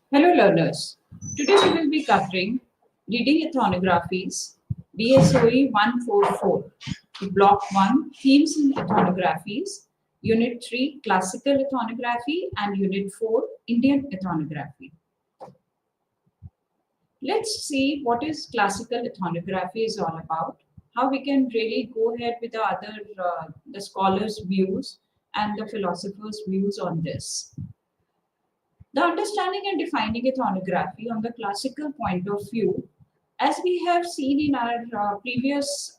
Hello learners. Today we will be covering reading ethnographies, DSOE 144, Block 1, Themes in Ethnographies, Unit 3, Classical Ethnography, and Unit 4, Indian Ethnography. Let's see what is classical ethnography is all about, how we can really go ahead with the scholars' views and the philosophers' views on this. The understanding and defining ethnography on the classical point of view, as we have seen in our previous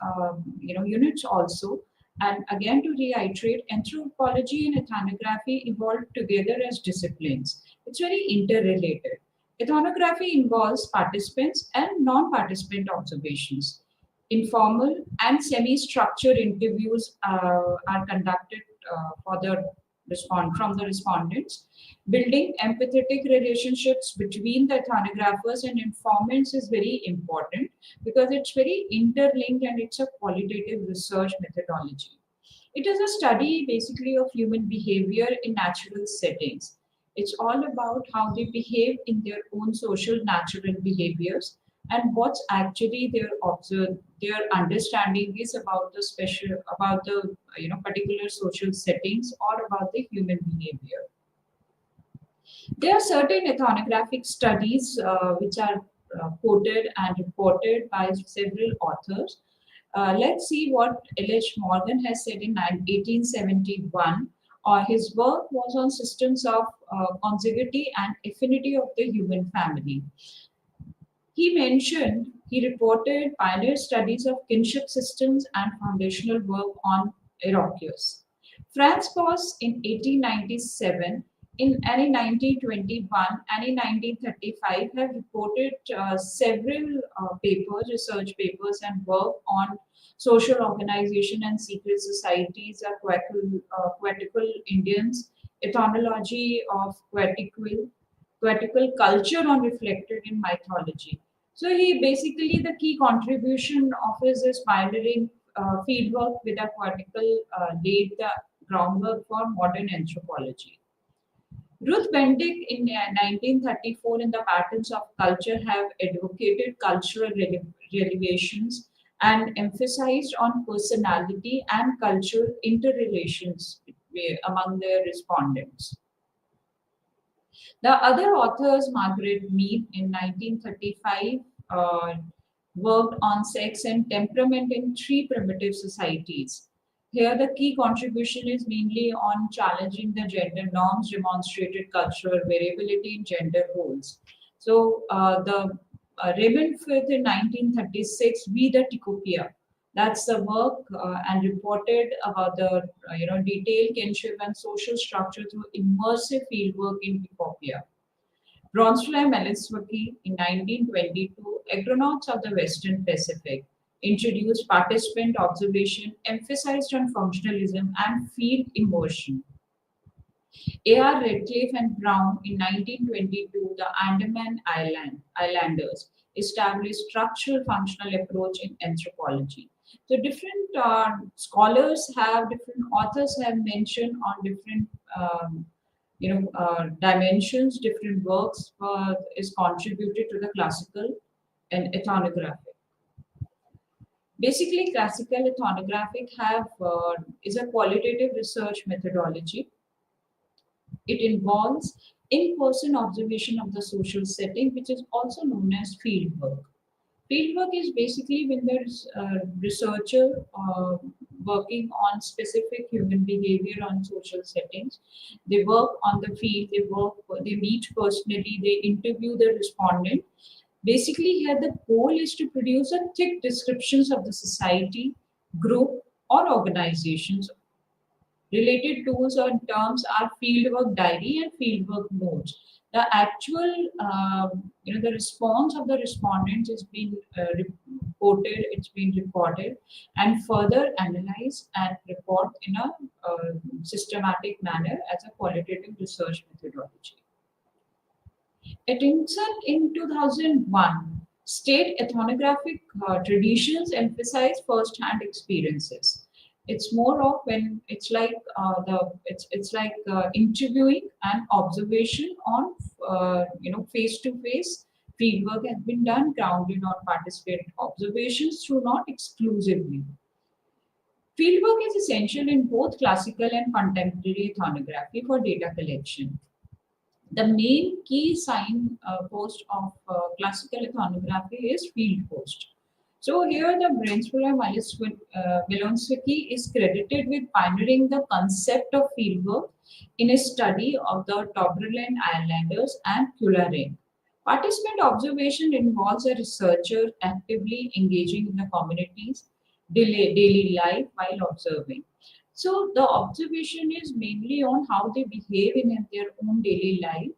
units also, and again to reiterate, anthropology and ethnography evolved together as disciplines. It's very interrelated. Ethnography involves participants and non-participant observations. Informal and semi-structured interviews are conducted for the from the respondents. Building empathetic relationships between the ethnographers and informants is very important because it's very interlinked and it's a qualitative research methodology. It is a study basically of human behavior in natural settings. It's all about how they behave in their own social natural behaviors and what's actually their understanding is about the special about the particular social settings or about the human behavior. There are certain ethnographic studies which are quoted and reported by several authors. Let's see what L.H. Morgan has said in 1871. His work was on systems of contiguity and affinity of the human family. He reported pioneer studies of kinship systems and foundational work on Iroquois. Franz Boas in 1897 and in 1921 and in 1935 have reported several research papers and work on social organization and secret societies of Quetical Indians, ethnology of Quetical culture on reflected in mythology. So he basically the key contribution of his is pioneering fieldwork with a Quetical laid the groundwork for modern anthropology. Ruth Bendick in 1934 in The Patterns of Culture have advocated cultural relevations and emphasized on personality and cultural interrelations among their respondents. The other authors, Margaret Mead in 1935, worked on sex and temperament in three primitive societies. Here, the key contribution is mainly on challenging the gender norms, demonstrated cultural variability in gender roles. So, the Raymond Firth in 1936, We the Tikopia. That's the work and reported about the detailed kinship and social structure through immersive fieldwork in Tikopia. Bronsfly Meliswaki in 1922, Agronauts of the Western Pacific, introduced participant observation, emphasized on functionalism and field immersion. A.R. Redcliffe and Brown in 1922, the Islanders established structural functional approach in anthropology. So different scholars have different authors have mentioned on different dimensions, different works is contributed to the classical and ethnographic. Basically, classical ethnographic is a qualitative research methodology. It involves in-person observation of the social setting, which is also known as fieldwork. Fieldwork is basically when there's a researcher working on specific human behavior on social settings. They work on the field, they meet personally, they interview the respondent. Basically, here the goal is to produce a thick descriptions of the society, group, or organizations. Related tools or terms are fieldwork diary and fieldwork notes. The actual, the response of the respondents is being reported, it's been recorded, and further analyzed and report in a systematic manner as a qualitative research methodology. Atkinson in 2001 state ethnographic traditions emphasize first-hand experiences. It's more of when it's like it's like interviewing and observation on face to face. Fieldwork has been done grounded on participant observations through not exclusively. Fieldwork is essential in both classical and contemporary ethnography for data collection. The main key post of classical ethnography is field post. So here the Brainsfuller Milonswicki is credited with pioneering the concept of fieldwork in a study of the Toblerone Islanders and Kularen. Participant observation involves a researcher actively engaging in the community's daily life while observing. So the observation is mainly on how they behave in their own daily life,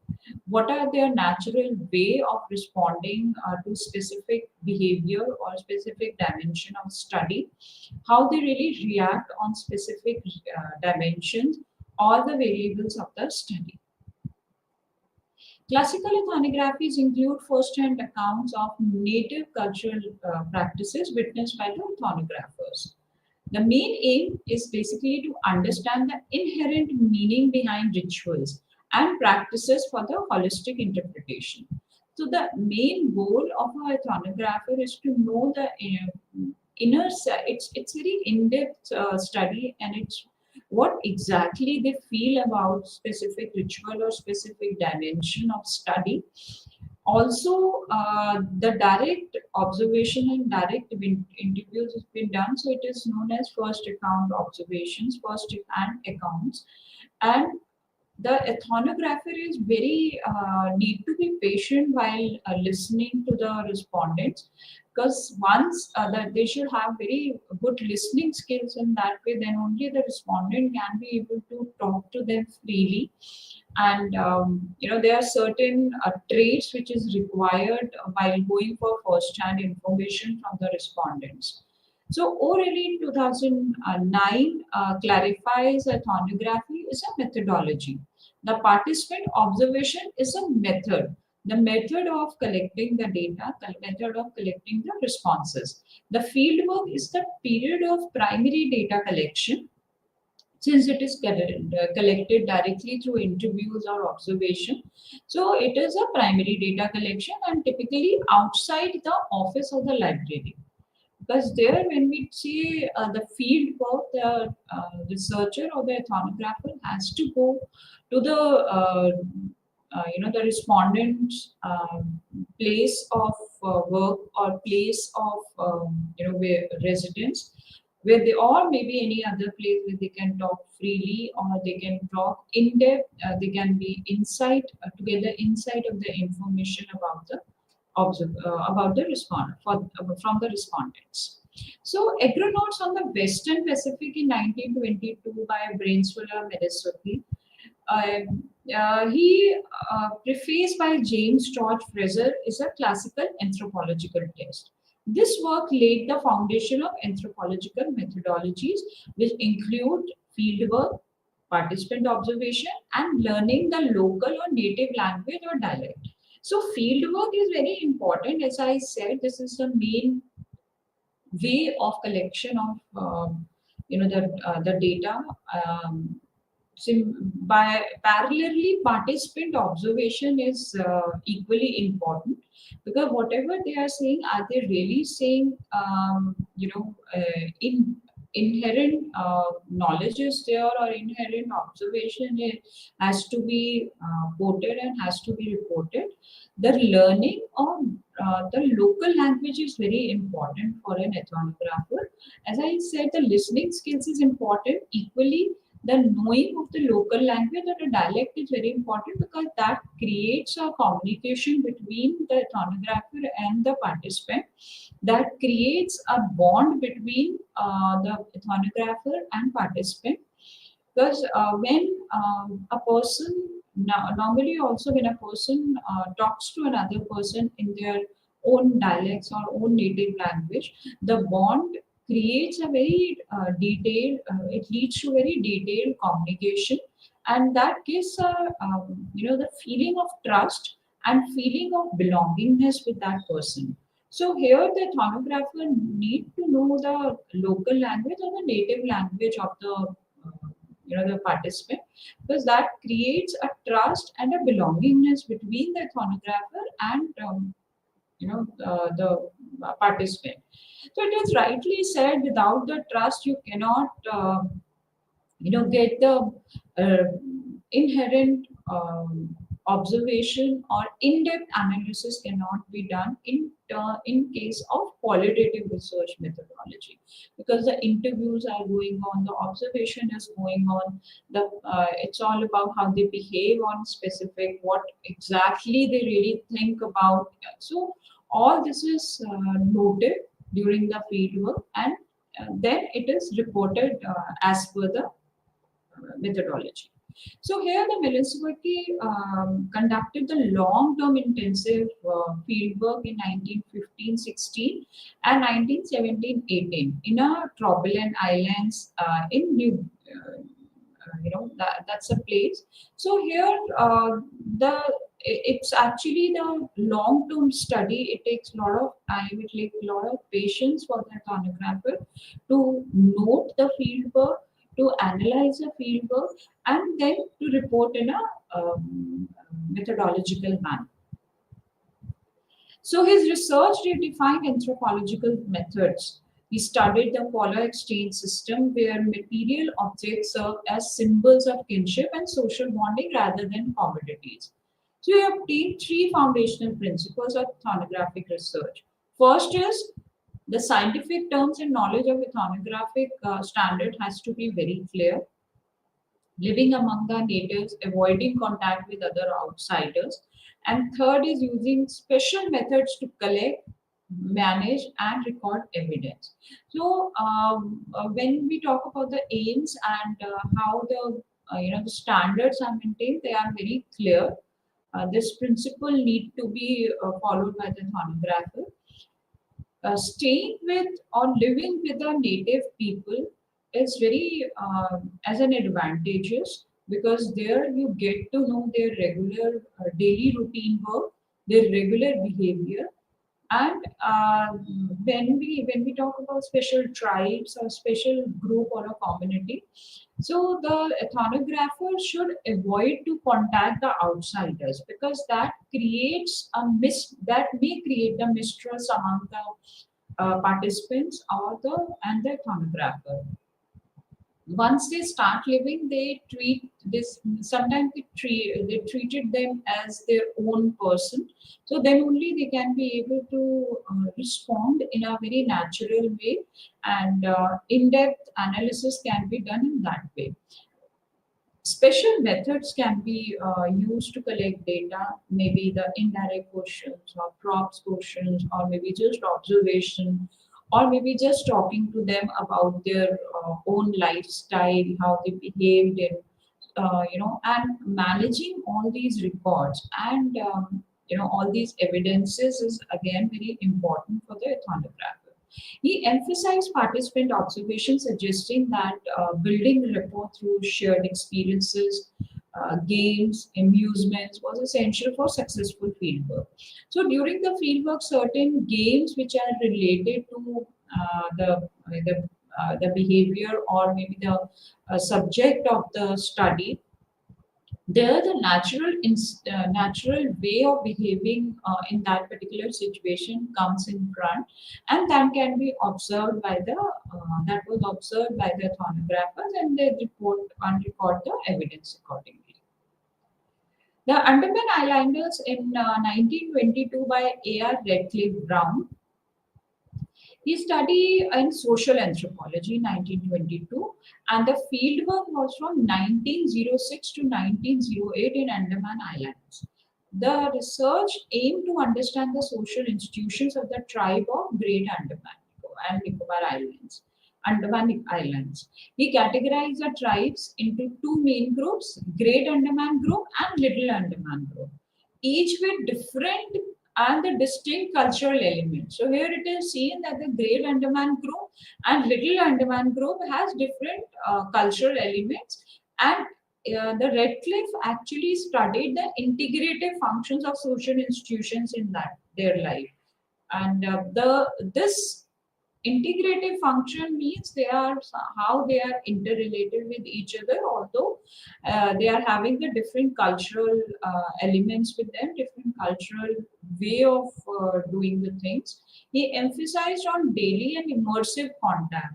what are their natural way of responding to specific behavior or specific dimension of study, how they really react on specific dimensions or the variables of the study. Classical ethnographies include first-hand accounts of native cultural practices witnessed by the ethnographers. The main aim is basically to understand the inherent meaning behind rituals and practices for the holistic interpretation. So the main goal of a ethnographer is to know the it's very in-depth study, and it's what exactly they feel about specific ritual or specific dimension of study. Also, the direct observation and direct interviews has been done, so it is known as first account observations, first hand accounts. And the ethnographer is very need to be patient while listening to the respondents, because once that they should have very good listening skills. In that way, then only the respondent can be able to talk to them freely. And there are certain traits which is required while going for first hand information from the respondents. So O'Reilly in 2009 clarifies ethnography is a methodology. The participant observation is a method, the method of collecting the data, the method of collecting the responses. The fieldwork is the period of primary data collection, since it is collected directly through interviews or observation. So it is a primary data collection and typically outside the office of the library. Because there, when we see the field work, the researcher or the ethnographer has to go to the respondent's place of work or place of where residence, where they, or maybe any other place where they can talk freely or they can talk in depth. They can be insight together insight of the information about the about the from the respondents. So, Agronauts on the Western Pacific in 1922 by Brainsfuller Medeswaki. Prefaced by James George Fraser, is a classical anthropological test. This work laid the foundation of anthropological methodologies, which include fieldwork, participant observation, and learning the local or native language or dialect. So fieldwork is very important. As I said, this is the main way of collection of the data. So by parallelly, participant observation is equally important, because whatever they are saying, are they really saying in inherent knowledge is there, or inherent observation has to be quoted and has to be reported. The learning of the local language is very important for an ethnographer. As I said, the listening skills is important equally. The knowing of the local language or the dialect is very important, because that creates a communication between the ethnographer and the participant, that creates a bond between the ethnographer and participant. Because when a person normally also when a person talks to another person in their own dialects or own native language, the bond creates a very detailed it leads to very detailed communication, and that gives a the feeling of trust and feeling of belongingness with that person. So here the ethnographer need to know the local language or the native language of the the participant, because that creates a trust and a belongingness between the ethnographer and the participant. So it is rightly said, without the trust you cannot get the uh, inherent observation, or in-depth analysis cannot be done in case of qualitative research methodology, because the interviews are going on, the observation is going on, the it's all about how they behave on specific, what exactly they really think about. So all this is noted during the field work, and then it is reported as per the methodology. So here the Milinkovic conducted the long-term intensive field work in 1915-16 and 1917-18 in a Trobriand Islands in New, that's a place. So here the it's actually the long-term study. It takes a lot of time. It takes a lot of patience for the ethnographer to note the field work, to analyze the field work, and then to report in a methodological manner. So his research redefined anthropological methods. He studied the polar exchange system, where material objects serve as symbols of kinship and social bonding rather than commodities. So he obtained three foundational principles of ethnographic research. First is the scientific terms and knowledge of ethnographic standard has to be very clear. Living among the natives, avoiding contact with other outsiders. And third is using special methods to collect, manage, and record evidence. So when we talk about the aims and how the the standards are maintained, they are very clear. This principle need to be followed by the ethnographer. Staying with or living with the native people is very as an advantageous, because there you get to know their regular daily routine work, their regular behavior. And when we talk about special tribes or special group or a community, so the ethnographer should avoid to contact the outsiders, because that creates that may create the mistrust among the participants or the ethnographer. Once they start living, they treat this, sometimes they treated them as their own person. So then only they can be able to respond in a very natural way, and in-depth analysis can be done in that way. Special methods can be used to collect data, maybe the indirect questions or props questions, or maybe just observation, or maybe just talking to them about their own lifestyle, how they behaved, in, and managing all these records and all these evidences is again very important for the ethnographer. He emphasized participant observation, suggesting that building rapport through shared experiences, games, amusements was essential for successful fieldwork. So during the fieldwork, certain games which are related to the behavior, or maybe the subject of the study, there the natural way of behaving in that particular situation comes in front, and that can be observed by the that was observed by the ethnographers, and they report and record the evidence accordingly. The Andaman Islanders in 1922 by A.R. Redcliffe Brown. He studied in social anthropology 1922, and the fieldwork was from 1906 to 1908 in Andaman Islands. The research aimed to understand the social institutions of the tribe of Great Andaman and Nicobar Islands. Andaman Islands. He categorized the tribes into two main groups, Great Andaman Group and Little Andaman Group, each with different and the distinct cultural elements. So here it is seen that the Great Andaman Group and Little Andaman Group has different cultural elements, and the Redcliffe actually studied the integrative functions of social institutions in that their life. And the this integrative function means they are how they are interrelated with each other, although they are having the different cultural elements with them, different cultural way of doing the things. He emphasized on daily and immersive contact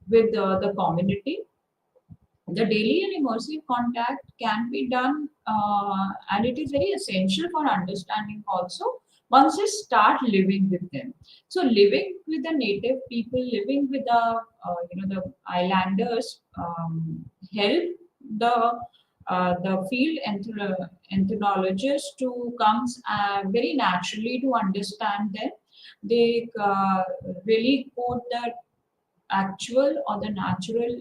with the community. The daily and immersive contact can be done, and it is very essential for understanding also once you start living with them. So living with the native people, living with the the islanders, help the field ethnologists to comes very naturally to understand them. They really quote the actual or the natural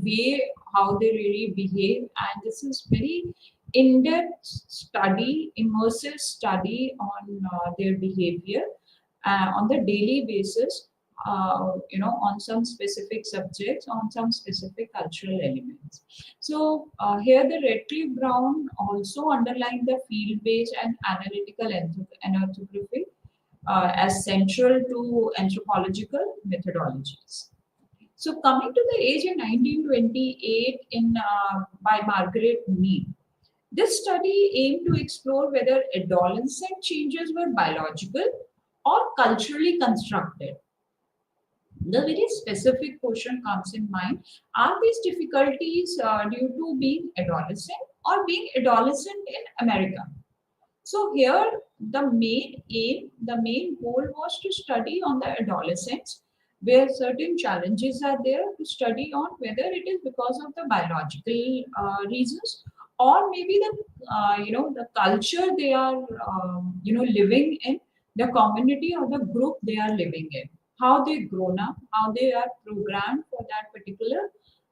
way how they really behave, and this is very in-depth study, immersive study on their behavior on the daily basis, on some specific subjects, on some specific cultural elements. So here the Redcliffe Brown also underlined the field-based and analytical ethnography as central to anthropological methodologies. So coming to the age in 1928 in by Margaret Mead, this study aimed to explore whether adolescent changes were biological or culturally constructed. The very specific question comes in mind: are these difficulties due to being adolescent or being adolescent in America? So here the main aim, the main goal was to study on the adolescents where certain challenges are there, to study on whether it is because of the biological reasons, or maybe the the culture they are living in, the community or the group they are living in, how they grown up, how they are programmed for that particular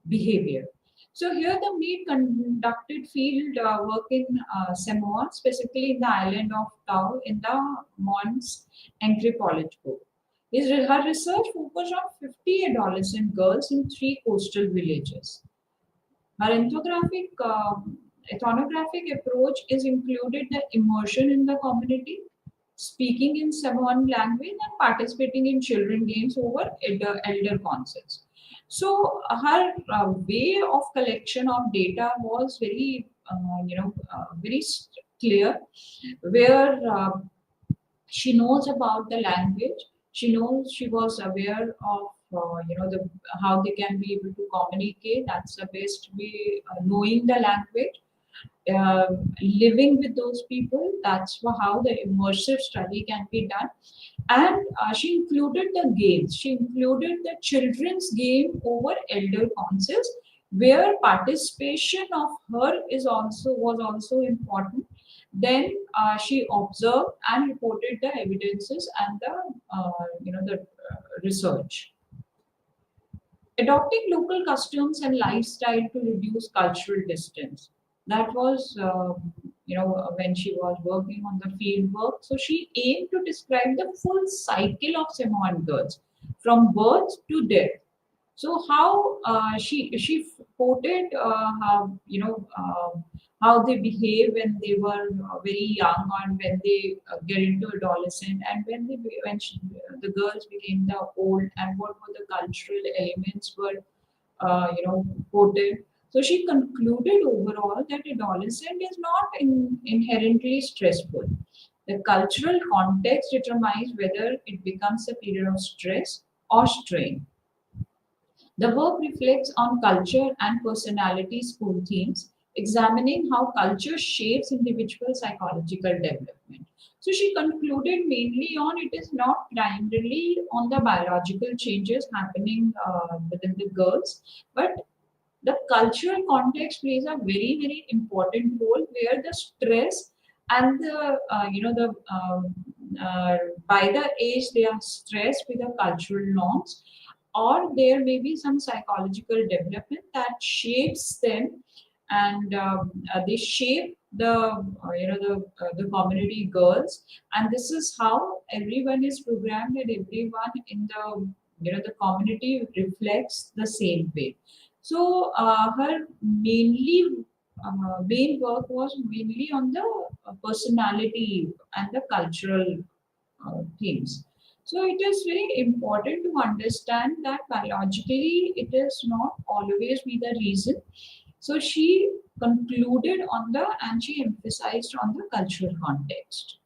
behavior. So here the Mead conducted field work in Samoa, specifically in the island of Tau in the Mons Archipelago. Her research focused on 50 adolescent girls in three coastal villages. Her ethnographic approach is included the immersion in the community, speaking in Samoan language, and participating in children games over elder concepts. So her way of collection of data was very, very clear, where she knows about the language. She knows, she was aware of the how they can be able to communicate. That's the best way, knowing the language, uh, living with those people. That's how the immersive study can be done. And she included the games. She included the children's game over elder councils, where participation of her is also was also important. Then she observed and reported the evidences and the research. Adopting local customs and lifestyle to reduce cultural distance. That was, when she was working on the field work. So she aimed to describe the full cycle of Samoan girls from birth to death. So how she quoted how they behave when they were very young, and when they get into adolescent, and the girls became the old, and what were the cultural elements were quoted. So she concluded overall that adolescent is not inherently stressful. The cultural context determines whether it becomes a period of stress or strain. The work reflects on culture and personality school themes, examining how culture shapes individual psychological development. So she concluded mainly on it is not primarily on the biological changes happening within the girls, but the cultural context plays a very very important role, where the stress and the by the age they are stressed with the cultural norms, or there may be some psychological development that shapes them, and they shape the community girls, and this is how everyone is programmed, and everyone in the the community reflects the same way. So her main work was mainly on the personality and the cultural themes. So it is very important to understand that biologically it is not always be the reason. So she concluded on the and she emphasized on the cultural context.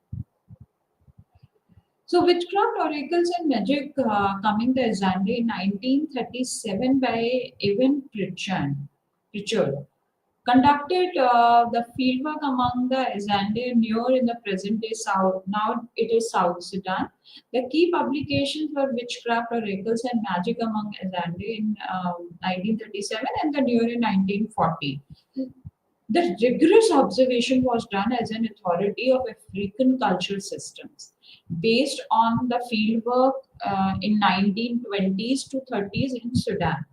So witchcraft, oracles, and magic coming to Azande in 1937 by Evan Pritchard conducted the fieldwork among the Azande near in the present day South, now it is South Sudan. The key publications were Witchcraft, Oracles, and Magic among Azande in 1937 and the near in 1940. The rigorous observation was done as an authority of African cultural systems based on the fieldwork in 1920s to 30s in Sudan.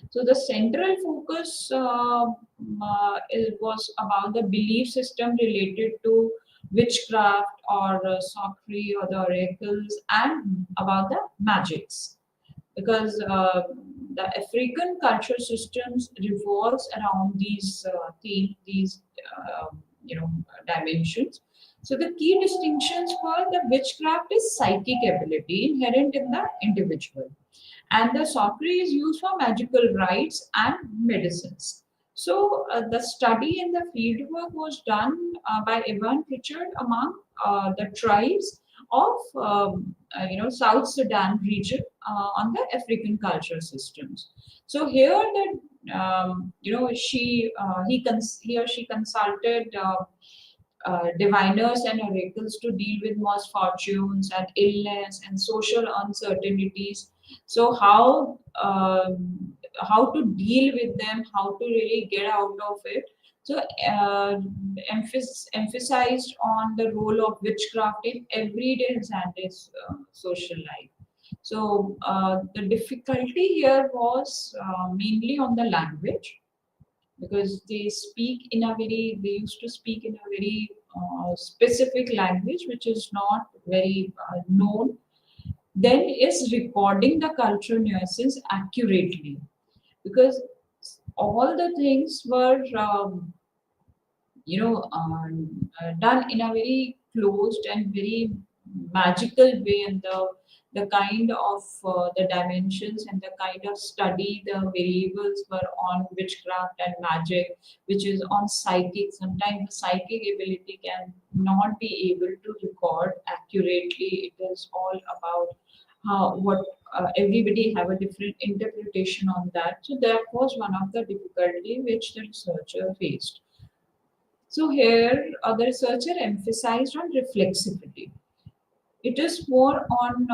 So the central focus was about the belief system related to witchcraft or sorcery or the oracles and about the magics because the African cultural systems revolves around these themes, these dimensions. So the key distinctions were the witchcraft is psychic ability inherent in the individual, and the sorcery is used for magical rites and medicines. So the study in the fieldwork was done by Evan Pritchard among the tribes of South Sudan region on the African cultural systems. So here that he or she consulted diviners and oracles to deal with misfortunes and illness and social uncertainties. So how to deal with them, how to really get out of it. So emphasized on the role of witchcraft in everyday Zande's social life. So the difficulty here was mainly on the language because they used to speak in a very specific language which is not very known. Then is recording the cultural nuances accurately because all the things were done in a very closed and very magical way, and the kind of the dimensions and the kind of study the variables were on witchcraft and magic, which is on psychic. Sometimes the psychic ability can not be able to record accurately. It is all about how what everybody have a different interpretation on that. So that was one of the difficulty which the researcher faced. So here, the researcher emphasized on reflexivity. It is more on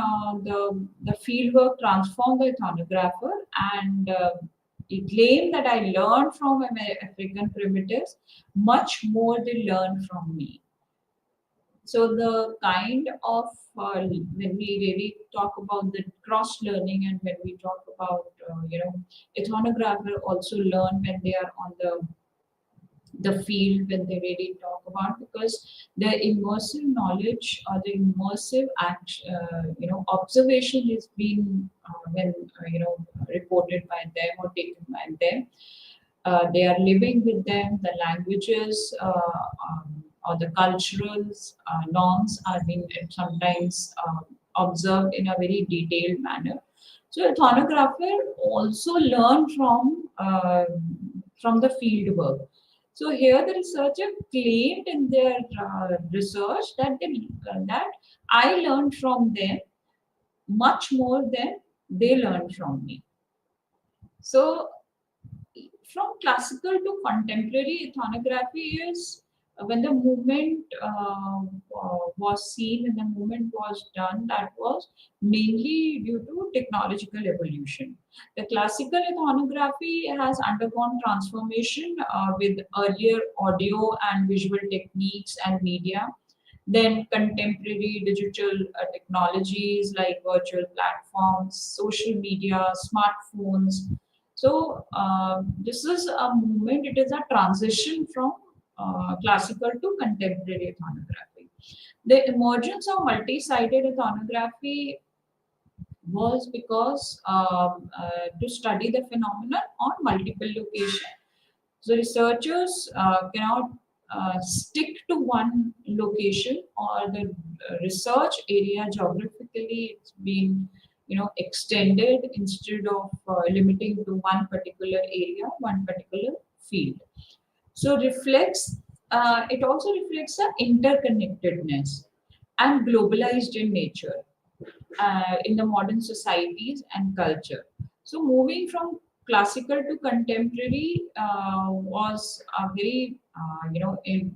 the fieldwork transformed by ethnographer, and he claimed that I learned from African primitives much more they learned from me. So the kind of when we really talk about the cross learning, and when we talk about ethnographer also learn when they are on the field, when they really talk about, because the immersive knowledge or the immersive observation is being when reported by them or taken by them. They are living with them. The languages or the cultural norms are being sometimes observed in a very detailed manner. So ethnographer also learn from the field work. So here the researcher claimed in their research that that I learned from them much more than they learned from me. So from classical to contemporary ethnography is when the movement was seen, when the movement was done, that was mainly due to technological evolution. The classical ethnography has undergone transformation with earlier audio and visual techniques and media. Then contemporary digital technologies like virtual platforms, social media, smartphones. So this is a movement, it is a transition from classical to contemporary ethnography. The emergence of multi-sided ethnography was because to study the phenomenon on multiple locations. So researchers cannot stick to one location or the research area geographically. It's been extended instead of limiting to one particular area, one particular field. So reflects it also reflects the interconnectedness and globalized in nature in the modern societies and culture. So moving from classical to contemporary was a very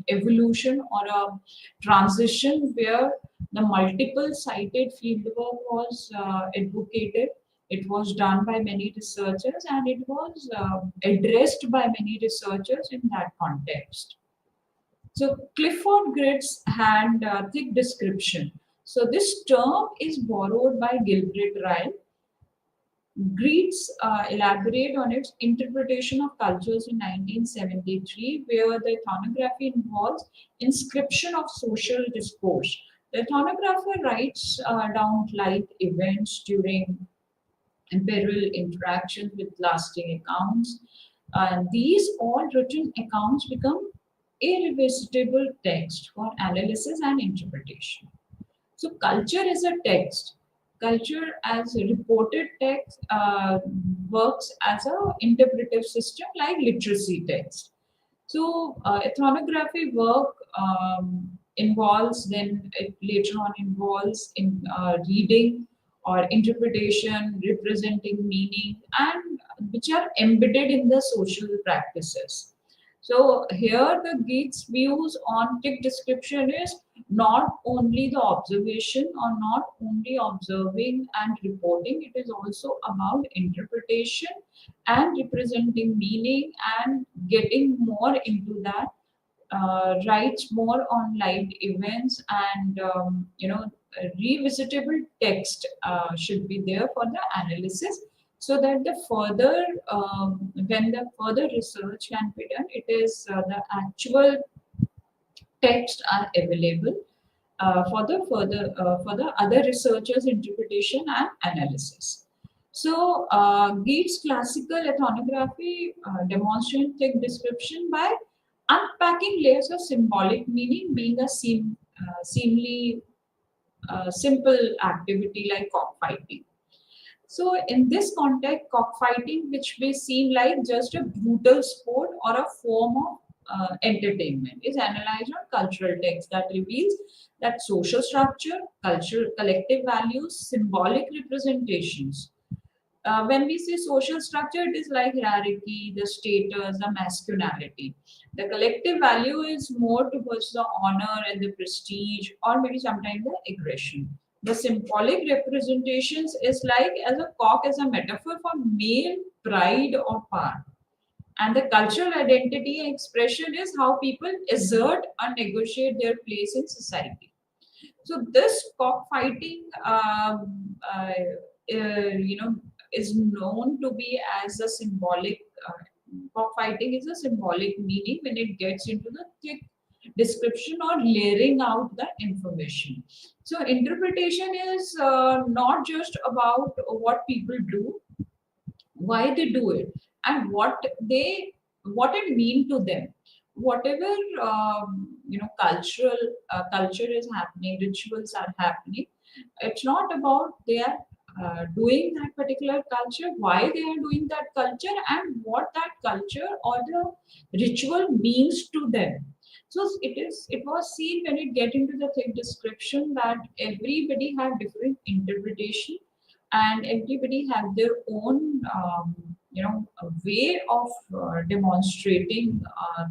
evolution or a transition where the multiple sited fieldwork was advocated. It was done by many researchers and it was addressed by many researchers in that context. So Clifford Grits had thick description. So this term is borrowed by Gilbert Ryle. Grits elaborate on its interpretation of cultures in 1973, where the ethnography involves inscription of social discourse. The ethnographer writes down life events during imperial interactions with lasting accounts. These all written accounts become a revisitable text for analysis and interpretation. So, culture is a text. Culture as a reported text works as an interpretive system like literacy text. So, ethnography work involves then it later on involves in reading or interpretation, representing meaning, and which are embedded in the social practices. So here the Gates views on tick description is not only the observation or not only observing and reporting, it is also about interpretation and representing meaning and getting more into that. Writes more on live events and revisitable text should be there for the analysis so that the further when the further research can be done, it is the actual text are available for the other researchers interpretation and analysis. So Gates classical ethnography demonstrates thick description by unpacking layers of symbolic meaning, being a seemingly simple activity like cockfighting. So in this context, cockfighting, which may seem like just a brutal sport or a form of entertainment, is analyzed on cultural text that reveals that social structure, cultural collective values, symbolic representations. When we say social structure, it is like hierarchy, the status, the masculinity. The collective value is more towards the honor and the prestige, or maybe sometimes the aggression. The symbolic representations is like as a cock as a metaphor for male pride or power. And the cultural identity and expression is how people assert or negotiate their place in society. So this cockfighting, is known to be as a symbolic. Cockfighting is a symbolic meaning when it gets into the thick description or layering out the information. So interpretation is not just about what people do, why they do it, and what it mean to them. Whatever culture is happening, rituals are happening. It's not about they are doing that particular culture, why they are doing that culture, and what that culture or the ritual means to them. So it was seen when it get into the thick description that everybody have different interpretation and everybody have their own way of demonstrating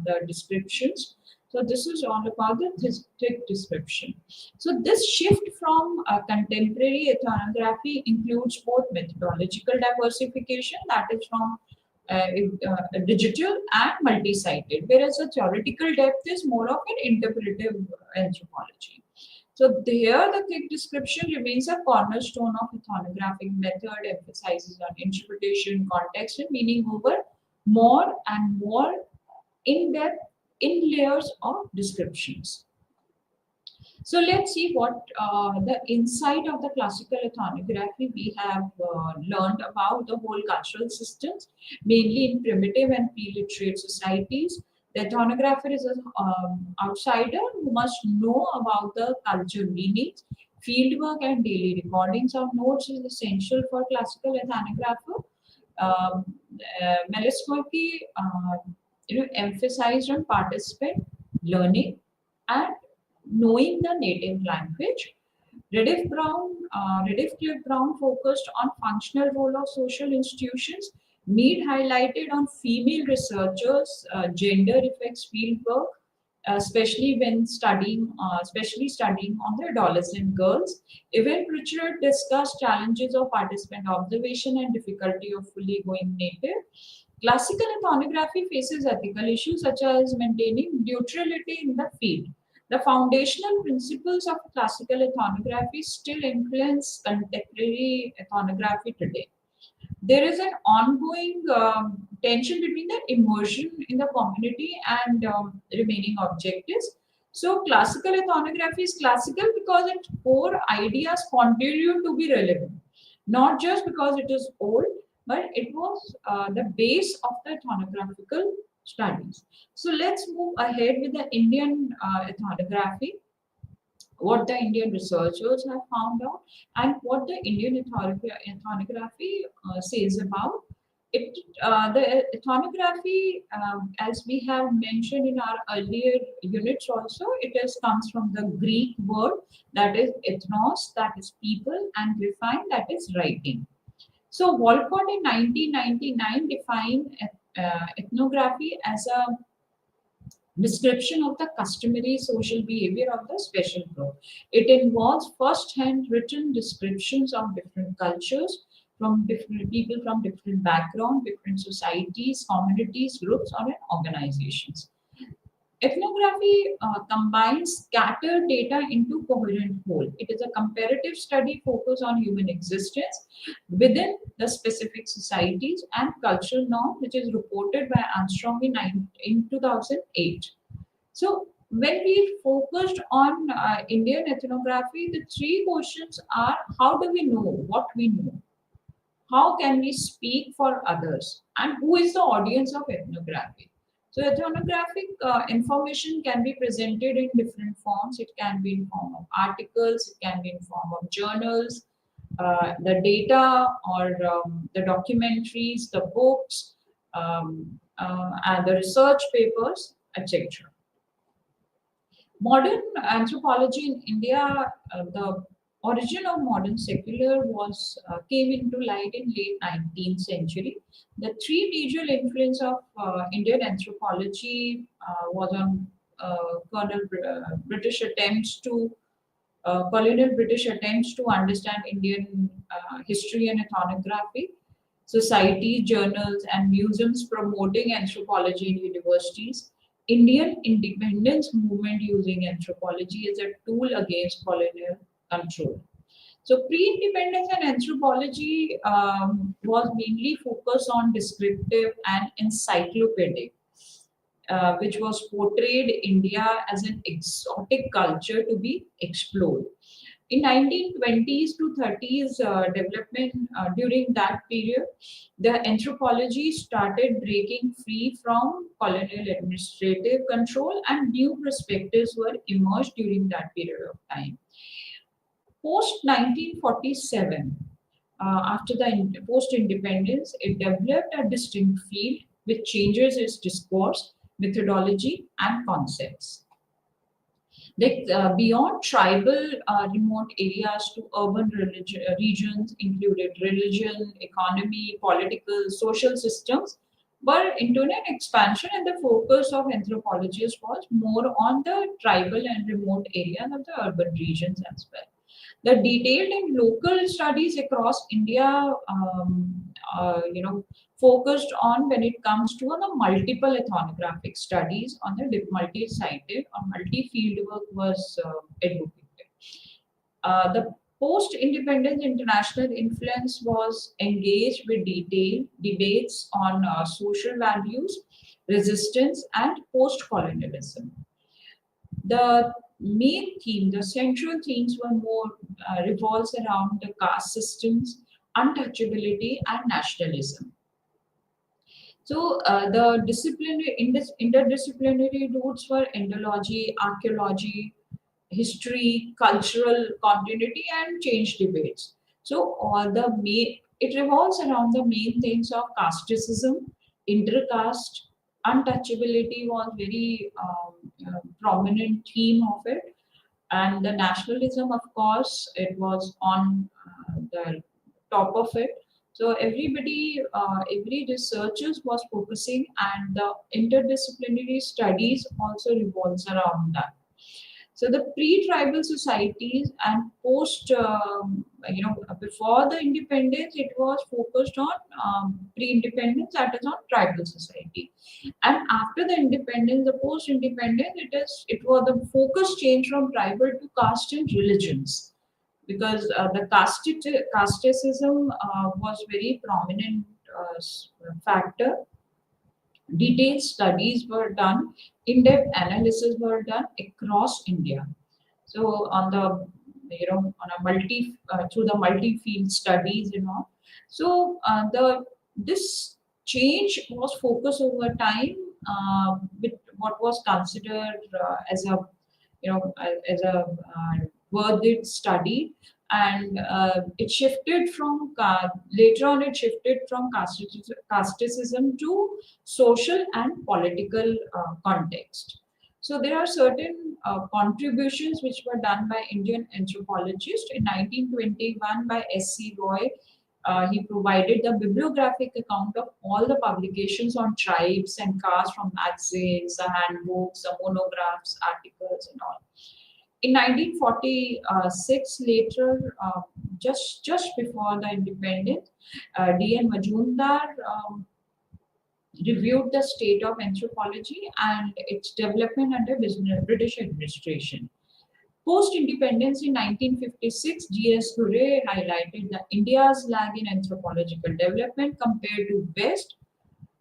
the descriptions. So this is all about the thick description. So this shift from contemporary ethnography includes both methodological diversification, that is from digital and multi-sited, whereas the theoretical depth is more of an interpretive anthropology. So there, the thick description remains a cornerstone of ethnographic method, emphasizes on interpretation, context, and meaning over more and more in-depth in layers of descriptions. So let's see what the insight of the classical ethnography we have learned about the whole cultural systems, mainly in primitive and pre-literate societies. The ethnographer is an outsider who must know about the culture meanings. Fieldwork and daily recordings of notes is essential for classical ethnographer. Melismurky emphasized on participant learning and knowing the native language. Rediff Cliff Brown focused on functional role of social institutions. Mead highlighted on female researchers, gender effects fieldwork, especially studying on the adolescent girls. Even Richard discussed challenges of participant observation and difficulty of fully going native. Classical ethnography faces ethical issues such as maintaining neutrality in the field. The foundational principles of classical ethnography still influence contemporary ethnography today. There is an ongoing tension between the immersion in the community and remaining objectives. So, classical ethnography is classical because its core ideas continue to be relevant, not just because it is old, but it was the base of the ethnographical studies. So, let's move ahead with the Indian ethnography, what the Indian researchers have found out, and what the Indian ethnography says about it. The ethnography, as we have mentioned in our earlier units also, it comes from the Greek word that is ethnos, that is people, and graphein, that is writing. So Walcott in 1999 defined ethnography as a description of the customary social behavior of the special group. It involves first-hand written descriptions of different cultures from different people from different backgrounds, different societies, communities, groups, or organizations. Ethnography combines scattered data into coherent whole. It is a comparative study focused on human existence within the specific societies and cultural norm, which is reported by Armstrong in 2008. So when we focused on Indian ethnography, the three questions are: how do we know what we know? How can we speak for others? And who is the audience of ethnography? So ethnographic information can be presented in different forms. It can be in form of articles, it can be in form of journals, the data or the documentaries, the books, and the research papers, etc. Modern anthropology in India, the origin of modern secular was came into light in late 19th century. The three major influence of Indian anthropology was on British attempts to colonial British attempts to understand Indian history and ethnography, society, journals, and museums promoting anthropology in universities. Indian independence movement using anthropology as a tool against colonial control. So pre-independence and anthropology was mainly focused on descriptive and encyclopedic, which was portrayed India as an exotic culture to be explored. In 1920s to 30s development during that period, the anthropology started breaking free from colonial administrative control and new perspectives were emerged during that period of time. Post 1947, after the post independence, it developed a distinct field which changes its discourse, methodology, and concepts. Beyond tribal remote areas to urban regions included religion, economy, political, social systems. But internet expansion and the focus of anthropologists was more on the tribal and remote areas of the urban regions as well. The detailed and local studies across India, focused on when it comes to the multiple ethnographic studies on the multi-sited or multi-field work was advocated. The post-independence international influence was engaged with detailed debates on social values, resistance, and post-colonialism. The main theme, the central themes were more revolves around the caste systems, untouchability, and nationalism. So the interdisciplinary roots were Indology, archaeology, history, cultural continuity, and change debates. So all the main it revolves around the main things of casteism, intercaste, untouchability was very prominent theme of it, and the nationalism, of course, it was on the top of it. So everybody, every researchers was focusing, and the interdisciplinary studies also revolves around that. So the pre-tribal societies and post, before the independence, it was focused on pre-independence, that is on tribal society, and after the independence, the post-independence, it was the focus changed from tribal to caste and religions, because the casteism was very prominent factor. Detailed studies were done, in-depth analysis were done across India. So on the on a through the multi-field studies and all. So the this change was focused over time with what was considered as a as a worthy study, and it shifted from later on it shifted from casteism to social and political context. So there are certain contributions which were done by Indian anthropologists in 1921 by S.C. Roy. He provided the bibliographic account of all the publications on tribes and castes from magazines, the handbooks, the monographs, articles, and all. In 1946, later, just before the independence, D.N. Majumdar reviewed the state of anthropology and its development under British administration. Post-independence in 1956, G.S. Hure highlighted the India's lag in anthropological development compared to West,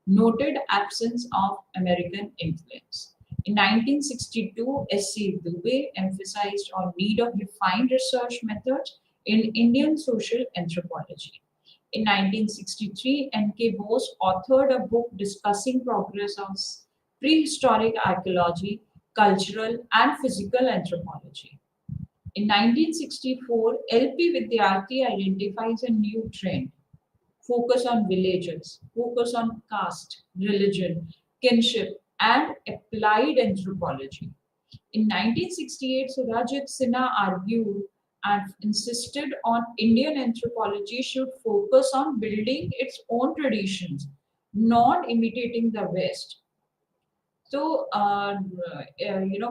noted absence of American influence. In 1962, S.C. Dubey emphasized on need of refined research methods in Indian social anthropology. In 1963, N.K. Bose authored a book discussing progress of prehistoric archaeology, cultural and physical anthropology. In 1964, L.P. Vidyarthi identifies a new trend: focus on villages, focus on caste, religion, kinship, and applied anthropology. In 1968, Surajit Sinha argued and insisted on Indian anthropology should focus on building its own traditions, not imitating the West. So,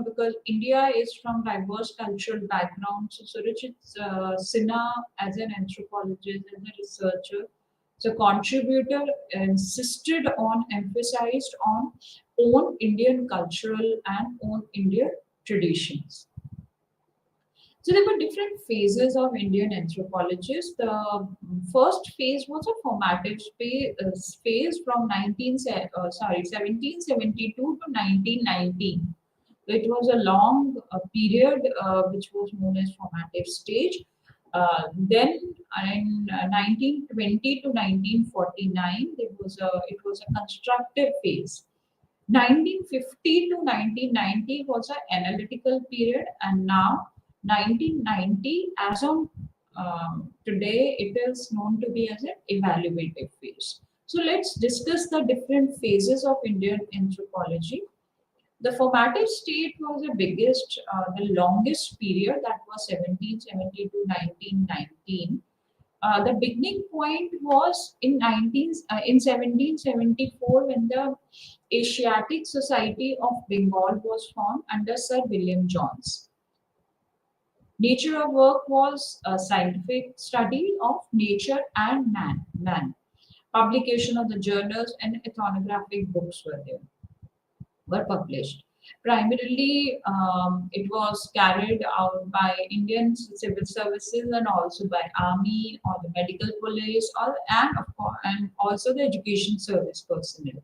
because India is from diverse cultural backgrounds, so Surajit Sinha, as an anthropologist, as a researcher, the contributor insisted on, emphasized on own Indian cultural and own Indian traditions. So there were different phases of Indian anthropologists. The first phase was a formative phase from 1772 to 1919. It was a long period which was known as formative stage. Then in 1920 to 1949, it was a constructive phase. 1950 to 1990 was an analytical period, and now 1990, as on today, it is known to be as an evaluative phase. So let's discuss the different phases of Indian anthropology. The formative state was the longest period, that was 1770 to 1919. The beginning point was in 1774, when the Asiatic Society of Bengal was formed under Sir William Jones. Nature of work was a scientific study of nature and man. Publication of the journals and ethnographic books were published. Primarily, it was carried out by Indian civil services and also by army or the medical police, and of course, and also the education service personnel.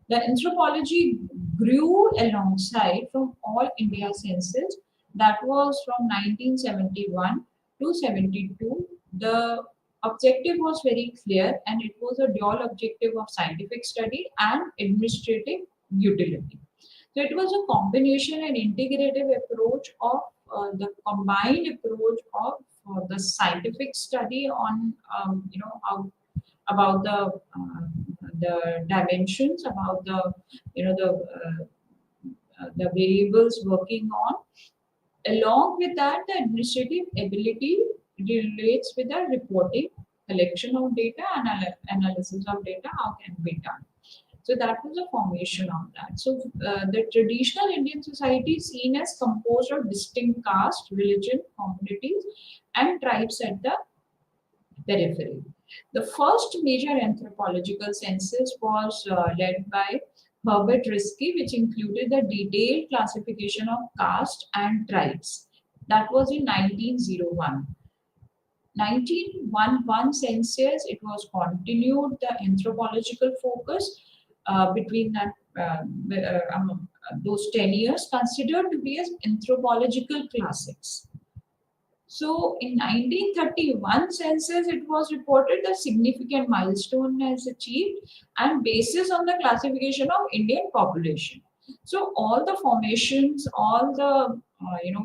The anthropology grew alongside from all India census, that was from 1971 to 72. The objective was very clear, and it was a dual objective of scientific study and administrative utility. So it was a combination and integrative approach of the combined approach of the scientific study on how about the dimensions, about the variables working on. Along with that, the administrative ability relates with the reporting, collection of data, and analysis of data, how can be done. So that was a formation of that. So the traditional Indian society is seen as composed of distinct caste, religion, communities, and tribes at the periphery. The first major anthropological census was led by Herbert Risky, which included the detailed classification of caste and tribes. That was in 1901. 1911 census, it was continued the anthropological focus between that those 10 years considered to be as anthropological classics. So in 1931 census, it was reported a significant milestone has achieved and basis on the classification of Indian population. So all the formations, all the,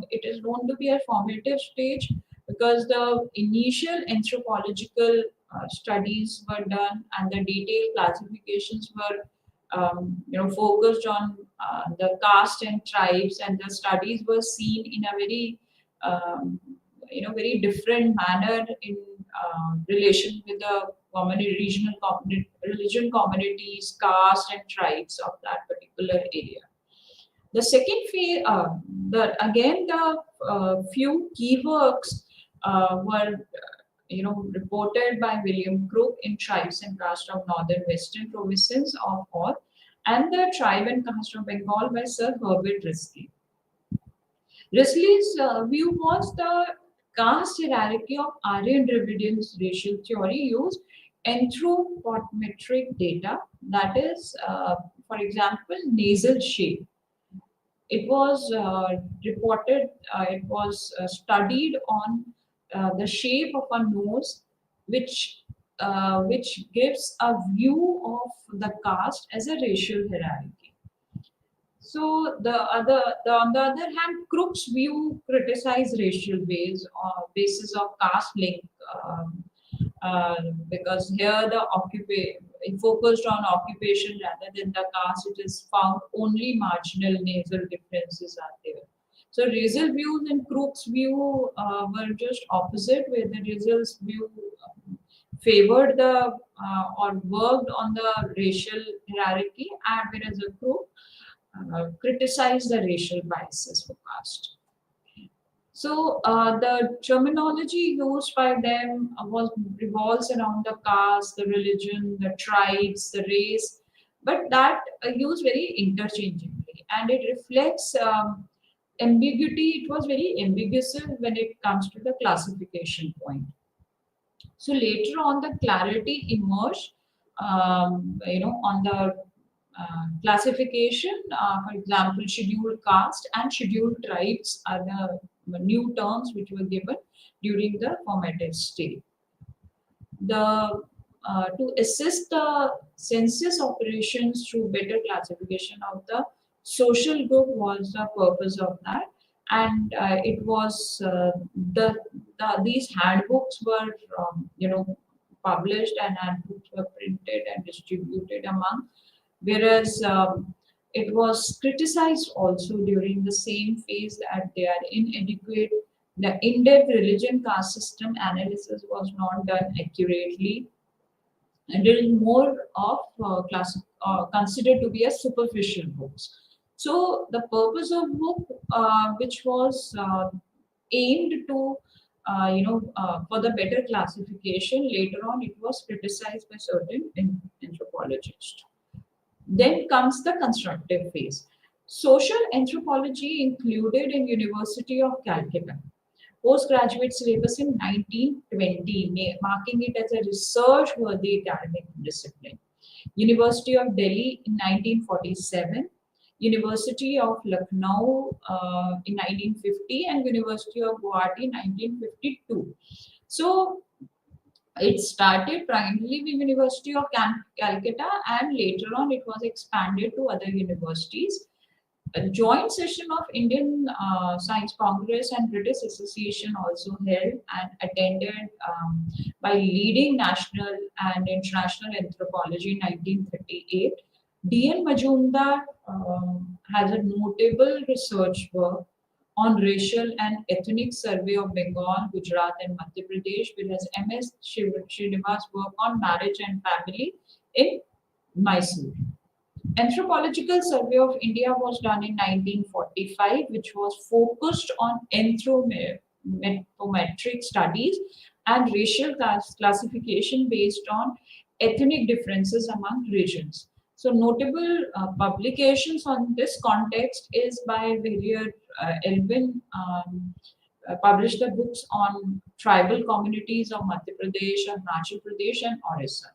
it is known to be a formative stage because the initial anthropological studies were done and the detailed classifications were, focused on the caste and tribes, and the studies were seen in a very very different manner in relation with the regional religion communities, caste and tribes of that particular area. The second phase, the few key works were reported by William Crook in Tribes and Caste of Northern Western Provinces of All, and the Tribe and Caste of Bengal by Sir Herbert Risley. Risley's view was the caste hierarchy of Aryan Dravidians racial theory used anthropometric data, that is, for example, nasal shape. It was it was studied on the shape of a nose, which gives a view of the caste as a racial hierarchy. So on the other hand, Crook's view criticized racial basis of caste link, because here it focused on occupation rather than the caste. It is found only marginal nasal differences are there. So racial views and Crook's view were just opposite, where the racial's view favored the or worked on the racial hierarchy, and whereas the Crook criticize the racial biases for caste. So the terminology used by them revolves around the caste, the religion, the tribes, the race, but that used very interchangeably, and it reflects ambiguity. It was very ambiguous when it comes to the classification point. So later on, the clarity emerged, on the classification. For example, scheduled caste and scheduled tribes are the new terms which were given during the formative state. To assist the census operations through better classification of the social group was the purpose of that, and it was these handbooks were published, and handbooks were printed and distributed among, whereas it was criticized also during the same phase that they are inadequate. The in-depth religion caste system analysis was not done accurately, and it is more of considered to be a superficial books. So the purpose of book, which was aimed to for the better classification, later on it was criticized by certain anthropologists. Then comes the constructive phase. Social anthropology included in University of Calcutta postgraduate syllabus in 1920, marking it as a research-worthy academic discipline. University of Delhi in 1947, University of Lucknow in 1950, and University of Guwahati in 1952. So It started primarily with University of Calcutta, and later on it was expanded to other universities. A joint session of Indian Science Congress and British Association also held and attended by leading national and international anthropology in 1938. D.N. Majumdar has a notable research work on racial and ethnic survey of Bengal, Gujarat, and Madhya Pradesh, whereas M.S. Srinivas work on marriage and family in Mysore. Anthropological Survey of India was done in 1945, which was focused on anthropometric studies and racial classification based on ethnic differences among regions. So, notable publications on this context is by Villiers Elvin, published the books on tribal communities of Madhya Pradesh, Arunachal Pradesh, and Orissa.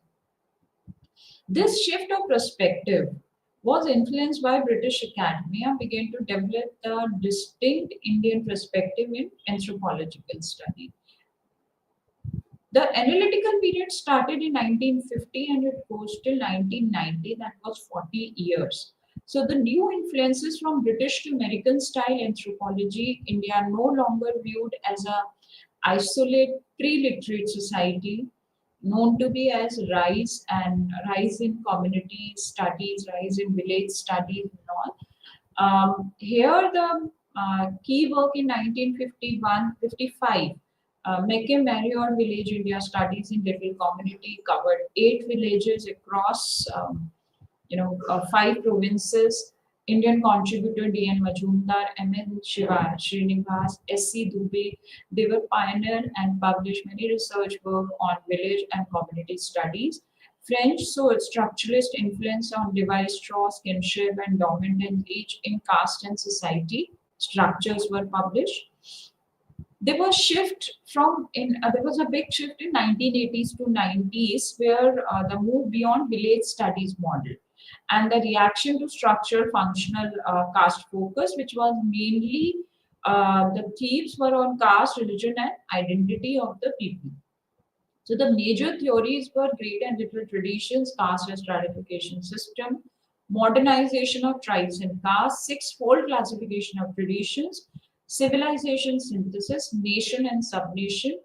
This shift of perspective was influenced by British academia began to develop the distinct Indian perspective in anthropological study. The analytical period started in 1950 and it goes till 1990, that was 40 years. So the new influences from British to American style anthropology, India no longer viewed as a isolated pre-literate society known to be as rise in community studies, rise in village studies and all. Here the key work in 1951-55, Mecca Marriott Village India Studies in Little Community covered 8 villages across 5 provinces. Indian contributor D.N. Majumdar, M.N. Shiva, Srinivas, S.C. Dubey, they were pioneer and published many research work on village and community studies. French so structuralist influence on Levi Strauss, kinship, and dominant each in caste and society structures were published. There was there was a big shift in 1980s to 90s where the move beyond village studies model and the reaction to structural functional caste focus, which was mainly the themes were on caste, religion, and identity of the people. So the major theories were great and little traditions, caste and stratification system, modernization of tribes and castes, six-fold classification of traditions, civilization synthesis, nation and subnation,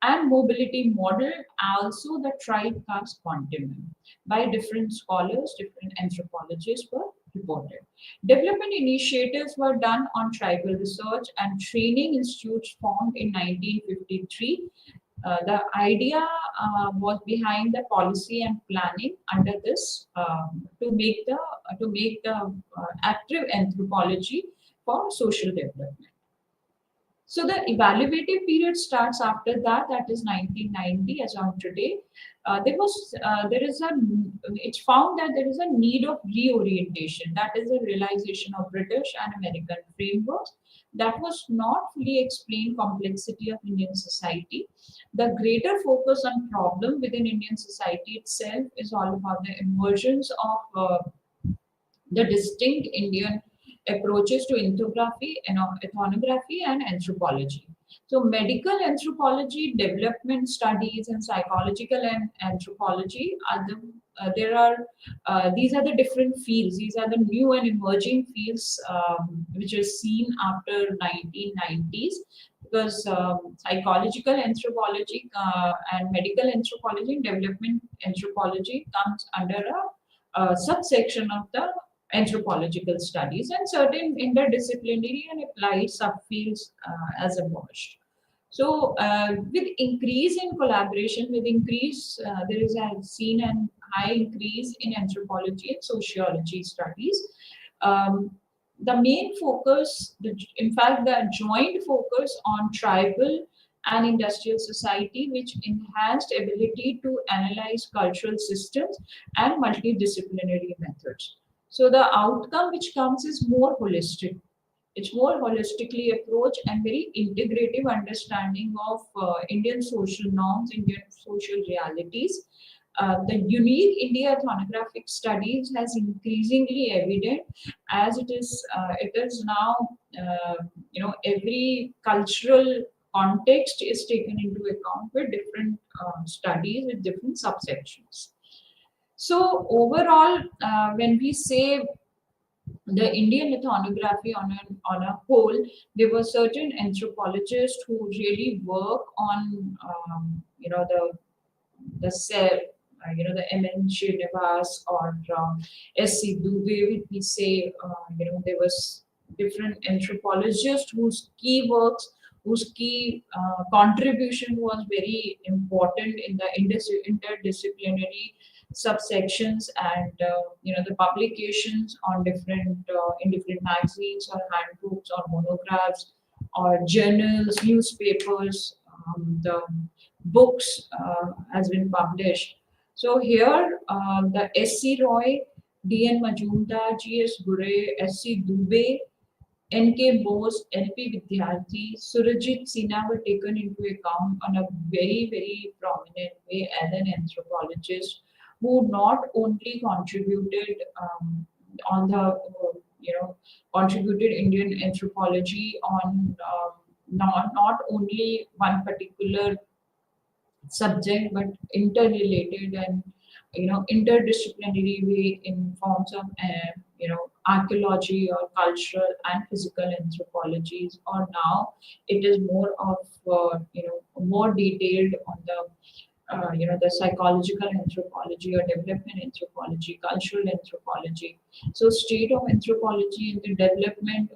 and mobility model, also the tribe caste continuum by different scholars, different anthropologists were reported. Development initiatives were done on tribal research and training institutes formed in 1953. The idea was behind the policy and planning under this to make the active anthropology for social development. So the evaluative period starts after that, that is 1990 as on today. It's found that there is a need of reorientation, that is a realization of British and American frameworks that was not fully explained complexity of Indian society. The greater focus on problem within Indian society itself is all about the emergence of the distinct Indian approaches to ethnography, ethnography, and anthropology. So, medical anthropology, development studies, and psychological and anthropology are these are the different fields. These are the new and emerging fields which are seen after 1990s because psychological anthropology and medical anthropology and development anthropology comes under a subsection of the anthropological studies and certain interdisciplinary and applied subfields as emerged. So, with increase in collaboration, with increase, there is a seen an high increase in anthropology and sociology studies. The main focus, in fact, the joint focus on tribal and industrial society, which enhanced ability to analyze cultural systems and multidisciplinary methods. So the outcome which comes is more holistic. It's more holistically approach and very integrative understanding of Indian social norms, Indian social realities. The unique India ethnographic studies has increasingly evident as it is now every cultural context is taken into account with different studies with different subsections. So overall, when we say the Indian ethnography on a whole, there were certain anthropologists who really work on, the cell, the M.N. Srinivas or S.C. Dubey, we say, there was different anthropologists whose key works, whose key contribution was very important in the interdisciplinary subsections and the publications on different in different magazines or handbooks or monographs or journals, newspapers, the books has been published. So here, the S.C. Roy, D.N. Majumdar, G.S. Gure, S.C. Dubey, N.K. Bose, L.P. Vidyarthi, Surajit Sinha were taken into account on a very, very prominent way as an anthropologist who not only contributed on the, contributed Indian anthropology on not only one particular subject but interrelated and interdisciplinary way in forms of archaeology or cultural and physical anthropologies, or now it is more of more detailed on the the psychological anthropology or development anthropology, cultural anthropology. So state of anthropology in the development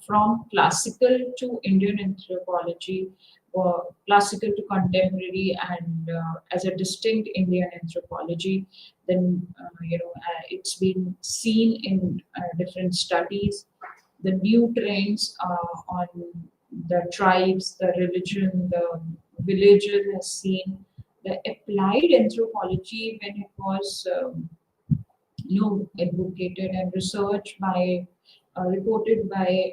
from classical to Indian anthropology, or classical to contemporary, and as a distinct Indian anthropology, then it's been seen in different studies. The new trends on the tribes, the religion, the villages has seen the applied anthropology when it was advocated and researched by reported by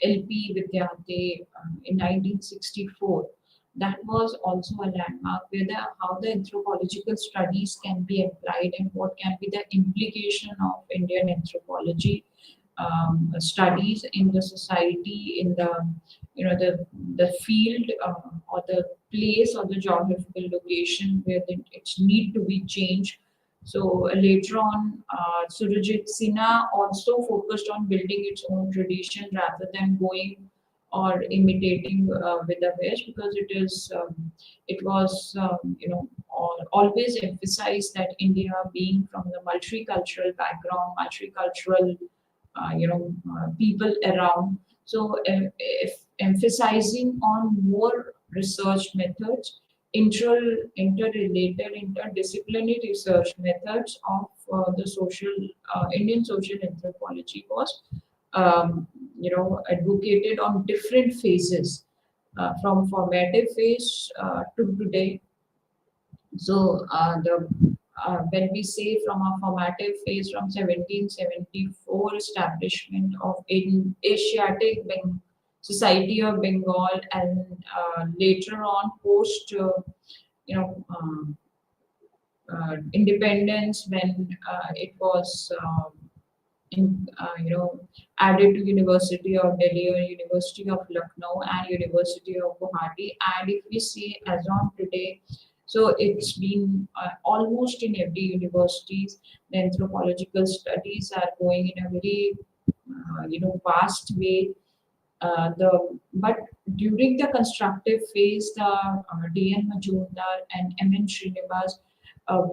L.P. Vidyarthi in 1964. That was also a landmark where how the anthropological studies can be applied and what can be the implication of Indian anthropology studies in the society, in the the field or the place or the geographical location where it's need to be changed. So later on, Surajit Sinha also focused on building its own tradition rather than going or imitating with the West, because it was always emphasized that India, being from the multicultural background, multicultural people around. So if emphasizing on more research methods, interrelated, interdisciplinary research methods of the social Indian social anthropology was advocated on different phases, from formative phase to today. So the when we say from a formative phase from 1774 establishment of Asiatic Society of Bengal, and later on post you know independence, when it was added to University of Delhi or University of Lucknow and University of Guwahati. And if we see as on today, so it's been almost in every universities, the anthropological studies are going in a very vast way. But during the constructive phase, the D.N. Majumdar and M.N. Srinivas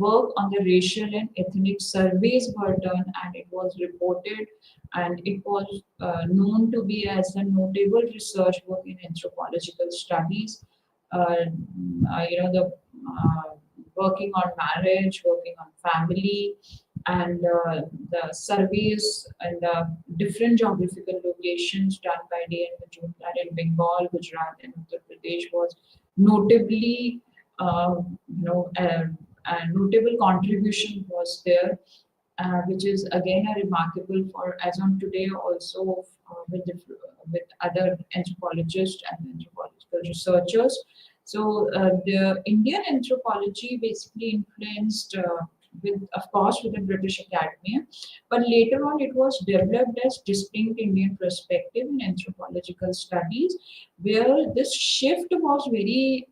work on the racial and ethnic surveys were done, and it was reported, and it was known to be as a notable research work in anthropological studies. The working on marriage, working on family, and the surveys and the different geographical locations done by D.N. Majumdar in Bengal, Gujarat, and Uttar Pradesh was notably, a notable contribution was there, which is again a remarkable for as on today also with other anthropologists and anthropological researchers. So the Indian anthropology basically influenced with, of course, with the British Academy, but later on it was developed as distinct Indian perspective in anthropological studies, where this shift was very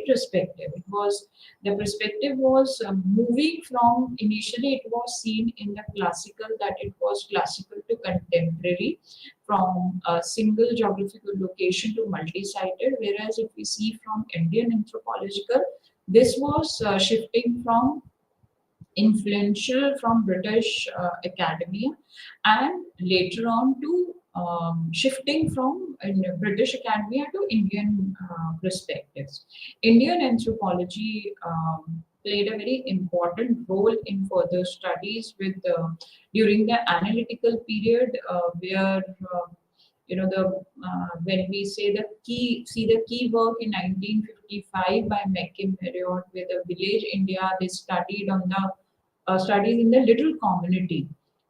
perspective. It was the perspective was moving from, initially it was seen in the classical, that it was classical to contemporary, from a single geographical location to multi-sited, whereas if we see from Indian anthropological, this was shifting from influential from British academia, and later on to shifting from British academia to Indian perspectives. Indian anthropology played a very important role in further studies with during the analytical period, where the when we say the key see the key work in 1955 by Mackim Heriot with the Village India. They studied on the studies in the little community,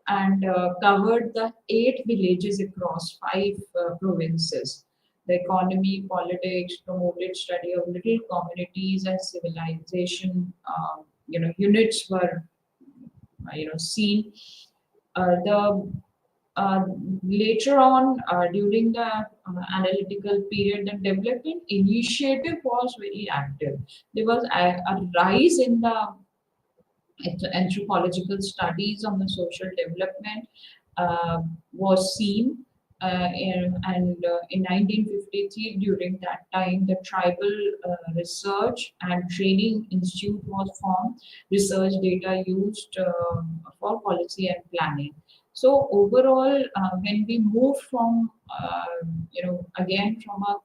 and covered the 8 villages across 5 provinces. The economy, politics, promoted study of little communities and civilization. Units were seen. The Later on, during the analytical period, the development initiative was very active. There was a rise in the anthropological studies on the social development was seen. In 1953, during that time, the Tribal Research and Training Institute was formed, research data used for policy and planning. So overall, when we move from, again from a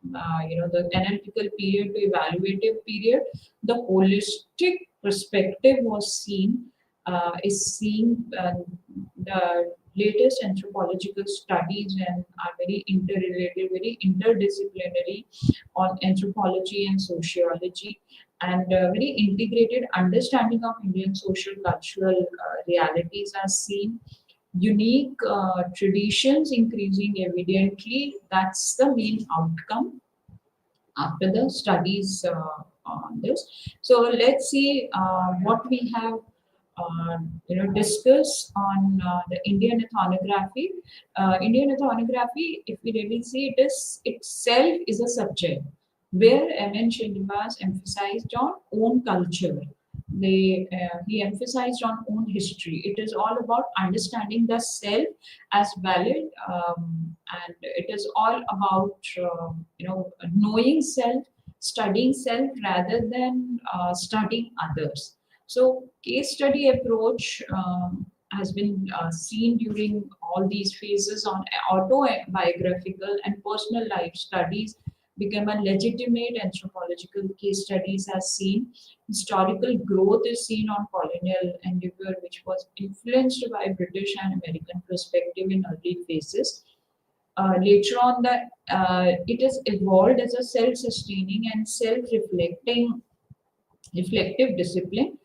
the analytical period to evaluative period, the holistic perspective was seen, is seen. The latest anthropological studies and are very interrelated, very interdisciplinary on anthropology and sociology, and very integrated understanding of Indian social cultural realities are seen. Unique traditions increasing evidently. That's the main outcome after the studies on this. So let's see what we have discussed on the Indian ethnography. Indian ethnography, if we really see, it is itself is a subject where M.N. Srinivas emphasized on own culture. He emphasized on own history. It is all about understanding the self as valid, and it is all about knowing self, studying self rather than studying others. So case study approach has been seen during all these phases on autobiographical and personal life studies become a legitimate anthropological case studies as seen. Historical growth is seen on colonial endeavor, which was influenced by British and American perspective in early phases. Later on, it is evolved as a self-sustaining and self-reflecting reflective discipline.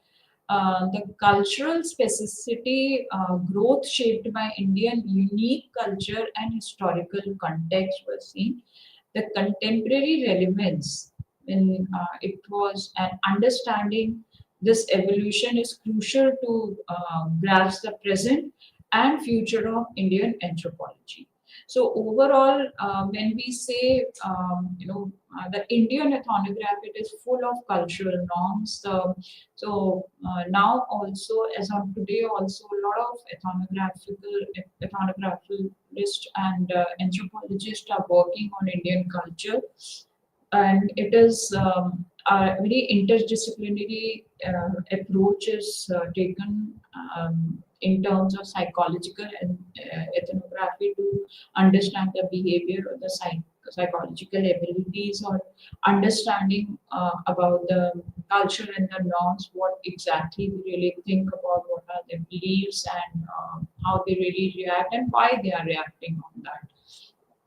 The cultural specificity, growth shaped by Indian unique culture and historical context was seen. The contemporary relevance, when it was an understanding this evolution is crucial to grasp the present and future of Indian anthropology. So overall, when we say, the Indian ethnography, it is full of cultural norms. Now also, as on today, also a lot of ethnographers and anthropologists are working on Indian culture, and it is a very interdisciplinary approach is taken in terms of psychological and ethnography to understand the behavior or the psychological abilities, or understanding about the culture and the norms, what exactly we really think about, what are their beliefs, and how they really react and why they are reacting on that.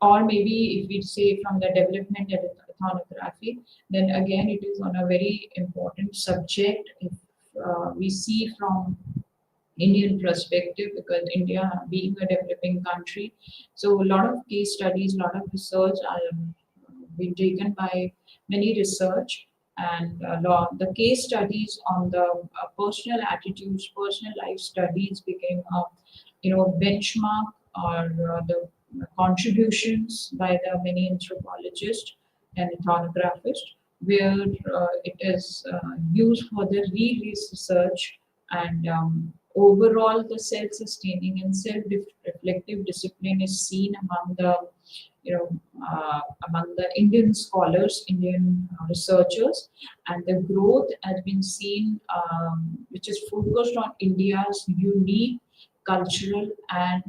Or maybe if we say from the development ethnography, then again it is on a very important subject. If we see from Indian perspective, because India being a developing country, so a lot of case studies, a lot of research are being taken by many research, and the case studies on the personal attitudes, personal life studies became a benchmark or the contributions by the many anthropologists and ethnographists, where it is used for the re-research and overall the self-sustaining and self-reflective discipline is seen among the you know among the Indian scholars, Indian researchers, and the growth has been seen, which is focused on India's unique cultural and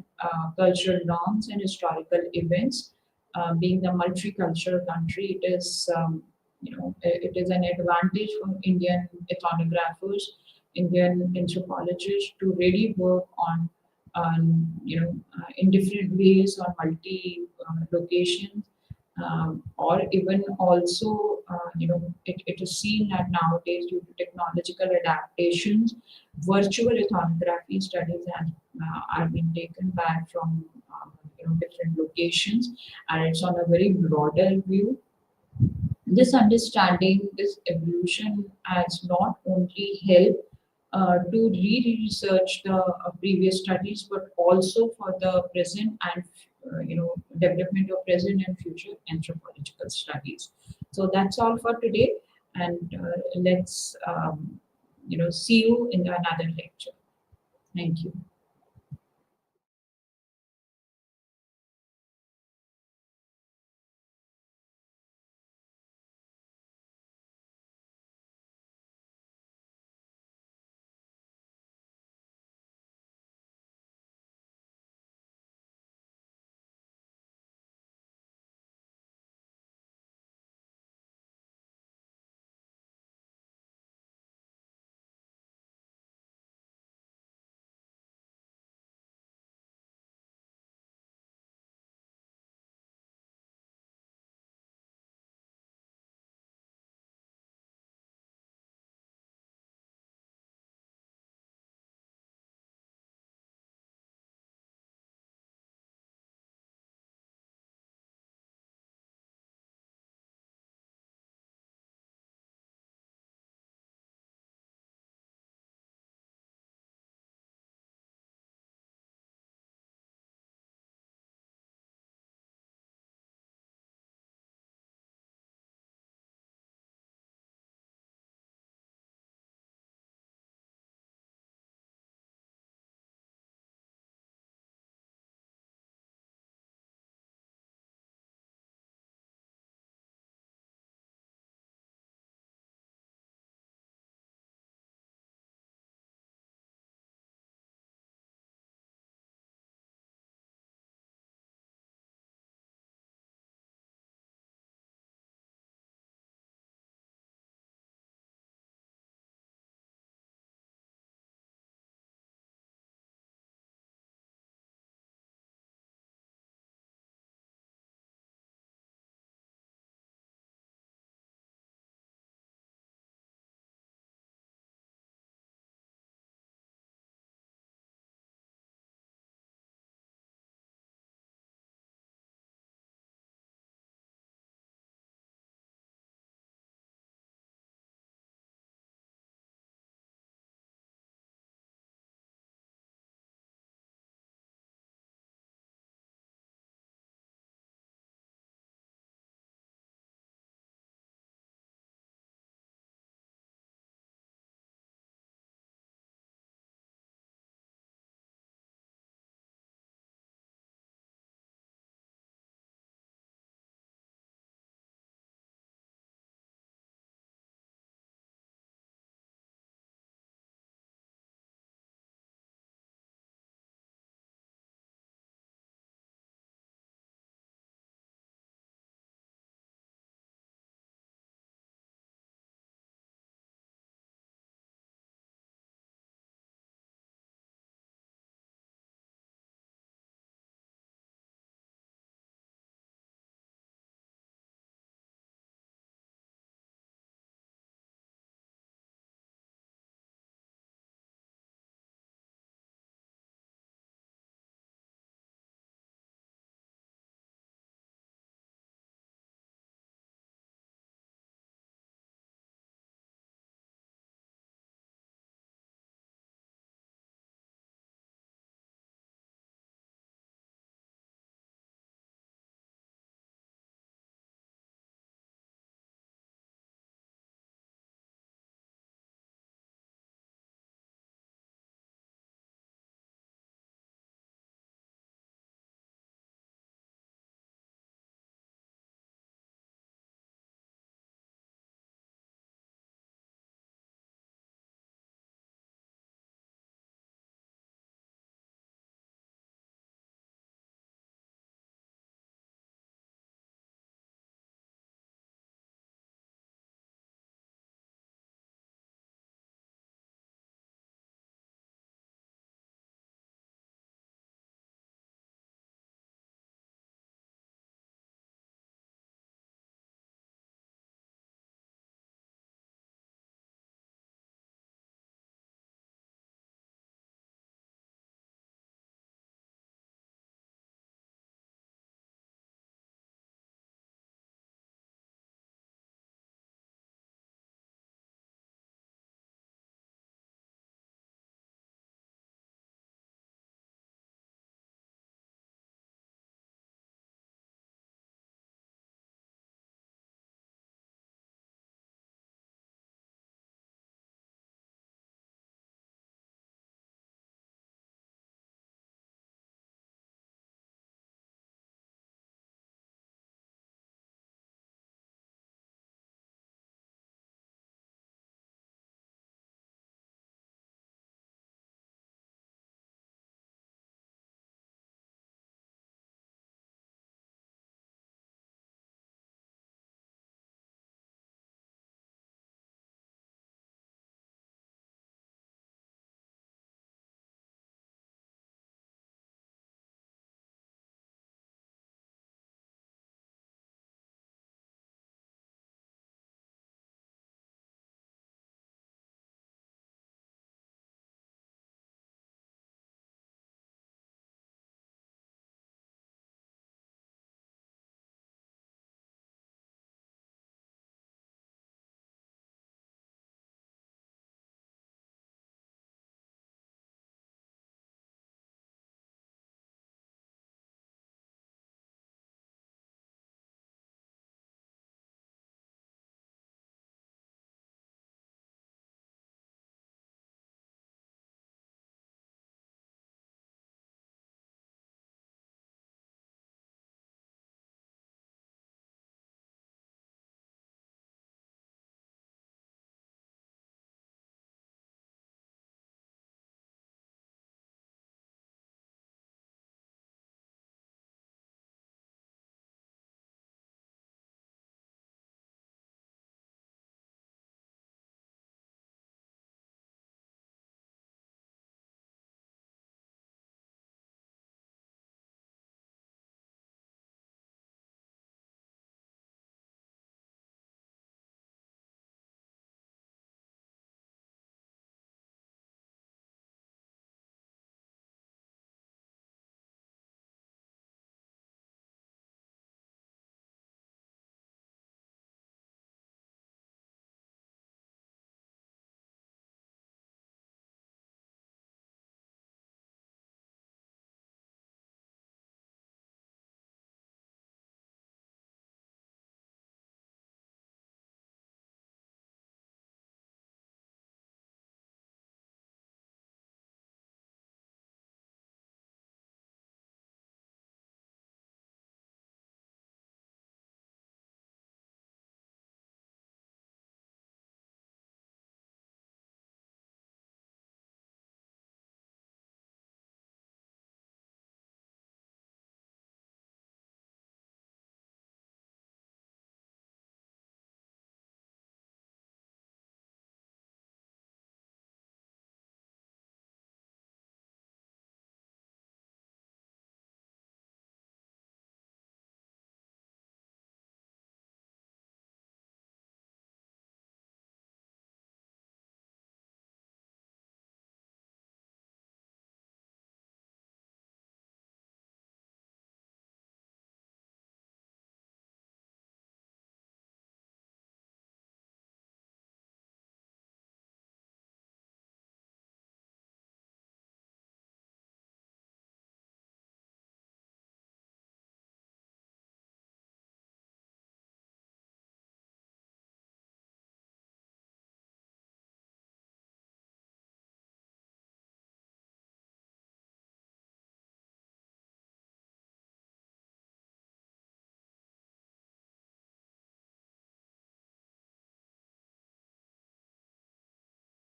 cultural norms and historical events. Being the multicultural country, it is it is an advantage for Indian ethnographers, Indian anthropologists to really work on in different ways on multi locations, or even also it is seen that nowadays due to technological adaptations, virtual ethnography studies are being taken back from different locations, and it's on a very broader view. This understanding, this evolution has not only helped to re-research the previous studies, but also for the present and development of present and future anthropological studies. So that's all for today, and let's see you in another lecture. Thank you.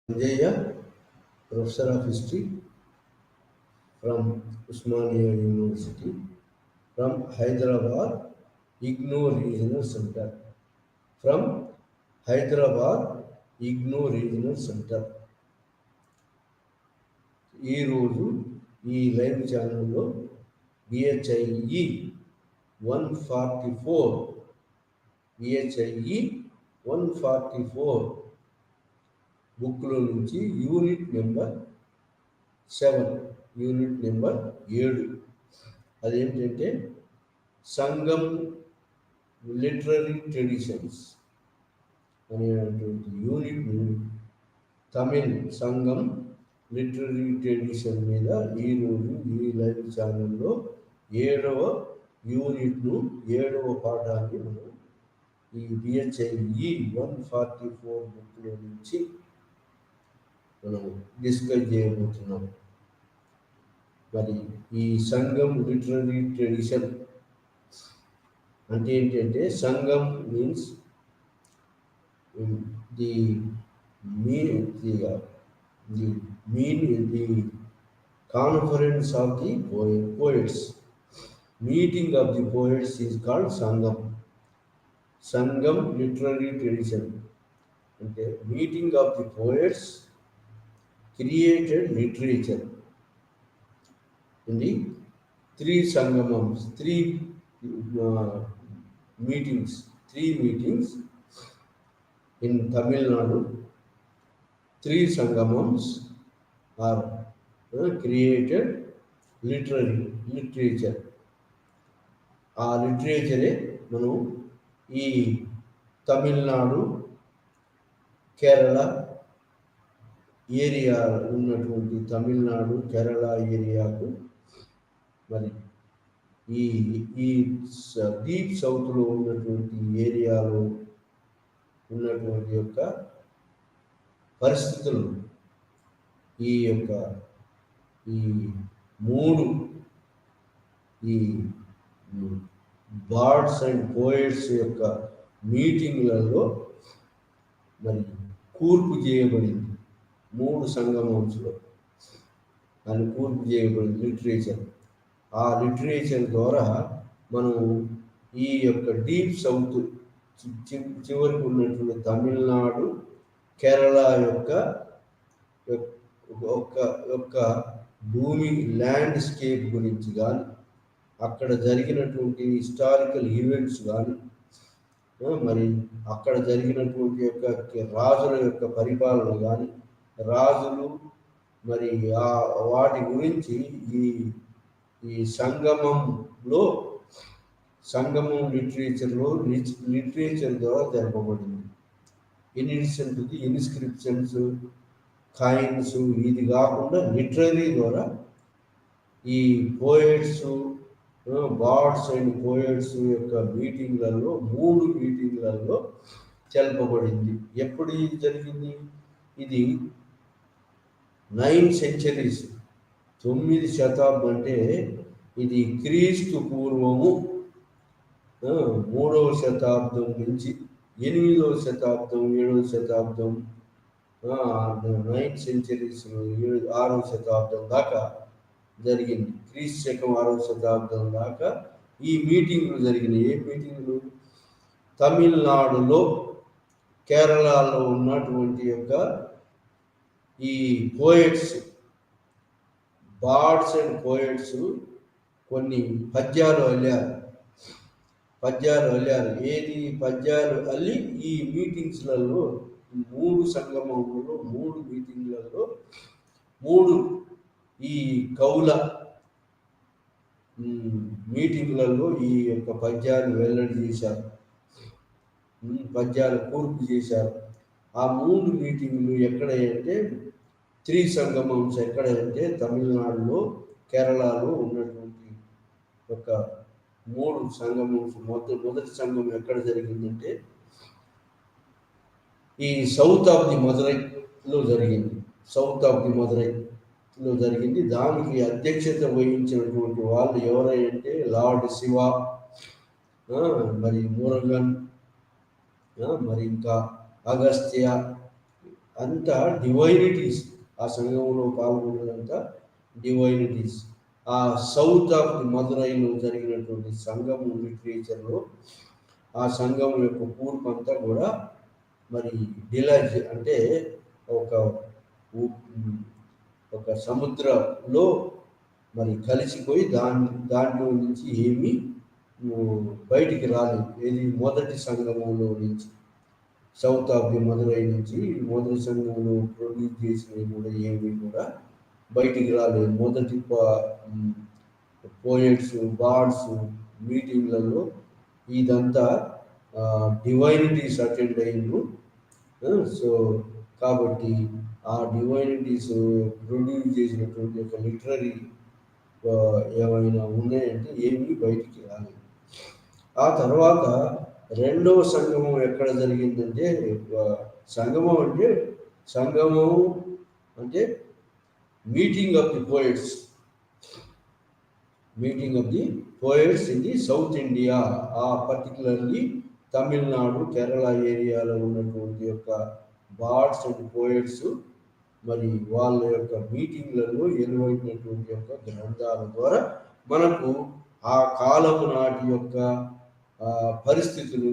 Sanjaya, Professor of History from Usmania University, from Hyderabad, IGNOU Regional Center. From Hyderabad, IGNOU Regional Center. ఈరోజు ఈ live ఛానల్లో బిహెచ్ఐఈ 144 బిహెచ్ఐఈ 144 బుక్లో నుంచి unit number 7 unit number 7 అదేంటంటే సంగం literary traditions అనేటువంటి యూనిట్ని తమిళ్ సంగం literary tradition మీద ఈరోజు ఈ లైవ్ ఛానల్లో 7వ యూనిట్ను 7వ పాఠాన్ని మనం ఈ బిహెచ్ఐఈ 144 బుక్లో నుంచి మనం డిస్కస్ చేయబోతున్నాం. మరి ఈ సంగం లిటరరీ ట్రెడిషన్ అంటే ఏంటంటే Sangam means the conference of the poets. Meeting of the poets is called Sangam. Sangam literary tradition. Okay. Meeting of the poets created literature. In the 3 Sangamams, 3 meetings, 3 meetings in Tamil Nadu. 3 Sangamams are created literature. ఆ లిటరేచరే మనం ఈ Tamil Nadu Kerala area ఉన్నటువంటి తమిళనాడు కేరళ ఏరియాకు మరి ఈ ఈ deep సౌత్లో ఉన్నటువంటి ఏరియాలో ఉన్నటువంటి యొక్క పరిస్థితులు ఈ యొక్క ఈ 3 ఈ బార్డ్స్ అండ్ పోయిట్స్ యొక్క మీటింగ్లలో మరి కూర్పు చేయబడింది 3 సంగమంలో అని కూర్పు చేయబడింది లిటరేచర్. ఆ లిటరేచర్ ద్వారా మనం ఈ యొక్క డీప్ సౌత్ చివరికి ఉన్నటువంటి తమిళనాడు కేరళ యొక్క భూమి ల్యాండ్స్కేప్ గురించి కానీ అక్కడ జరిగినటువంటి హిస్టారికల్ ఈవెంట్స్ కానీ మరి అక్కడ జరిగినటువంటి యొక్క రాజుల యొక్క పరిపాలన కానీ రాజులు మరి వాటి గురించి ఈ సంగమంలో సంగమం లిటరేచర్ ద్వారా జరపబడింది. In addition to the inscriptions coins ఇది కాకుండా లిటరరీ ద్వారా ఈ పోయిట్స్ బార్డ్స్ అండ్ పోయిట్స్ యొక్క మీటింగ్లలో 3 మీటింగ్లలో తెలపబడింది. ఎప్పుడు ఇది జరిగింది? ఇది 9 centuries 9 శతాబ్దం అంటే ఇది క్రీస్తు పూర్వము 3వ శతాబ్దం నుంచి 8వ శతాబ్దం 7వ శతాబ్దం 9 centuries 6వ శతాబ్దం దాకా జరిగింది. క్రీస్తు శకం 6వ శతాబ్దం దాకా ఈ మీటింగ్లు జరిగినాయి. ఏ మీటింగ్లు? తమిళనాడులో కేరళలో ఉన్నటువంటి యొక్క ఈ పోయిట్స్ బార్డ్స్ అండ్ పోయిట్స్ కొన్ని పద్యాలు అల్లారు. ఏది పద్యాలు అల్లి ఈ మీటింగ్స్లలో 3 సంగమంలో 3 మీటింగ్లలో 3 ఈ కౌల మీటింగ్లలో ఈ యొక్క పద్యాలు వెల్లడి చేశారు, పద్యాలు కూర్పు చేశారు. ఆ 3 మీటింగ్లు ఎక్కడంటే 3 సంగమమ్స్ ఎక్కడంటే తమిళనాడులో కేరళలో ఉన్నటువంటి ఒక 3 సంగమమ్స్. మొదటి సంగమం ఎక్కడ జరిగిందంటే ఈ సౌత్ ఆఫ్ ది మదురైలో జరిగింది. దానికి అధ్యక్షత వహించినటువంటి వాళ్ళు ఎవరంటే లార్డ్ శివ, మరి మురగన్, మరి ఇంకా అగస్త్య, అంతా డివైనిటీస్. ఆ సంఘంలో పాల్గొన్నదంతా డివైనిటీస్. ఆ సౌత్ ఆఫ్ ది మదురైలో జరిగినటువంటి సంఘము లిటరేచర్లో ఆ సంఘం యొక్క కూర్పు అంతా కూడా మరి డిలజ్ అంటే ఒక ఒక సముద్రంలో మరి కలిసిపోయి దాంట్లో నుంచి ఏమీ బయటికి రాలేదు. ఏది మొదటి సంఘములో నుంచి, సౌత్ ఆఫ్ ది మదురై నుంచి మొదటి సంఘంలో ప్రొడ్యూస్ చేసినవి కూడా ఏమీ కూడా బయటికి రాలేదు. మొదటి పోయట్స్, బార్డ్స్ మీటింగ్లలో ఇదంతా డివైనిటీస్ అటెండ్ అయ్యిండ్రు. సో కాబట్టి ఆ డివైనిటీస్ ప్రొడ్యూస్ చేసినటువంటి ఒక లిటరరీ ఏమైనా ఉన్నాయంటే ఏమీ బయటికి రాలేదు. ఆ తర్వాత రెండవ సంగమం ఎక్కడ జరిగిందంటే, సంగమం అంటే meeting of the poets in the south India, ఆ పర్టికులర్లీ తమిళనాడు, కేరళ ఏరియాలో ఉన్నటువంటి యొక్క బార్డ్స్ అండ్ పోయిట్స్ మరి వాళ్ళ యొక్క మీటింగ్లలో ఎలువైనటువంటి యొక్క గ్రంథాల ద్వారా మనకు ఆ కాలము నాటి యొక్క పరిస్థితులు,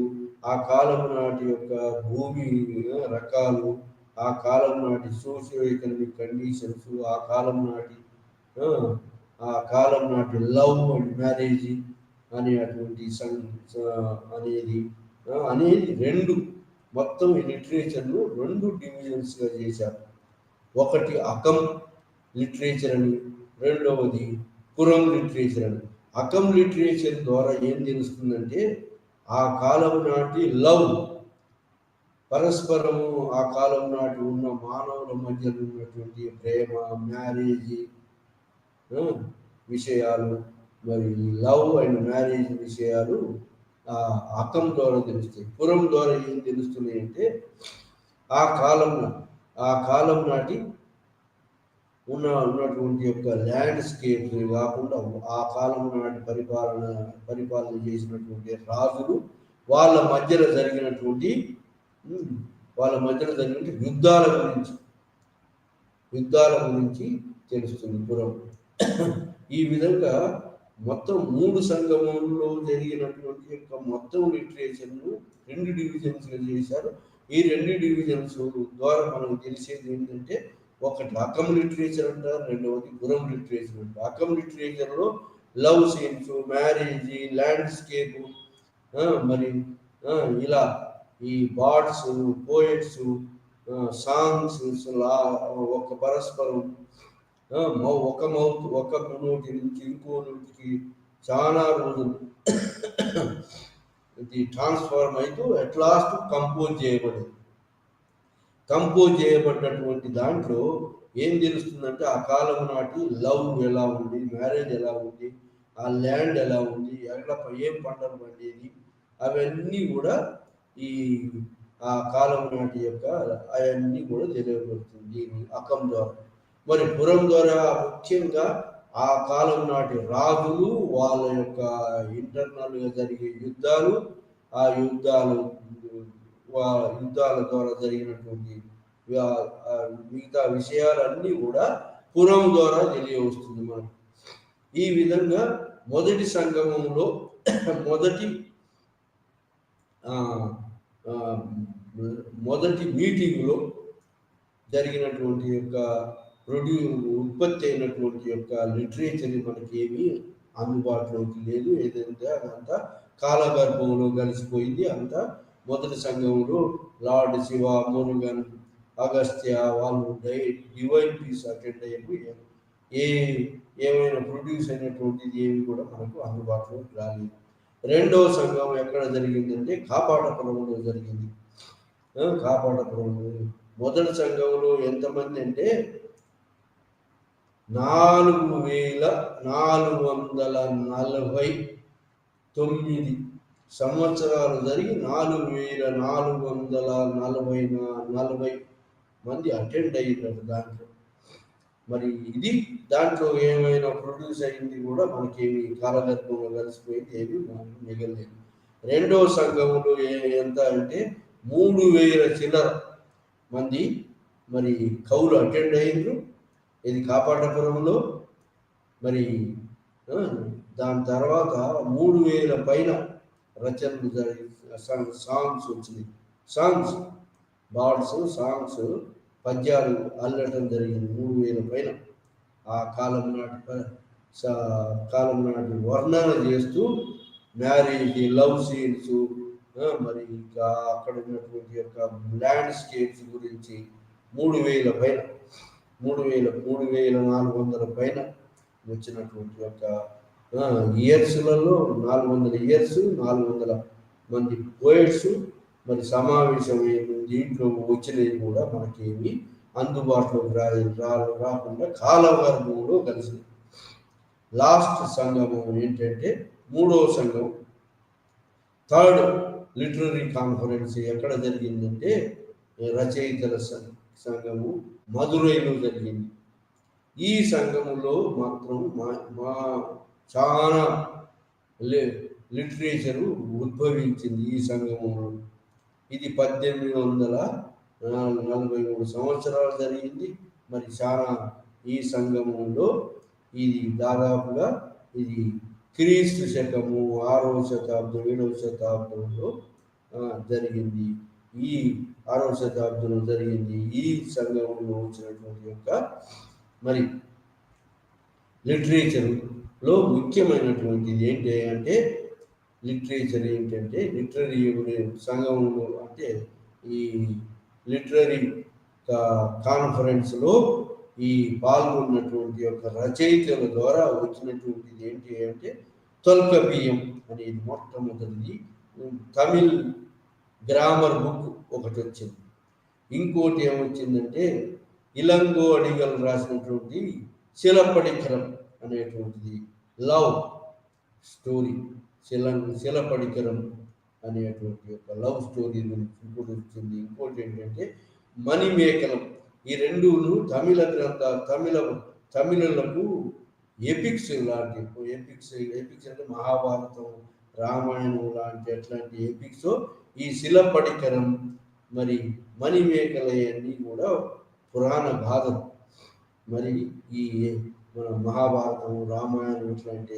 ఆ కాలము నాటి యొక్క భూమి రకాలు, ఆ కాలం నాటి సోషియో ఎకనామిక్ కండిషన్స్, ఆ కాలం నాటి లవ్ అండ్ మ్యారేజ్ అనేటువంటి అనేది రెండు, మొత్తం ఈ లిటరేచర్ను రెండు డివిజన్స్గా చేశారు. ఒకటి అకం లిటరేచర్ అని, రెండవది పురం లిటరేచర్ అని. అకం లిటరేచర్ ద్వారా ఏం తెలుస్తుందంటే ఆ కాలం నాటి లవ్, పరస్పరము ఆ కాలం నాటి ఉన్న మానవుల మధ్య ఉన్నటువంటి ప్రేమ, మ్యారేజ్ విషయాలు, మరి లవ్ అండ్ మ్యారేజ్ విషయాలు అకం ద్వారా తెలుస్తాయి. పురం ద్వారా ఏం తెలుస్తున్నాయి అంటే ఆ కాలం నాటి ఉన్నటువంటి యొక్క ల్యాండ్స్కేప్స్ కాకుండా ఆ కాలం నాటి పరిపాలన చేసినటువంటి రాజులు వాళ్ళ మధ్యలో జరిగినటువంటి యుద్ధాల గురించి తెలుస్తుంది పురం. ఈ విధంగా మొత్తం 3 సంగమంలో జరిగినటువంటి యొక్క మొత్తం లిటరేచర్ను 2 డివిజన్స్గా చేశారు. ఈ 2 డివిజన్స్ ద్వారా మనకు తెలిసేది ఏంటంటే, ఒకటి అకం లిటరేచర్ అంటారు, రెండవది పురం లిటరేచర్ అంటారు. అకం లిటరేచర్లో లవ్ సీన్స్, మ్యారేజ్, ల్యాండ్స్కేప్, మరి ఇలా ఈ బార్డ్స్, పోయట్స్, సాంగ్స్, ఒక పరస్పరం ఒక నోటి నుంచి ఇంకో నోటికి చాలా రోజులు ఇది ట్రాన్స్ఫార్మ్ అవుతూ అట్ లాస్ట్ కంపోజ్ చేయబడ్డటువంటి దాంట్లో ఏం తెలుస్తుందంటే ఆ కాలం నాటి లవ్ ఎలా ఉంది, మ్యారేజ్ ఎలా ఉంది, ఆ ల్యాండ్ ఎలా ఉంది, ఎక్కడ ఏం పంటలు పండేది, అవన్నీ కూడా ఆ కాలం నాటి యొక్క అవన్నీ కూడా తెలియబడుతుంది అకం ద్వారా. మరి పురం ద్వారా ముఖ్యంగా ఆ కాలం నాటి రాజులు, వాళ్ళ యొక్క ఇంటర్నల్గా జరిగే యుద్ధాలు, ఆ యుద్ధాల ద్వారా జరిగినటువంటి మిగతా విషయాలన్నీ కూడా పురం ద్వారా తెలియవస్తుంది మనకు. ఈ విధంగా మొదటి సంగమంలో మొదటి మీటింగ్లో జరిగినటువంటి యొక్క ఉత్పత్తి అయినటువంటి యొక్క లిటరేచర్ మనకి ఏమీ అందుబాటులోకి లేదు. ఏదంటే అదంతా కాలగర్భంలో కలిసిపోయింది. అంతా మొదటి సంఘంలో లార్డ్ శివ, మురుగన్, అగస్త్య వాళ్ళు డివైన్ పీస్ అటెండ్ అయ్యారు. ఏమైనా ప్రొడ్యూస్ అయినటువంటిది ఏమి కూడా మనకు అందుబాటులోకి రాలేదు. రెండవ సంఘం ఎక్కడ జరిగిందంటే కాపాటపురంలో జరిగింది. కాపాటపురంలో మొదటి సంఘంలో ఎంతమంది అంటే 4449 సంవత్సరాలు జరిగి 4440 మంది అటెండ్ అయ్యారు దాంట్లో. మరి ఇది దాంట్లో ఏమైనా ప్రొడ్యూస్ అయింది కూడా మనకేమి కాలగర్భంగా కలిసిపోయింది, ఏమి మిగలేదు. రెండవ సంఘంలో ఎంత అంటే 3000 చిల్లర మంది మరి కవులు అటెండ్ అయ్యిండ్రు ఇది కాపాడపురంలో. మరి దాని తర్వాత 3000 పైన రచనలు జరిగి సాంగ్స్ వచ్చినాయి. సాంగ్స్ బార్డ్స్ సాంగ్స్ పద్యాలు అల్లటం జరిగింది 3000 పైన. ఆ కాలం నాటి వర్ణన చేస్తూ మ్యారేజ్, లవ్ సీన్స్, మరి ఇంకా అక్కడ ఉన్నటువంటి యొక్క ల్యాండ్స్కేప్స్ గురించి 3000 పైన 3400 పైన వచ్చినటువంటి యొక్క ఇయర్స్లలో 400 ఇయర్స్ 400 మంది పోయిట్స్ మరి సమావేశం దీంట్లో వచ్చినవి కూడా మనకేమి అందుబాటులోకి రాకుండా కాలవర్గంలో కలిసి లాస్ట్ సంగమం ఏంటంటే మూడవ సంఘం, థర్డ్ లిటరరీ కాన్ఫరెన్స్ ఎక్కడ జరిగిందంటే రచయితల సంఘము మదురైలో జరిగింది. ఈ సంఘములో మాత్రం మా చాలా లిటరేచరు ఉద్భవించింది ఈ సంఘములో. ఇది 1843 సంవత్సరాలు జరిగింది. మరి చాలా ఈ సంఘములో ఇది దాదాపుగా ఇది క్రీస్తు శకము 6వ శతాబ్దం 7వ శతాబ్దంలో జరిగింది. ఈ 6వ శతాబ్దంలో జరిగింది. ఈ సంఘంలో వచ్చినటువంటి యొక్క మరి లిటరేచర్లో ముఖ్యమైనటువంటిది ఏంటి అంటే లిటరేచర్ ఏంటంటే లిటరరీ సంఘంలో అంటే ఈ లిటరరీ కాన్ఫరెన్స్లో ఈ పాల్గొన్నటువంటి యొక్క రచయితల ద్వారా వచ్చినటువంటిది ఏంటి అంటే తొల్కపియం అనేది మొట్టమొదటిది. తమిళ్ గ్రామర్ బుక్ ఒకటి వచ్చింది. ఇంకోటి ఏమొచ్చిందంటే ఇలంగో అడిగల్ రాసినటువంటి శిలపడికరం అనేటువంటిది లవ్ స్టోరీ, శిలపడికరం అనేటువంటి యొక్క లవ్ స్టోరీ గురించి ఇంకోటి వచ్చింది. ఇంకోటి ఏంటంటే మణిమేకలం. ఈ రెండును తమిళలకు ఎపిక్స్ లాంటి ఎపిక్స్ అంటే మహాభారతం, రామాయణం లాంటి అట్లాంటి ఎపిక్స్ ఈ శిలపడికరం మరి మణిమేకలయన్నీ కూడా పురాణ గాథలు. మరి ఈ మన మహాభారతం, రామాయణం ఇట్లాంటి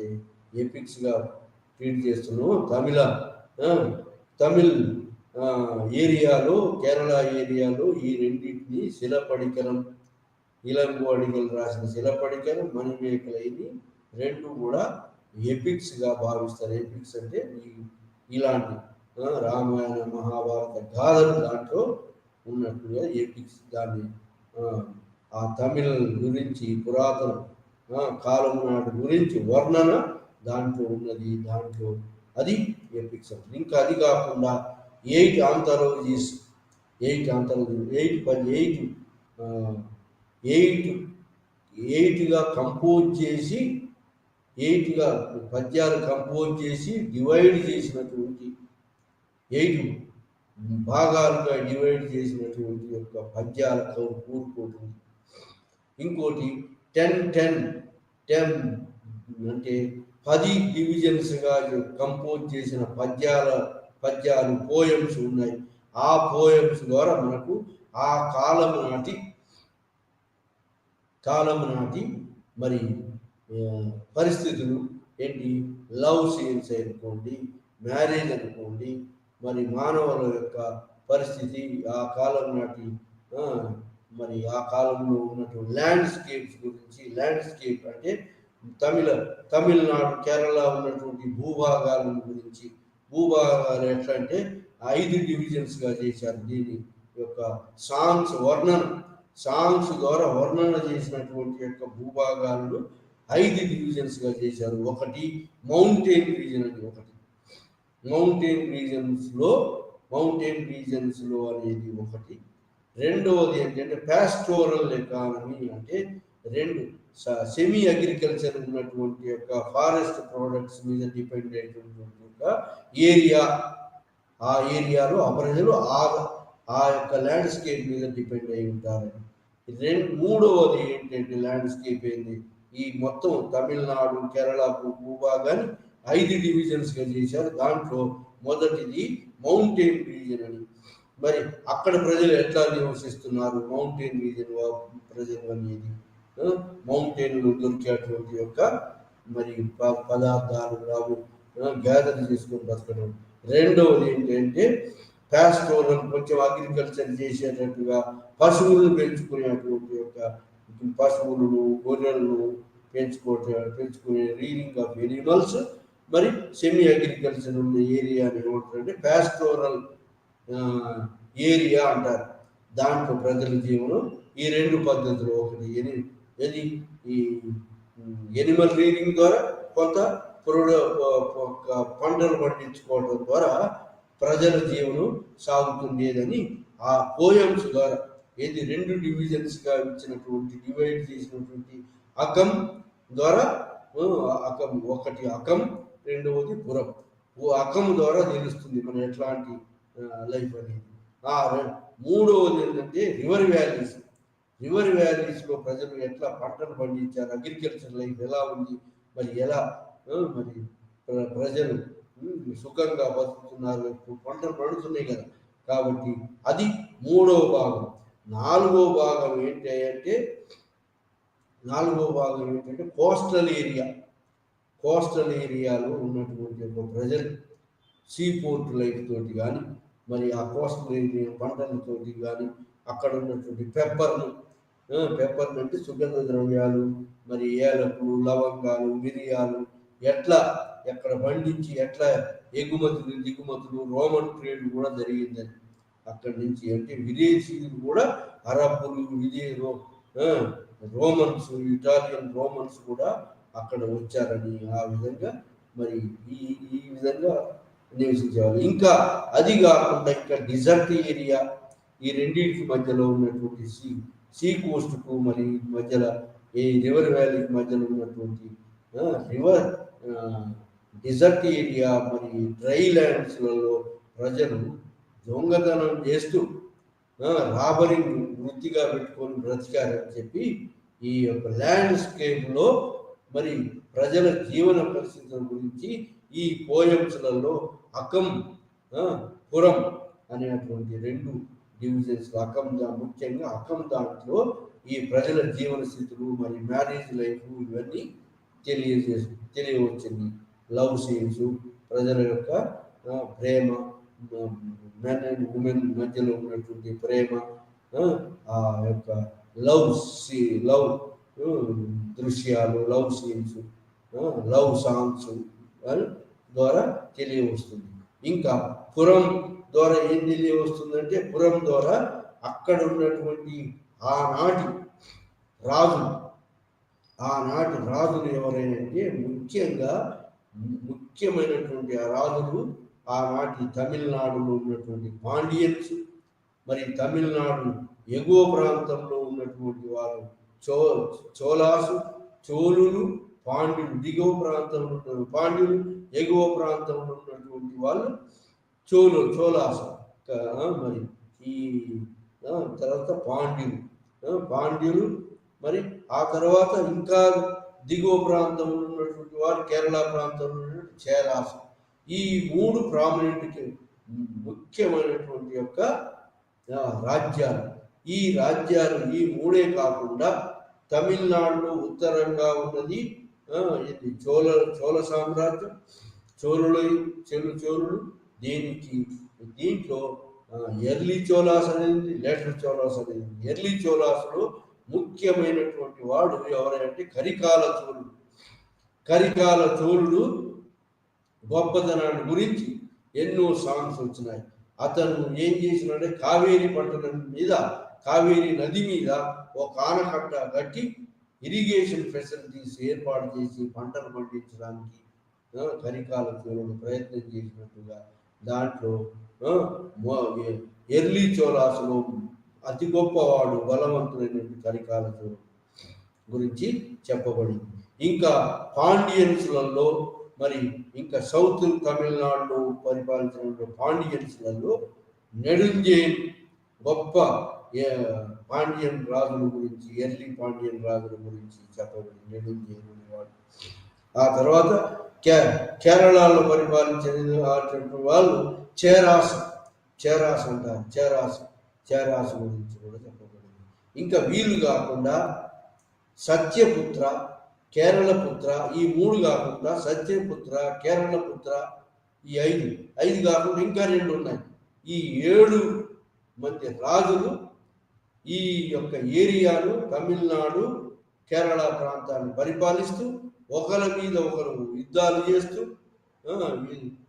ఎపిక్స్గా ట్రీట్ చేస్తున్నాం. తమిళ్ ఏరియాలో, కేరళ ఏరియాలో ఈ రెండింటిని శిలపడికరం, ఇలంగో అడిగలు రాసిన శిలపడికరం, మణిమేకలైని రెండు కూడా ఎపిక్స్గా భావిస్తారు. ఎపిక్స్ అంటే ఇలాంటి రామాయణ మహాభారత గాథలు దాంట్లో ఉన్నట్టుగా ఎపిక్స్. దాన్ని ఆ తమిళ గురించి పురాతన కాలం నాటి గురించి వర్ణన దాంట్లో ఉన్నది. దాంట్లో అది ఎపిక్స్. ఇంకా అది కాకుండా 8 ఆంథాలజీస్ 8గా కంపోజ్ చేసి 8గా పద్యాలు కంపోజ్ చేసి డివైడ్ చేసినటువంటి 8 భాగాలుగా డివైడ్ చేసినటువంటి యొక్క పద్యాల కూడుకోవటం. ఇంకోటి 10 అంటే 10 డివిజన్స్గా కంపోజ్ చేసిన పద్యాలు పోయమ్స్ ఉన్నాయి. ఆ పోయమ్స్ ద్వారా మనకు ఆ కాలము నాటి మరి పరిస్థితులు ఏంటి, లవ్ సీన్స్ అనుకోండి, మ్యారేజ్ అనుకోండి, మరి మానవుల యొక్క పరిస్థితి ఆ కాలం నాటి మరి ఆ కాలంలో ఉన్నటువంటి ల్యాండ్స్కేప్స్ గురించి. ల్యాండ్స్కేప్ అంటే తమిళనాడు, కేరళ ఉన్నటువంటి భూభాగాల గురించి. భూభాగాలు ఎట్లా అంటే 5 డివిజన్స్గా చేశారు. దీని యొక్క సాంగ్స్ ద్వారా వర్ణన చేసినటువంటి యొక్క భూభాగాలను 5 డివిజన్స్గా చేశారు. ఒకటి మౌంటైన్ రీజన్ అని, ఒకటి మౌంటైన్ రీజన్స్లో అనేది ఒకటి. రెండవది ఏంటంటే పాస్టోరల్ ఎకానమీ అంటే సెమీ అగ్రికల్చర్ ఉన్నటువంటి యొక్క ఫారెస్ట్ ప్రోడక్ట్స్ మీద డిపెండ్ అయినటువంటి యొక్క ఏరియా. ఆ ఏరియాలో ఆ ప్రజలు ఆ యొక్క ల్యాండ్స్కేప్ మీద డిపెండ్ అయి ఉంటారు. మూడవది ఏంటంటే ల్యాండ్స్కేప్ ఏంటి, ఈ మొత్తం తమిళనాడు, కేరళ భూభాగాన్ని 5 డివిజన్స్గా చేశారు. దాంట్లో మొదటిది మౌంటైన్ రీజన్ అని. మరి అక్కడ ప్రజలు ఎట్లా నివసిస్తున్నారు, మౌంటైన్ రీజన్ ప్రజలు అనేది, మౌంటైన్లు దొరికేటువంటి యొక్క మరి పదార్థాలు రావు, గ్యాదర్ చేసుకొని బతకడం. రెండవది ఏంటంటే పాస్టోరల్, కొంచెం అగ్రికల్చర్ చేసేటట్టుగా పశువులను పెంచుకునేటువంటి యొక్క పశువులను గొర్రెలను పెంచుకునే రీడింగ్ ఆఫ్ ఎనిమల్స్. మరి సెమీ అగ్రికల్చర్ ఉన్న ఏరియాని ఏమంటారంటే పాస్టోరల్ ఏరియా అంటారు. దాంట్లో ప్రజల జీవనం ఈ రెండు పద్ధతులు, ఒకటి ఏది ఈ ఎనిమల్ రీడింగ్ ద్వారా కొంత పంటలు పండించుకోవడం ద్వారా ప్రజల జీవనం సాగుతుండేదని ఆ పోయమ్స్ ద్వారా ఏది రెండు డివిజన్స్గా ఇచ్చినటువంటి, డివైడ్ చేసినటువంటి అకం ద్వారా, అకం ఒకటి అకం, రెండవది పురం. అకం ద్వారా తెలుస్తుంది మనం ఎట్లాంటి లైఫ్ అనేది. మూడవది ఏంటంటే రివర్ వ్యాలీస్. రివర్ వ్యాలీస్లో ప్రజలు ఎట్లా పంటలు పండించారు, అగ్రికల్చర్ లైఫ్ ఎలా ఉంది, మరి ఎలా మరి ప్రజలు సుఖంగా బతుకుతున్నారు, పంటలు పండుతున్నాయి కదా. కాబట్టి అది మూడవ భాగం. నాలుగో భాగం ఏంటంటే కోస్టల్ ఏరియా. కోస్టల్ ఏరియాలో ఉన్నటువంటి ప్రజలు సీ పోర్ట్ లైఫ్ తోటి కానీ, మరి ఆ కోస్టల్ ఏరియా పంటలతోటి కానీ, అక్కడ ఉన్నటువంటి పెప్పర్ను అంటే సుగంధ ద్రవ్యాలు, మరి ఏలకులు, లవంగాలు, మిరియాలు ఎట్లా ఎక్కడ పండించి ఎట్లా ఎగుమతులు దిగుమతులు, రోమన్ ట్రేడ్ కూడా జరిగిందని. అక్కడి నుంచి అంటే విదేశీయులు కూడా, అరబ్బులు, రోమన్స్, ఇటాలియన్ రోమన్స్ కూడా అక్కడ వచ్చారని, ఆ విధంగా మరి ఈ విధంగా నివసించేవాళ్ళు. ఇంకా అది కాకుండా ఇంకా డిజర్ట్ ఏరియా, ఈ రెండింటి మధ్యలో ఉన్నటువంటి సీ కోస్ట్కు మరి మధ్యలో ఈ రివర్ వ్యాలీకి మధ్యలో ఉన్నటువంటి రివర్ డిజర్ట్ ఏరియా, మరి డ్రై ల్యాండ్స్లలో ప్రజలు దొంగతనం చేస్తూ రాబరింగ్ వృత్తిగా పెట్టుకొని బ్రతికారని చెప్పి ఈ యొక్క ల్యాండ్స్కేప్లో మరి ప్రజల జీవన పరిస్థితుల గురించి ఈ పోయమ్స్లలో అకం, పురం అనేటువంటి రెండు డివిజన్స్, ముఖ్యంగా అకం దాంట్లో ఈ ప్రజల జీవన స్థితులు, మరి మ్యారేజ్ లైఫ్ ఇవన్నీ తెలియవచ్చింది. లవ్ సీన్స్, ప్రజల యొక్క ప్రేమ, మెన్ అండ్ ఉమెన్ మధ్యలో ఉన్నటువంటి ప్రేమ, ఆ యొక్క లవ్ దృశ్యాలు, లవ్ సీన్స్, లవ్ సాంగ్స్ ద్వారా తెలియవస్తుంది. ఇంకా పురం ద్వారా ఏం తెలియవస్తుందంటే, పురం ద్వారా అక్కడ ఉన్నటువంటి ఆనాటి రాజులు ఎవరైనా ముఖ్యమైనటువంటి ఆ రాజులు ఆనాటి తమిళనాడులో ఉన్నటువంటి పాండియన్స్, మరి తమిళనాడు ఎగువ ప్రాంతంలో ఉన్నటువంటి వారు చోళులు, పాండ్యులు దిగువ ప్రాంతంలో పాండ్యులు, ఎగువ ప్రాంతంలో ఉన్నటువంటి వాళ్ళు చోళాస. మరి ఈ తర్వాత పాండ్యులు, మరి ఆ తర్వాత ఇంకా దిగువ ప్రాంతంలో ఉన్నటువంటి వారు కేరళ ప్రాంతంలో ఉన్నటువంటి చేరాస. ఈ మూడు ప్రామినెంట్ ముఖ్యమైనటువంటి యొక్క రాజ్యాలు. ఈ రాజ్యాలు ఈ మూడే కాకుండా తమిళనాడులో ఉత్తరంగా ఉన్నది చోళ సామ్రాజ్యం, చోళులు. దీంట్లో ఎర్లీ చోళాస్ అనేది, లేటర్ చోళాస్ అనేది. ఎర్లీ చోళాస్లో ముఖ్యమైనటువంటి వాడు ఎవరంటే కరికాల చోళుడు గొప్పతనాన్ని గురించి ఎన్నో సాంగ్స్ వచ్చినాయి. అతను ఏం చేసినాడే, కావేరీ నది మీద ఒక ఆనకట్ట కట్టి ఇరిగేషన్ ఫెసిలిటీస్ ఏర్పాటు చేసి పంటలు పండించడానికి కరికాల చోళుడు ప్రయత్నం చేసినట్టుగా దాంట్లో ఎర్లీ చోళాసులో అతి గొప్పవాడు, బలవంతుడైనటువంటి కరికాల చోళుడు గురించి చెప్పబడింది. ఇంకా పాండియన్స్లలో, మరి ఇంకా సౌత్ తమిళనాడులో పరిపాలించిన పాండియన్స్లలో నెడుంజేన్ గొప్ప పాండ్యన్ రాజుల గురించి, ఎర్లీ పాండ్యన్ రాజుల గురించి చెప్పబడింది. నెడుంజేన్ అనేవాడు. ఆ తర్వాత కేరళలో పరిపాలించిన వాళ్ళు చేరాస్ అంటారు, చేరాస్ గురించి కూడా చెప్పబడింది. ఇంకా వీళ్ళు కాకుండా సత్యపుత్ర, కేరళపుత్ర, ఈ 3 కాకుండా సత్యపుత్ర, కేరళపుత్ర, ఈ 5 కాకుండా ఇంకా 2 ఉన్నాయి. ఈ 7 మంది రాజులు ఈ యొక్క ఏరియాను, తమిళనాడు, కేరళ ప్రాంతాన్ని పరిపాలిస్తూ ఒకరి మీద ఒకరు యుద్ధాలు చేస్తూ,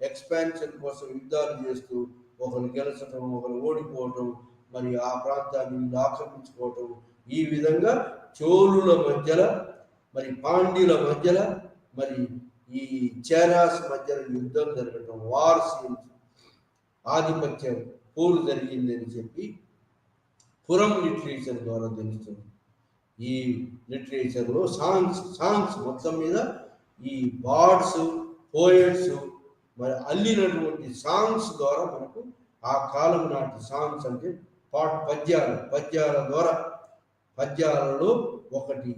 ఎక్స్పాన్షన్ కోసం యుద్ధాలు చేస్తూ, ఒకరు గెలచడం, ఒకరు ఓడిపోవటం, మరి ఆ ప్రాంతాన్ని ఆక్రమించుకోవటం, ఈ విధంగా చోళుల మధ్యలో, మరి పాండ్యుల మధ్యలో, మరి ఈ చేరాస్ మధ్యలో యుద్ధం జరగటం, వార్ సీన్స్, ఆధిపత్యం పోరు జరిగిందని చెప్పి పురం లిటరేచర్ ద్వారా తెలుస్తుంది. ఈ లిటరేచర్లో సాంగ్స్ మొత్తం మీద ఈ బార్డ్స్, పోయట్స్ మరి అల్లినటువంటి సాంగ్స్ ద్వారా మనకు ఆ కాలం నాటి సాంగ్స్ అంటే పద్యాల ద్వారా, పద్యాలలో ఒకటి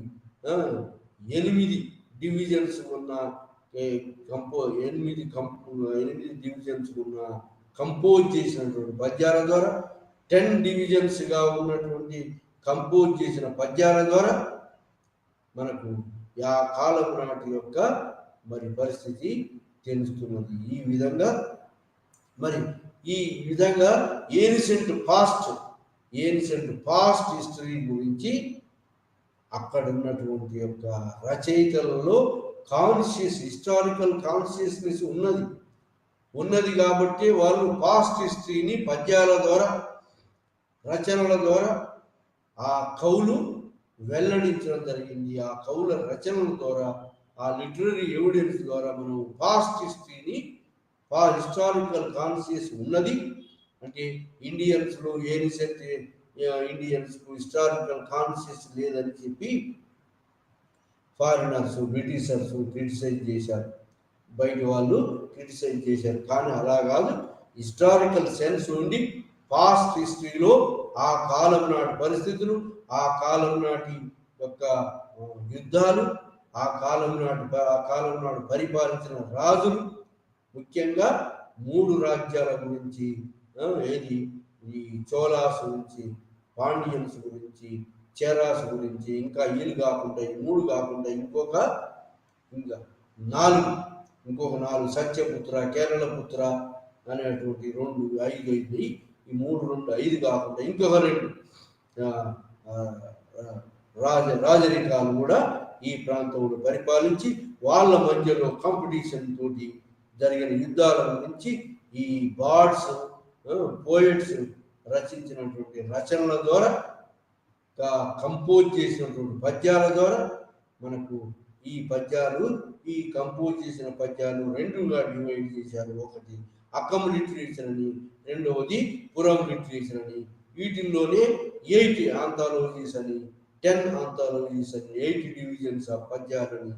8 డివిజన్స్ ఉన్న 8 డివిజన్స్ ఉన్న కంపోజ్ చేసినటువంటి పద్యాల ద్వారా, 10 డివిజన్స్గా ఉన్నటువంటి కంపోజ్ చేసిన పద్యాల ద్వారా మనకు ఆ కాలం నాటి యొక్క మరి పరిస్థితి తెలుస్తున్నది. ఈ విధంగా ఏన్షియంట్ పాస్ట్ హిస్టరీ గురించి అక్కడ ఉన్నటువంటి యొక్క రచయితలలో హిస్టారికల్ కాన్షియస్నెస్ ఉన్నది కాబట్టి వాళ్ళు పాస్ట్ హిస్టరీని పద్యాల ద్వారా, రచనల ద్వారా ఆ కవులు వెల్లడించడం జరిగింది. ఆ కవుల రచనల ద్వారా, ఆ లిటరరీ ఎవిడెన్స్ ద్వారా మనం పాస్ట్ హిస్టరీని, హిస్టారికల్ కాన్షియస్ ఉన్నది అంటే ఇండియన్స్లో ఏన్షియంట్ ఇండియన్స్కు హిస్టారికల్ కాన్షియస్ లేదని చెప్పి ఫారినర్స్, బ్రిటిషర్స్ క్రిటిసైజ్ చేశారు, బయట వాళ్ళు క్రిటిసైజ్ చేశారు. కానీ అలా కాదు, హిస్టారికల్ సెన్స్ ఉండి పాస్ట్ హిస్టరీలో ఆ కాలం నాటి పరిస్థితులు, ఆ కాలం నాటి యొక్క యుద్ధాలు, ఆ కాలం నాడు పరిపాలించిన రాజులు, ముఖ్యంగా 3 రాజ్యాల గురించి, ఈ చోళాస్ గురించి, పాండియన్స్ గురించి, చేరాస్ గురించి, ఇంకా వీళ్ళు కాకుండా ఈ 3 కాకుండా ఇంకొక 4 సత్యపుత్ర, కేరళపుత్ర అనేటువంటి 2 5 అయింది. ఈ 3 2 5 కాకుండా ఇంకొక 2 రాజరికాలు కూడా ఈ ప్రాంతంలో పరిపాలించి వాళ్ళ మధ్యలో కాంపిటీషన్ తోటి జరిగిన యుద్ధాల గురించి ఈ బార్డ్స్, పోయట్స్ రచించినటువంటి రచనల ద్వారా, కంపోజ్ చేసినటువంటి పద్యాల ద్వారా మనకు ఈ కంపోజ్ చేసిన పద్యాలు 2గా డివైడ్ చేశారు. ఒకటి అక్కం లిటరేచర్ అని, రెండవది పురం లిటరేచర్ అని. వీటిల్లోనే 8 ఆంథాలజీస్ అని, 10 ఆంథాలజీస్ అని, 8 డివిజన్స్ ఆఫ్ పద్యాలని,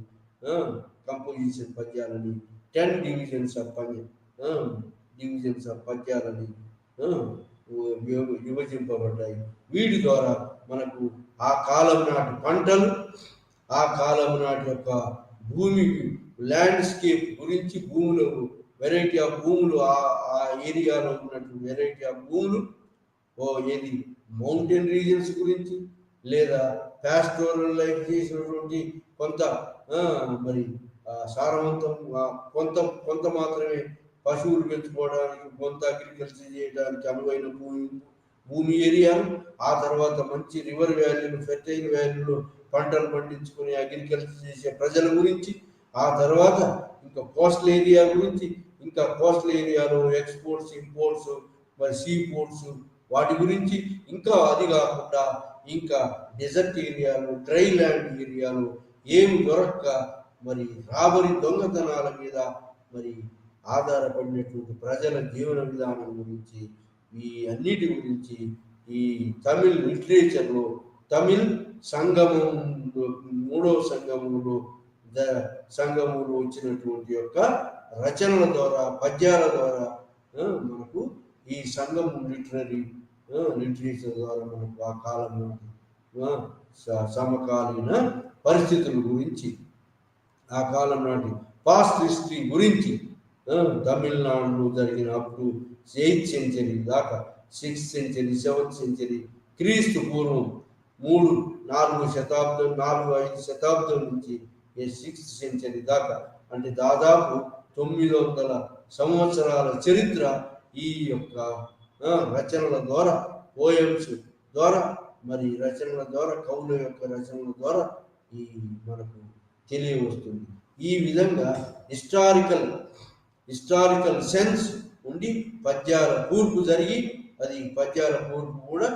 కంపోజిషన్ పద్యాలని, 10 డివిజన్స్ ఆఫ్ పద్యాలని విభజింపబడ్డాయి. వీటి ద్వారా మనకు ఆ కాలం నాటి పంటలు, ఆ కాలం నాటి యొక్క భూమి ల్యాండ్స్కేప్ గురించి, వెరైటీ ఆఫ్ భూములు, ఆ ఏరియాలో ఉన్నటువంటి వెరైటీ ఆఫ్ భూములు, మౌంటైన్ రీజన్స్ గురించి, లేదా పాస్టోరల్ లైఫ్ చేసినటువంటి కొంత మరి సారవంతం, కొంత మాత్రమే పశువులు పెంచుకోవడానికి, కొంత అగ్రికల్చర్ చేయడానికి అనువైన భూమి ఏరియాలు, ఆ తర్వాత మంచి రివర్ వ్యాలీలు, ఫెర్టైల్ వ్యాలీలు పంటలు పండించుకుని అగ్రికల్చర్ చేసే ప్రజల గురించి, ఆ తర్వాత ఇంకా కోస్టల్ ఏరియా గురించి, ఇంకా కోస్టల్ ఏరియాలో ఎక్స్పోర్ట్స్, ఇంపోర్ట్స్, మరి సీ పోర్ట్స్, వాటి గురించి, ఇంకా అది కాకుండా ఇంకా డెజర్ట్ ఏరియాలు, డ్రై ల్యాండ్ ఏరియాలు ఏమి దొరక్క మరి రాబరి దొంగతనాల మీద మరి ఆధారపడినటువంటి ప్రజల జీవన విధానం గురించి, ఈ అన్నిటి గురించి ఈ తమిళ్ లిటరేచర్లో, తమిళ్ సంగమం 3వ సంగమంలో వచ్చినటువంటి యొక్క రచనల ద్వారా, పద్యాల ద్వారా మనకు ఈ సంగమం లిటరేచర్ ద్వారా మనకు ఆ కాలంలో సమకాలీన పరిస్థితుల గురించి, ఆ కాలం నాటి పాస్ట్ హిస్టరీ గురించి తమిళనాడులో జరిగిన అప్ టు 8th సెంచరీ దాకా, 6th సెంచరీ, 7th సెంచరీ, క్రీస్తు పూర్వం 4-5 శతాబ్దం నుంచి 6th సెంచరీ దాకా, అంటే దాదాపు 900 సంవత్సరాల చరిత్ర ఈ యొక్క రచనల ద్వారా, పోయమ్స్ ద్వారా, మరి రచనల ద్వారా, కవుల యొక్క రచనల ద్వారా ఈ మనకు తెలియవస్తుంది. ఈ విధంగా హిస్టారికల్ సెన్స్ ఉండి పద్యాల కూర్పు జరిగి, అది పద్యాల కూర్పు కూడా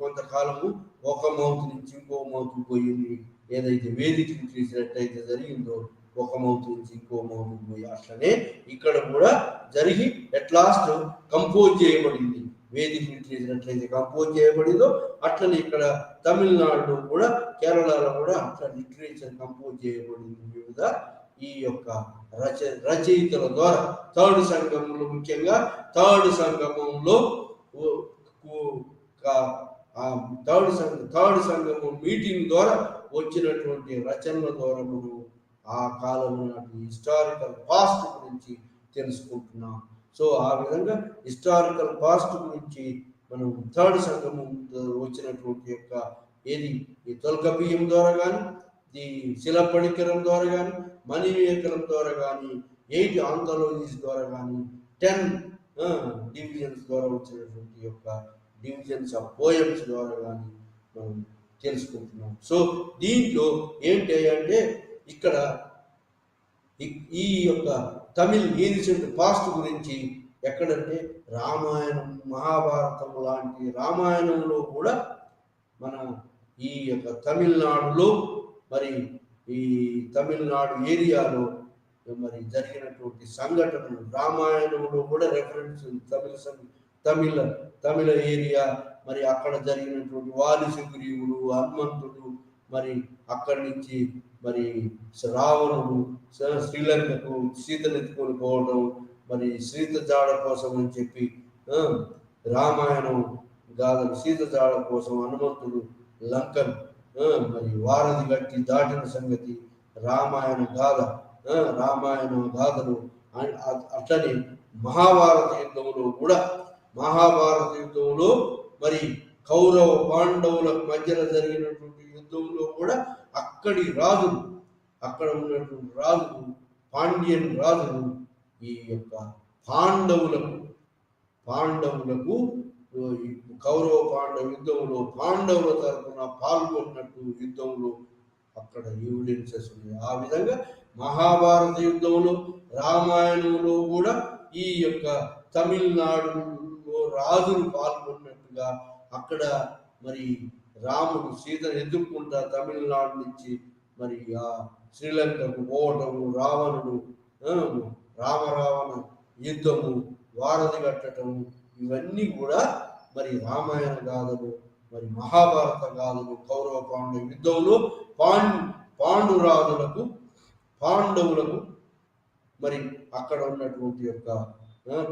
కొంతకాలము ఒక మౌత్ నుంచి ఇంకో మౌత్ పోయింది. ఏదైతే వేదిక తీసినట్టయితే జరిగిందో ఒక మౌత్ నుంచి ఇంకో మౌత్ పోయి, అట్లనే ఇక్కడ కూడా జరిగి ఎట్ లాస్ట్ కంపోజ్ చేయబడింది. వేదిక లిటరేచర్ కంపోజ్ చేయబడిందో అట్లనే ఇక్కడ తమిళనాడులో కూడా, కేరళలో కూడా అట్లా లిటరేచర్ కంపోజ్ చేయబడింది. వివిధ ఈ యొక్క రచయితల ద్వారా థర్డ్ సంగమంలో, ముఖ్యంగా థర్డ్ సంగమంలో థర్డ్ సంగమం మీటింగ్ ద్వారా వచ్చినటువంటి రచనల ద్వారా మనం ఆ కాలం నాటి హిస్టారికల్ పాస్ట్ గురించి తెలుసుకుంటున్నాం. సో ఆ విధంగా హిస్టారికల్ పాస్ట్ గురించి మనం థర్డ్ సంగమం వచ్చినటువంటి యొక్క ఏది ఈ తొలకపియం ద్వారా కానీ, ఈ శిలపడికరం ద్వారా కానీ, మణిమేకలం ద్వారా కానీ, 8 ఆంథాలజీస్ ద్వారా కానీ, 10 డివిజన్స్ ద్వారా వచ్చినటువంటి యొక్క డివిజన్స్ ఆఫ్ పోయమ్స్ ద్వారా కానీ మనం తెలుసుకుంటున్నాం. సో దీంట్లో ఏంటి అంటే ఇక్కడ ఈ యొక్క తమిళ్ ఏన్షియంట్ పాస్ట్ గురించి ఎక్కడంటే రామాయణం, మహాభారతం లాంటి రామాయణంలో కూడా మన ఈ యొక్క తమిళనాడులో, మరి ఈ తమిళనాడు ఏరియాలో మరి జరిగినటువంటి సంఘటనలు రామాయణంలో కూడా రెఫరెన్స్ తమిళ ఏరియా, మరి అక్కడ జరిగినటువంటి వాలి సుగ్రీవుడు, హనుమంతుడు, మరి అక్కడి నుంచి మరి రావణుడు శ్రీలంకకు సీతనెత్తుకొని పోవడం, మరి సీత జాడ కోసం అని చెప్పి రామాయణం గాథలు, సీత జాడ కోసం హనుమంతుడు లంకను మరి వారధి గట్టి దాటిన సంగతి రామాయణ గాథలు. అట్లనే మహాభారత యుద్ధంలో మరి కౌరవ పాండవుల మధ్యలో జరిగినటువంటి యుద్ధంలో కూడా అక్కడ ఉన్నటువంటి రాజులు, పాండ్యన్ రాజులు ఈ యొక్క పాండవులకు కౌరవ పాండవ యుద్ధంలో పాండవుల తరఫున పాల్గొన్నట్టు యుద్ధంలో అక్కడ ఎవిడెన్సెస్ ఉన్నాయి. ఆ విధంగా మహాభారత యుద్ధంలో, రామాయణంలో కూడా ఈ యొక్క తమిళనాడులో రాజులు పాల్గొన్నట్టుగా అక్కడ మరి రాముడు సీతను ఎదుర్కొంటా తమిళనాడు నుంచి మరి ఆ శ్రీలంకకు పోవటము, రావణుడు రామరావణ యుద్ధము, వారధి కట్టటము, ఇవన్నీ కూడా మరి రామాయణ గాథలు, మరి మహాభారత గాథలు. కౌరవ పాండవ యుద్ధంలో పాండవులకు మరి అక్కడ ఉన్నటువంటి యొక్క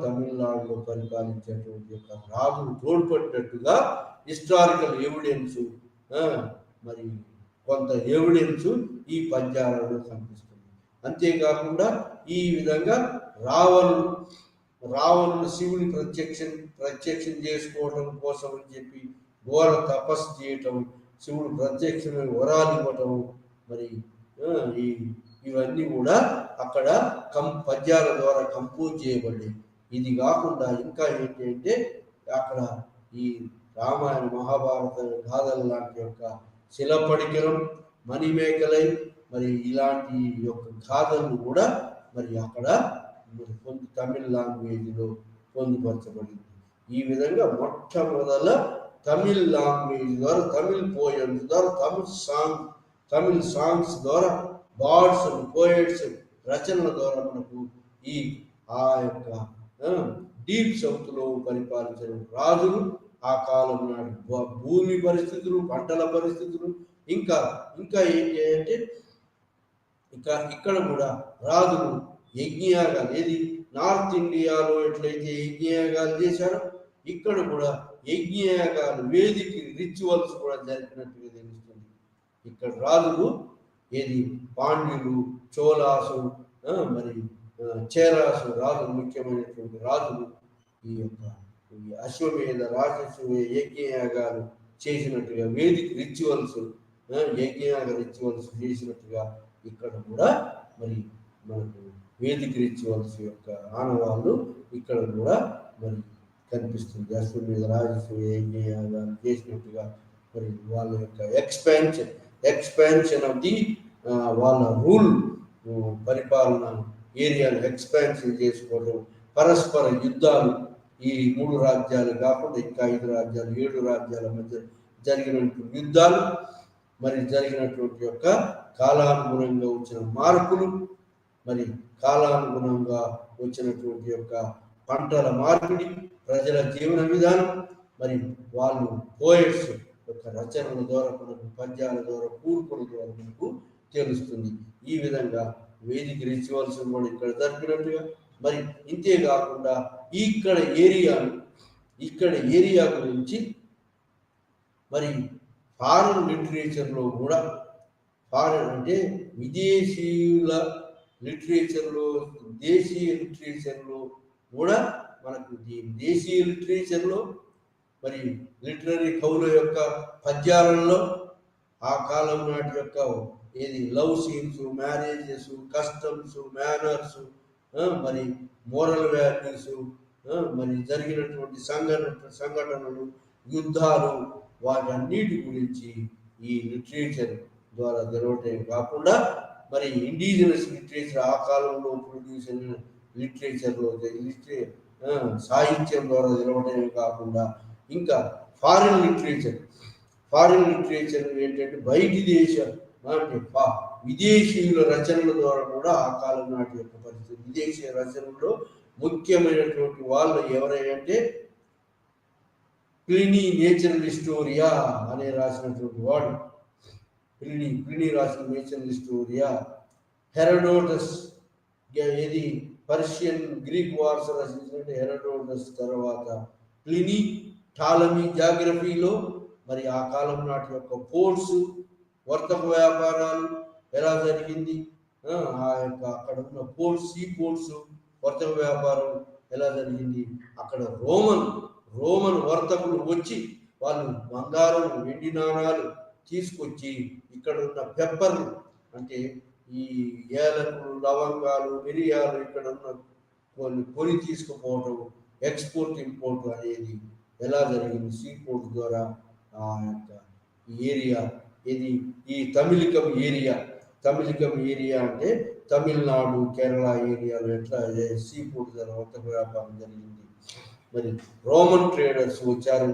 తమిళనాడులో పరిపాలించేటువంటి యొక్క రాజులు తోడ్పడినట్టుగా హిస్టారికల్ ఎవిడెన్స్, మరి కొంత ఎవిడెన్స్ ఈ పద్యాలలో కనిపిస్తుంది. అంతేకాకుండా ఈ విధంగా రావణుడు శివుని ప్రత్యక్షం చేసుకోవటం కోసం అని చెప్పి ఘోర తపస్సు చేయటం, శివుడు ప్రత్యక్షమై వరాలు ఇవ్వటం, మరి ఇవన్నీ కూడా అక్కడ పద్యాల ద్వారా కంపోజ్ చేయబడ్డాయి. ఇది కాకుండా ఇంకా ఏంటి అంటే అక్కడ ఈ రామాయణ మహాభారత గాథల లాంటి యొక్క శిలపడికరం, మణిమేకలై, మరి ఇలాంటి యొక్క గాథలు కూడా మరి అక్కడ తమిళ లాంగ్వేజ్లో పొందుపరచబడింది. ఈ విధంగా మొట్టమొదల తమిళ్ లాంగ్వేజ్ ద్వారా, తమిళ్ పోయమ్స్ ద్వారా, తమిళ్ సాంగ్స్ ద్వారా, బార్డ్స్, పోయట్స్ రచనల ద్వారా మనకు ఆ యొక్క డీప్ సౌత్ లో పరిపాలించిన రాజులు, ఆ కాలం నాటి భూమి పరిస్థితులు, పంటల పరిస్థితులు, ఇంకా ఏంటి అంటే ఇక్కడ కూడా రాజులు యజ్ఞయాగాలు, ఏది నార్త్ ఇండియాలో ఎట్లయితే యజ్ఞయాగాలు చేశారో ఇక్కడ కూడా యజ్ఞయాగాలు, వేదిక రిచువల్స్ కూడా జరిపినట్టుగా తెలుస్తుంది. ఇక్కడ రాజులు ఏది పాండ్యులు, చోళాసు, మరి చేరాసు రాజు, ముఖ్యమైనటువంటి రాజులు ఈ యొక్క ఈ అశ్వమేధ రాజశ్వమేధ యజ్ఞయాగాలు చేసినట్టుగా, వేదిక రిచువల్స్, యజ్ఞయాగ రిచువల్స్ చేసినట్టుగా ఇక్కడ కూడా మరి మనకు వేదిక రిచువల్స్ యొక్క ఆనవాళ్ళు ఇక్కడ కూడా మరి కనిపిస్తుంది. అశ్వమేధ రాజశ్వమేధ యజ్ఞయాగాలు చేసినట్టుగా మరి వాళ్ళ యొక్క ఎక్స్పాన్షన్ ఆఫ్ ది వాళ్ళ రూల్ పరిపాలన ఏరియాను ఎక్స్పాన్షన్ చేసుకోవడం, పరస్పర యుద్ధాలు, ఈ 3 రాజ్యాలు కాకుండా ఇంకా 5 రాజ్యాలు 7 రాజ్యాల మధ్య జరిగినటువంటి యుద్ధాలు, మరి జరిగినటువంటి యొక్క కాలానుగుణంగా వచ్చిన మార్పులు, మరి కాలానుగుణంగా వచ్చినటువంటి యొక్క పంటల మార్పిడి, ప్రజల జీవన విధానం, మరి వాళ్ళు పోయట్స్ యొక్క రచనల ద్వారా మనకు, పద్యాల ద్వారా, కూర్పుల ద్వారా మనకు తెలుస్తుంది. ఈ విధంగా వేదిక రిచువల్స్ కూడా ఇక్కడ జరిపినట్టుగా, మరి ఇంతే కాకుండా ఇక్కడ ఏరియా గురించి మరి ఫారెన్ లిటరేచర్లో కూడా, ఫారెన్ అంటే విదేశీయుల లిటరేచర్లో, దేశీయ లిటరేచర్లో కూడా మనకు దేశీయ లిటరేచర్లో మరి లిటరరీ కవుల యొక్క పద్యాలలో ఆ కాలం నాటి యొక్క ఏది love scenes, marriages, customs, manners, మరి మోరల్ వాల్యూస్, మరి జరిగినటువంటి సంఘటనలు, యుద్ధాలు, వాటన్నిటి గురించి ఈ లిటరేచర్ ద్వారా తెలవటమే కాకుండా, మరి ఇండిజినస్ లిటరేచర్ ఆ కాలంలో ప్రొడ్యూస్ అయిన లిటరేచర్లో సాహిత్యం ద్వారా తెలవటమే కాకుండా, ఇంకా ఫారిన్ లిటరేచర్ ఏంటంటే బయటి దేశం అంటే విదేశీయుల రచనల ద్వారా కూడా ఆ కాలం నాటి యొక్క పరిస్థితి. విదేశీయ రచనల్లో ముఖ్యమైనటువంటి వాళ్ళు ఎవరంటే ప్లినీ నేచురల్ హిస్టోరియా అనే రాసినటువంటి వాడు, ప్లినీ రాసిన నేచురల్ హిస్టోరియా, హెరోడోటస్ ఇది పర్షియన్ గ్రీక్ వార్స్ రచించినట్టు హెరోడోటస్, తర్వాత ప్లినీ, టాలమీ జాగ్రఫీలో మరి ఆ కాలం నాటి యొక్క పోర్ట్స్, వర్తక వ్యాపారాలు ఎలా జరిగింది, ఆ యొక్క అక్కడ ఉన్న పోర్ట్స్, సీ పోర్ట్స్, వర్తక వ్యాపారం ఎలా జరిగింది, అక్కడ రోమన్ వర్తకులు వచ్చి వాళ్ళు బంగారం, వెండి నాణాలు తీసుకొచ్చి ఇక్కడ ఉన్న పెప్పర్లు అంటే ఈ ఏలకులు, లవంగాలు, మిరియాలు ఇక్కడ ఉన్న కొని తీసుకుపోవటం, ఎక్స్పోర్ట్ ఇంపోర్ట్ అనేది ఎలా జరిగింది సీ పోర్ట్ ద్వారా. ఆ యొక్క ఏరియా ఇది ఈ తమిళికం ఏరియా అంటే తమిళనాడు, కేరళ ఏరియాలో ఎట్లా సీ పోర్ట్ ద్వారా వర్తక వ్యాపారం జరిగింది. మరి రోమన్ ట్రేడర్స్ వచ్చారు,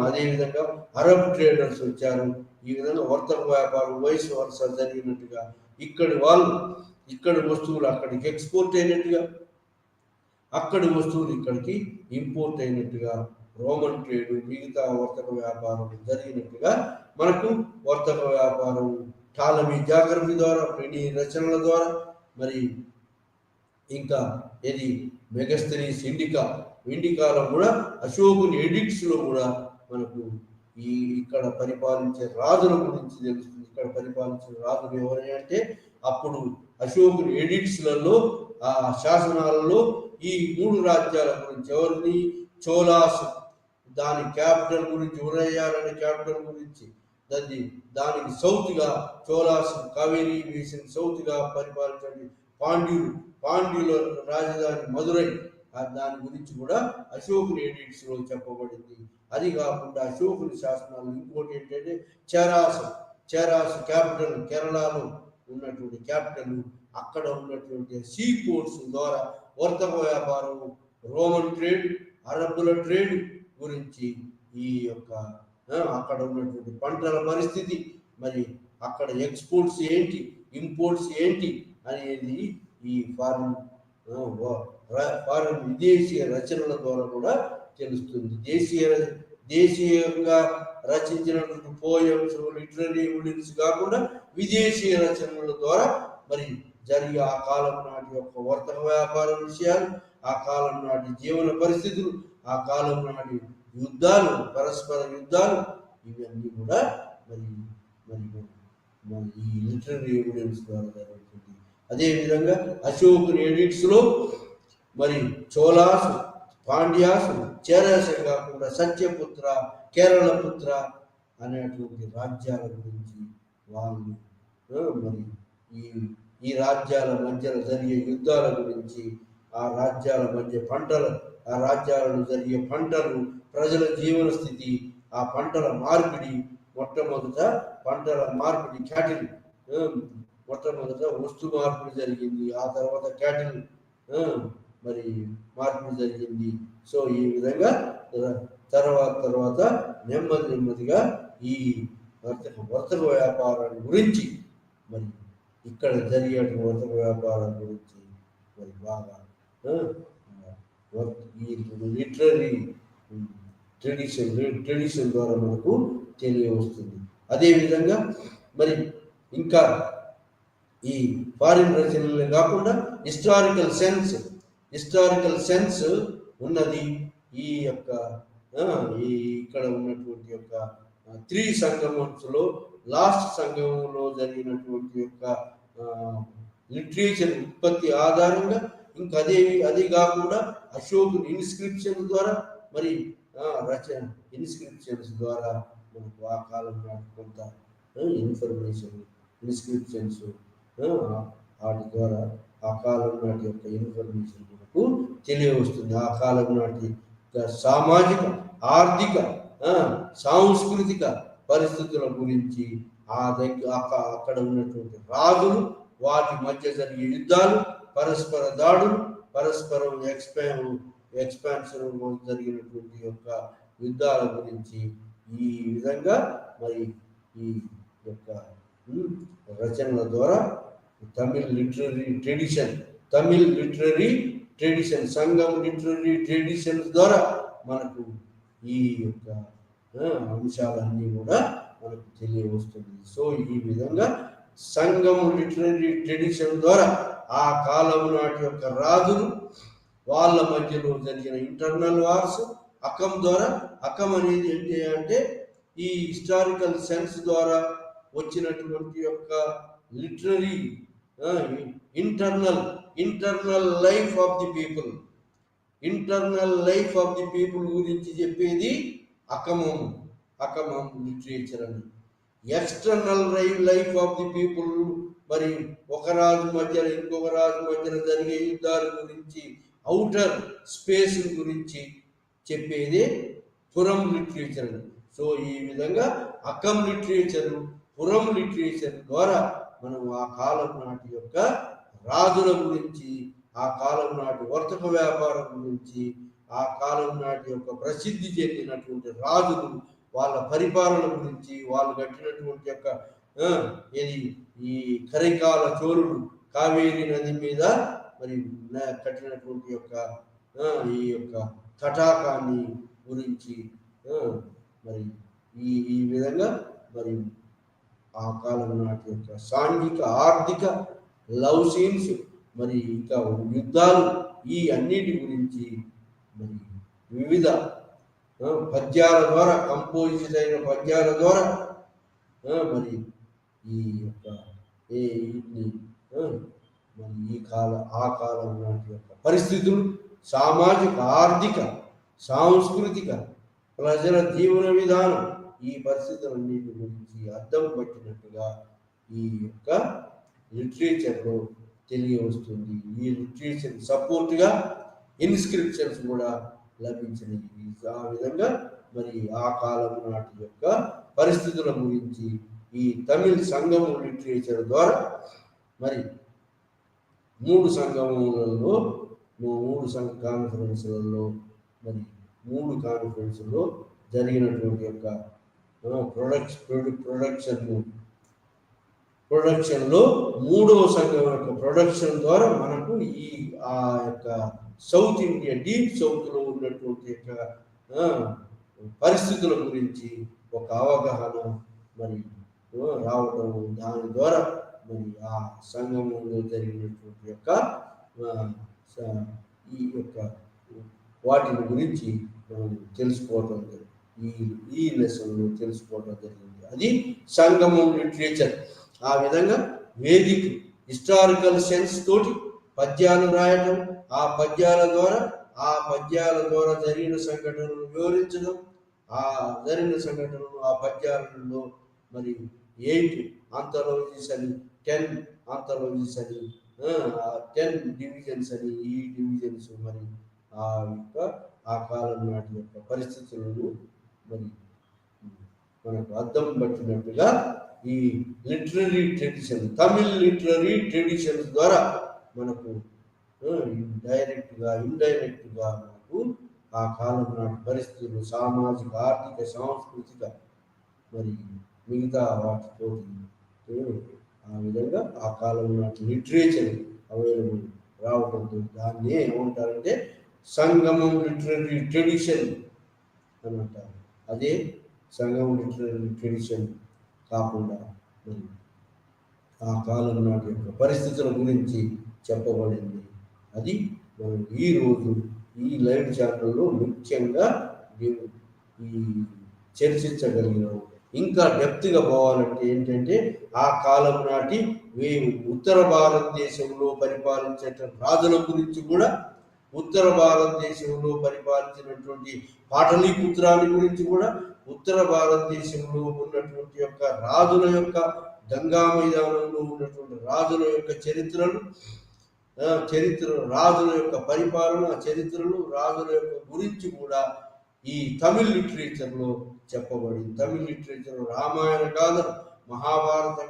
అదేవిధంగా అరబ్ ట్రేడర్స్ వచ్చారు. ఈ విధంగా వర్తక వ్యాపారం వయసు వరుస జరిగినట్టుగా ఇక్కడి వస్తువులు అక్కడికి ఎక్స్పోర్ట్ అయినట్టుగా, అక్కడి వస్తువులు ఇక్కడికి ఇంపోర్ట్ అయినట్టుగా రోమన్ ట్రేడ్, మిగతా వర్తక వ్యాపారం జరిగినట్టుగా మనకు వర్తక వ్యాపారం టాలమీ జాగ్రఫీ ద్వారా, ప్లినీ రచనల ద్వారా, మరి ఇంకా ఇది మెగస్తనీస్ ఇండికాలో కూడా అశోకుని ఎడిక్ట్స్లో కూడా మనకు ఇక్కడ పరిపాలించే రాజుల గురించి తెలుస్తుంది. ఇక్కడ పరిపాలించిన రాజులు ఎవరు అంటే అప్పుడు అశోకుని ఎడిక్ట్స్లలో, ఆ శాసనాలలో ఈ 3 రాజ్యాల గురించి, ఎవరిని చోలాస్, దాని క్యాపిటల్ గురించి, ఉరయ్యాలనే క్యాపిటల్ గురించి, దానికి సౌత్గా చోలాస్, కావేరీ బేసిన్ సౌత్గా పరిపాలించండి, పాండ్యుల రాజధాని మదురై, దాని గురించి కూడా అశోకుని ఎడిక్ట్స్లో చెప్పబడింది. అది కాకుండా అశోకుని శాసనాలు ఇంకోటి ఏంటంటే చేరాస్ క్యాపిటల్, కేరళలో ఉన్నటువంటి క్యాపిటల్, అక్కడ ఉన్నటువంటి సీ పోర్ట్స్ ద్వారా వర్తక వ్యాపారం, రోమన్ ట్రేడ్, అరబ్బుల ట్రేడ్ గురించి, ఈ యొక్క అక్కడ ఉన్నటువంటి పంటల పరిస్థితి, మరి అక్కడ ఎక్స్పోర్ట్స్ ఏంటి, ఇంపోర్ట్స్ ఏంటి అనేది ఈ ఫారిన్ విదేశీయ రచనల ద్వారా కూడా తెలుస్తుంది. దేశీయంగా రచించినటువంటి పోయమ్స్, లిటరరీ ఎవిడెన్స్ కాకుండా విదేశీయ రచనల ద్వారా మరి జరిగే ఆ కాలం నాటి యొక్క వర్తక వ్యాపార విషయాలు, ఆ కాలం నాటి జీవన పరిస్థితులు, ఆ కాలం నాటి యుద్ధాలు, పరస్పర యుద్ధాలు, ఇవన్నీ కూడా మరి ఈ లిటరరీ ఎవిడెన్స్ ద్వారా జరుగుతుంది. అదేవిధంగా అశోకుని ఎడిట్స్లో మరి చోళాసు, పాండ్యాసు, చేరాసే కాకుండా సత్యపుత్ర, కేరళపుత్ర అనేటువంటి రాజ్యాల గురించి వాళ్ళు మరి ఈ ఈ రాజ్యాల మధ్యలో జరిగే యుద్ధాల గురించి, ఆ రాజ్యాల మధ్య ఆ రాజ్యాలలో జరిగే పంటలు, ప్రజల జీవన స్థితి, ఆ పంటల మార్పిడి, మొట్టమొదట పంటల మార్పిడి క్యాటిల్, మొట్టమొదట వస్తు మార్పిడి జరిగింది, ఆ తర్వాత క్యాటిల్ మరి మార్పిడి జరిగింది. సో ఈ విధంగా తర్వాత నెమ్మదిగా ఈ వర్తక వ్యాపారాన్ని గురించి మరి ఇక్కడ జరిగే వర్తక వ్యాపారం గురించి మరి బాగా ఈ లిటరరీ ట్రెడిషన్ ద్వారా మనకు తెలియవస్తుంది. అదేవిధంగా మరి ఇంకా ఈ ఫారిన్ రచనలే కాకుండా హిస్టారికల్ సెన్స్ ఉన్నది. ఈ యొక్క ఇక్కడ ఉన్నటువంటి యొక్క 3 సంగమంలో లాస్ట్ సంగమంలో జరిగినటువంటి యొక్క లిటరేచర్ ఉత్పత్తి ఆధారంగా ఇంకా అది కాకుండా అశోకుని ఇన్స్క్రిప్షన్ ద్వారా మరి ఇన్స్క్రిప్షన్స్ ద్వారా మనకు ఆ కాలం నాటి కొంత ఇన్ఫర్మేషన్ ఇన్స్క్రిప్షన్స్ వాటి ద్వారా ఆ కాలం నాటి యొక్క ఇన్ఫర్మేషన్ మనకు తెలియవస్తుంది. ఆ కాలం నాటి సామాజిక, ఆర్థిక, సాంస్కృతిక పరిస్థితుల గురించి, అక్కడ ఉన్నటువంటి రాజులు, వాటి మధ్య జరిగే యుద్ధాలు, పరస్పర దాడులు, పరస్పరం ఎక్స్పాన్షన్ జరిగినటువంటి యొక్క యుద్ధాల గురించి ఈ విధంగా మరి ఈ యొక్క రచనల ద్వారా తమిళ్ లిటరరీ ట్రెడిషన్ సంఘం లిటరరీ ట్రెడిషన్స్ ద్వారా మనకు ఈ యొక్క అంశాలన్నీ కూడా మనకు తెలియవస్తుంది. సో ఈ విధంగా సంఘం లిటరరీ ట్రెడిషన్ ద్వారా ఆ కాలం నాటి యొక్క రాజులు, వాళ్ళ మధ్యలో జరిగిన ఇంటర్నల్ వార్స్, అకం అనేది ఏంటి అంటే ఈ హిస్టారికల్ సెన్స్ ద్వారా వచ్చినటువంటి యొక్క literary internal life of the people గురించి చెప్పేది అకమం లిటరేచర్ అని. External life of the people మరి ఒక రాజు మధ్యలో ఇంకొక రాజు మధ్యలో జరిగే యుద్ధాల గురించి, అవుటర్ స్పేస్ గురించి చెప్పేది పురం లిటరేచర్. సో ఈ విధంగా అకం లిటరేచర్, పురం లిటరేచర్ ద్వారా మనం ఆ కాలం నాటి యొక్క రాజుల గురించి, ఆ కాలం నాటి వర్తక వ్యాపారం గురించి, ఆ కాలం నాటి యొక్క ప్రసిద్ధి చెందినటువంటి రాజులు, వాళ్ళ పరిపాలన గురించి, వాళ్ళు కట్టినటువంటి యొక్క ఈ కరికాల చోళుడు కావేరీ నది మీద మరి కట్టినటువంటి యొక్క ఈ యొక్క తటాకాన్ని గురించి మరి ఈ విధంగా మరి ఆ కాలం నాటి యొక్క సాంఘిక, ఆర్థిక, లవ్ సీన్స్, మరి ఇంకా యుద్ధాలు, ఈ అన్నిటి గురించి మరి వివిధ పద్యాల ద్వారా, కంపోజిట్ అయిన పద్యాల ద్వారా మరి ఈ యొక్క మరి ఆ కాలం నాటి యొక్క పరిస్థితులు, సామాజిక, ఆర్థిక, సాంస్కృతిక, ప్రజల జీవన విధానం, ఈ పరిస్థితులన్నిటి గురించి అర్థం పట్టినట్టుగా ఈ యొక్క లిటరేచర్లో తెలియవస్తుంది. ఈ లిటరేచర్ సపోర్ట్గా ఇన్స్క్రిప్షన్స్ కూడా లభించినవి. ఆ విధంగా మరి ఆ కాలం నాటి యొక్క పరిస్థితుల గురించి ఈ తమిళ్ సంగమం లిటరేచర్ ద్వారా మరి 3 సంగమములలో, 3 కాన్ఫరెన్స్లలో మరి 3 కాన్ఫరెన్స్లో జరిగినటువంటి యొక్క ప్రొడక్షన్లో 3వ సంఘం యొక్క ప్రొడక్షన్ ద్వారా మనకు ఆ యొక్క సౌత్ ఇండియా, డీప్ సౌత్లో ఉన్నటువంటి యొక్క పరిస్థితుల గురించి ఒక అవగాహన మరి రావడం, దాని ద్వారా మరి ఆ సంఘంలో జరిగినటువంటి యొక్క ఈ యొక్క వాటిని గురించి మనం తెలుసుకోవడం జరిగింది. ఈ లెసన్లో తెలుసుకోవడం జరిగింది. అది సంగమం లిటరేచర్. ఆ విధంగా హిస్టారికల్ సెన్స్ తోటి పద్యాలు రాయటం, ఆ పద్యాల ద్వారా జరిగిన సంఘటనలు వివరించడం, ఆ జరిగిన సంఘటనలు ఆ పద్యాలలో మరి 8 ఆంథాలజీస్ అని, 10 ఆంథాలజీస్ అని, 10 డివిజన్స్ అని, ఈ డివిజన్స్ మరి ఆ కాలం నాటి యొక్క పరిస్థితులను మరి మనకు అర్థం పట్టినట్టుగా ఈ literary tradition, Tamil literary traditions ద్వారా మనకు ఇండైరెక్ట్గా మనకు ఆ కాలం నాటి పరిస్థితులు, సామాజిక, ఆర్థిక, సాంస్కృతిక మరి మిగతా వాటితో ఆ విధంగా ఆ కాలం నాటి లిటరేచర్ అవైలబుల్ రావడంతో దాన్ని ఏమంటారంటే సంగమం లిటరరీ ట్రెడిషన్ అని అంటారు. అదే సంగమం లిటరరీ ట్రెడిషన్ కాకుండా మరి ఆ కాలం నాటి యొక్క పరిస్థితుల గురించి చెప్పబడింది. అది మనం ఈరోజు ఈ లైవ్ ఛానల్లో ముఖ్యంగా ఈ చర్చించగలిగినాం. ఇంకా డెప్త్గా పోవాలంటే ఏంటంటే ఆ కాలం నాటి ఉత్తర భారతదేశంలో పరిపాలించే రాజుల గురించి కూడా, ఉత్తర భారతదేశంలో పరిపాలించినటువంటి పాటలీపుత్రాన్ని గురించి కూడా, ఉత్తర భారతదేశంలో ఉన్నటువంటి యొక్క రాజుల యొక్క గంగా మైదానంలో ఉన్నటువంటి రాజుల యొక్క చరిత్రలు, రాజుల యొక్క పరిపాలన చరిత్రలు, రాజుల యొక్క గురించి కూడా ఈ తమిళ్ లిటరేచర్లో చెప్పబడింది. తమిళ్ లిటరేచర్ రామాయణ గాథలు, మహాభారత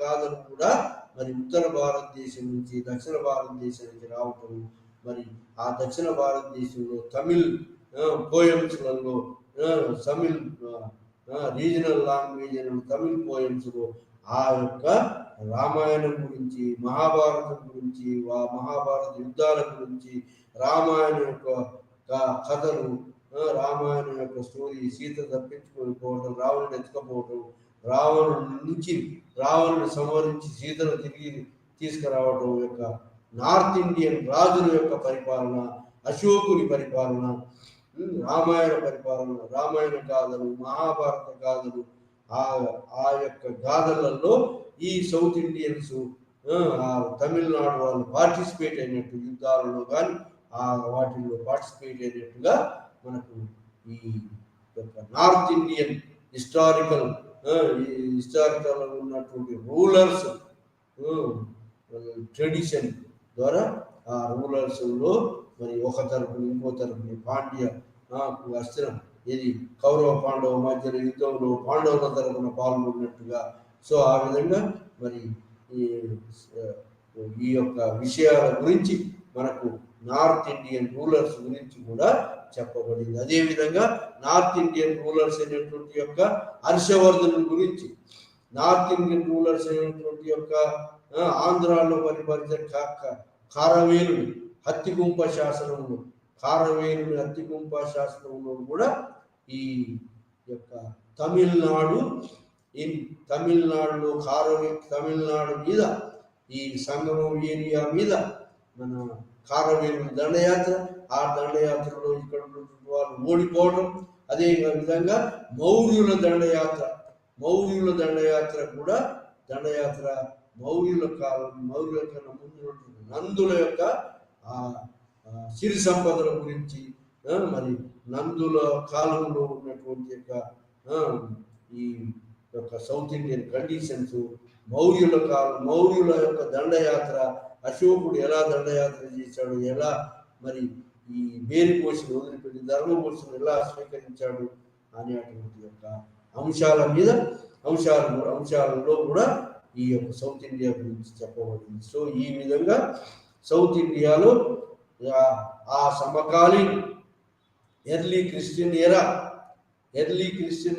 గాథలు కూడా మరి ఉత్తర భారతదేశం నుంచి దక్షిణ భారతదేశానికి రావటం, మరి ఆ దక్షిణ భారతదేశంలో తమిళ్ పోయమ్స్లలో, తమిళ్ రీజనల్ లాంగ్వేజ్ అయిన తమిళ్ పోయమ్స్లో ఆ యొక్క రామాయణం గురించి, మహాభారతం గురించి, మహాభారత యుద్ధాల గురించి, రామాయణం యొక్క కథలు, రామాయణం యొక్క స్టోరీ, సీత తప్పించుకొని పోవడం, రావణుని ఎత్తుకపోవడం, రావణుని సంహరించి సీతను తిరిగి తీసుకురావడం యొక్క నార్త్ ఇండియన్ రాజుల యొక్క పరిపాలన, అశోకుని పరిపాలన, రామాయణ పరిపాలన, రామాయణ గాథలు, మహాభారత గాథలు, ఆ యొక్క గాథలలో ఈ సౌత్ ఇండియన్స్ తమిళనాడు వాళ్ళు పార్టిసిపేట్ అయినట్టు, యుద్ధాలలో కానీ వాటిల్లో పార్టిసిపేట్ అయినట్టుగా మనకు ఈ యొక్క నార్త్ ఇండియన్ హిస్టారికల్ ఉన్నటువంటి రూలర్స్ ట్రెడిషన్ ద్వారా ఆ రూలర్స్లో మరి ఒక తరపుని ఇంకో తరపుని పాండ్య అస్త్రం ఇది కౌరవ పాండవ మధ్యలో యుద్ధంలో పాండవుల తరపున పాల్గొన్నట్టుగా. సో ఆ విధంగా మరి ఈ యొక్క విషయాల గురించి మనకు నార్త్ ఇండియన్ రూలర్స్ గురించి కూడా చెప్పబడింది. అదేవిధంగా నార్త్ ఇండియన్ రూలర్స్ అయినటువంటి యొక్క హర్షవర్ధను గురించి, నార్త్ ఇండియన్ రూలర్స్ అయినటువంటి యొక్క ఆంధ్రాలో పరిపాలించే కారవేలుని హత్తిగుంప శాసనంలో, కారవేలుని హత్తిగుంప శాసనంలో కూడా ఈ యొక్క తమిళనాడులో తమిళనాడు మీద ఈ సంగమం ఏరియా మీద మన కారవేలు దండయాత్ర, ఆ దండయాత్రలో ఇక్కడ ఉన్నటువంటి వాళ్ళు ఓడిపోవడం, అదే విధంగా మౌర్యుల దండయాత్ర కూడా మౌర్యుల కన్నా ముందు నందుల యొక్క సిరి సంపదల గురించి, మరి నందుల కాలంలో ఉన్నటువంటి యొక్క ఈ యొక్క సౌత్ ఇండియన్ కండిషన్స్, మౌర్యుల యొక్క దండయాత్ర, అశోకుడు ఎలా దండయాత్ర చేశాడు, ఎలా మరి ఈ బేరిపోషను వదిలిపెట్టి ధర్మపోషను ఎలా స్వీకరించాడు అనేటువంటి యొక్క అంశాలలో కూడా ఈ యొక్క సౌత్ ఇండియా గురించి చెప్పబడింది. సో ఈ విధంగా సౌత్ ఇండియాలో ఆ సమకాలీన ఎర్లీ క్రిస్టియన్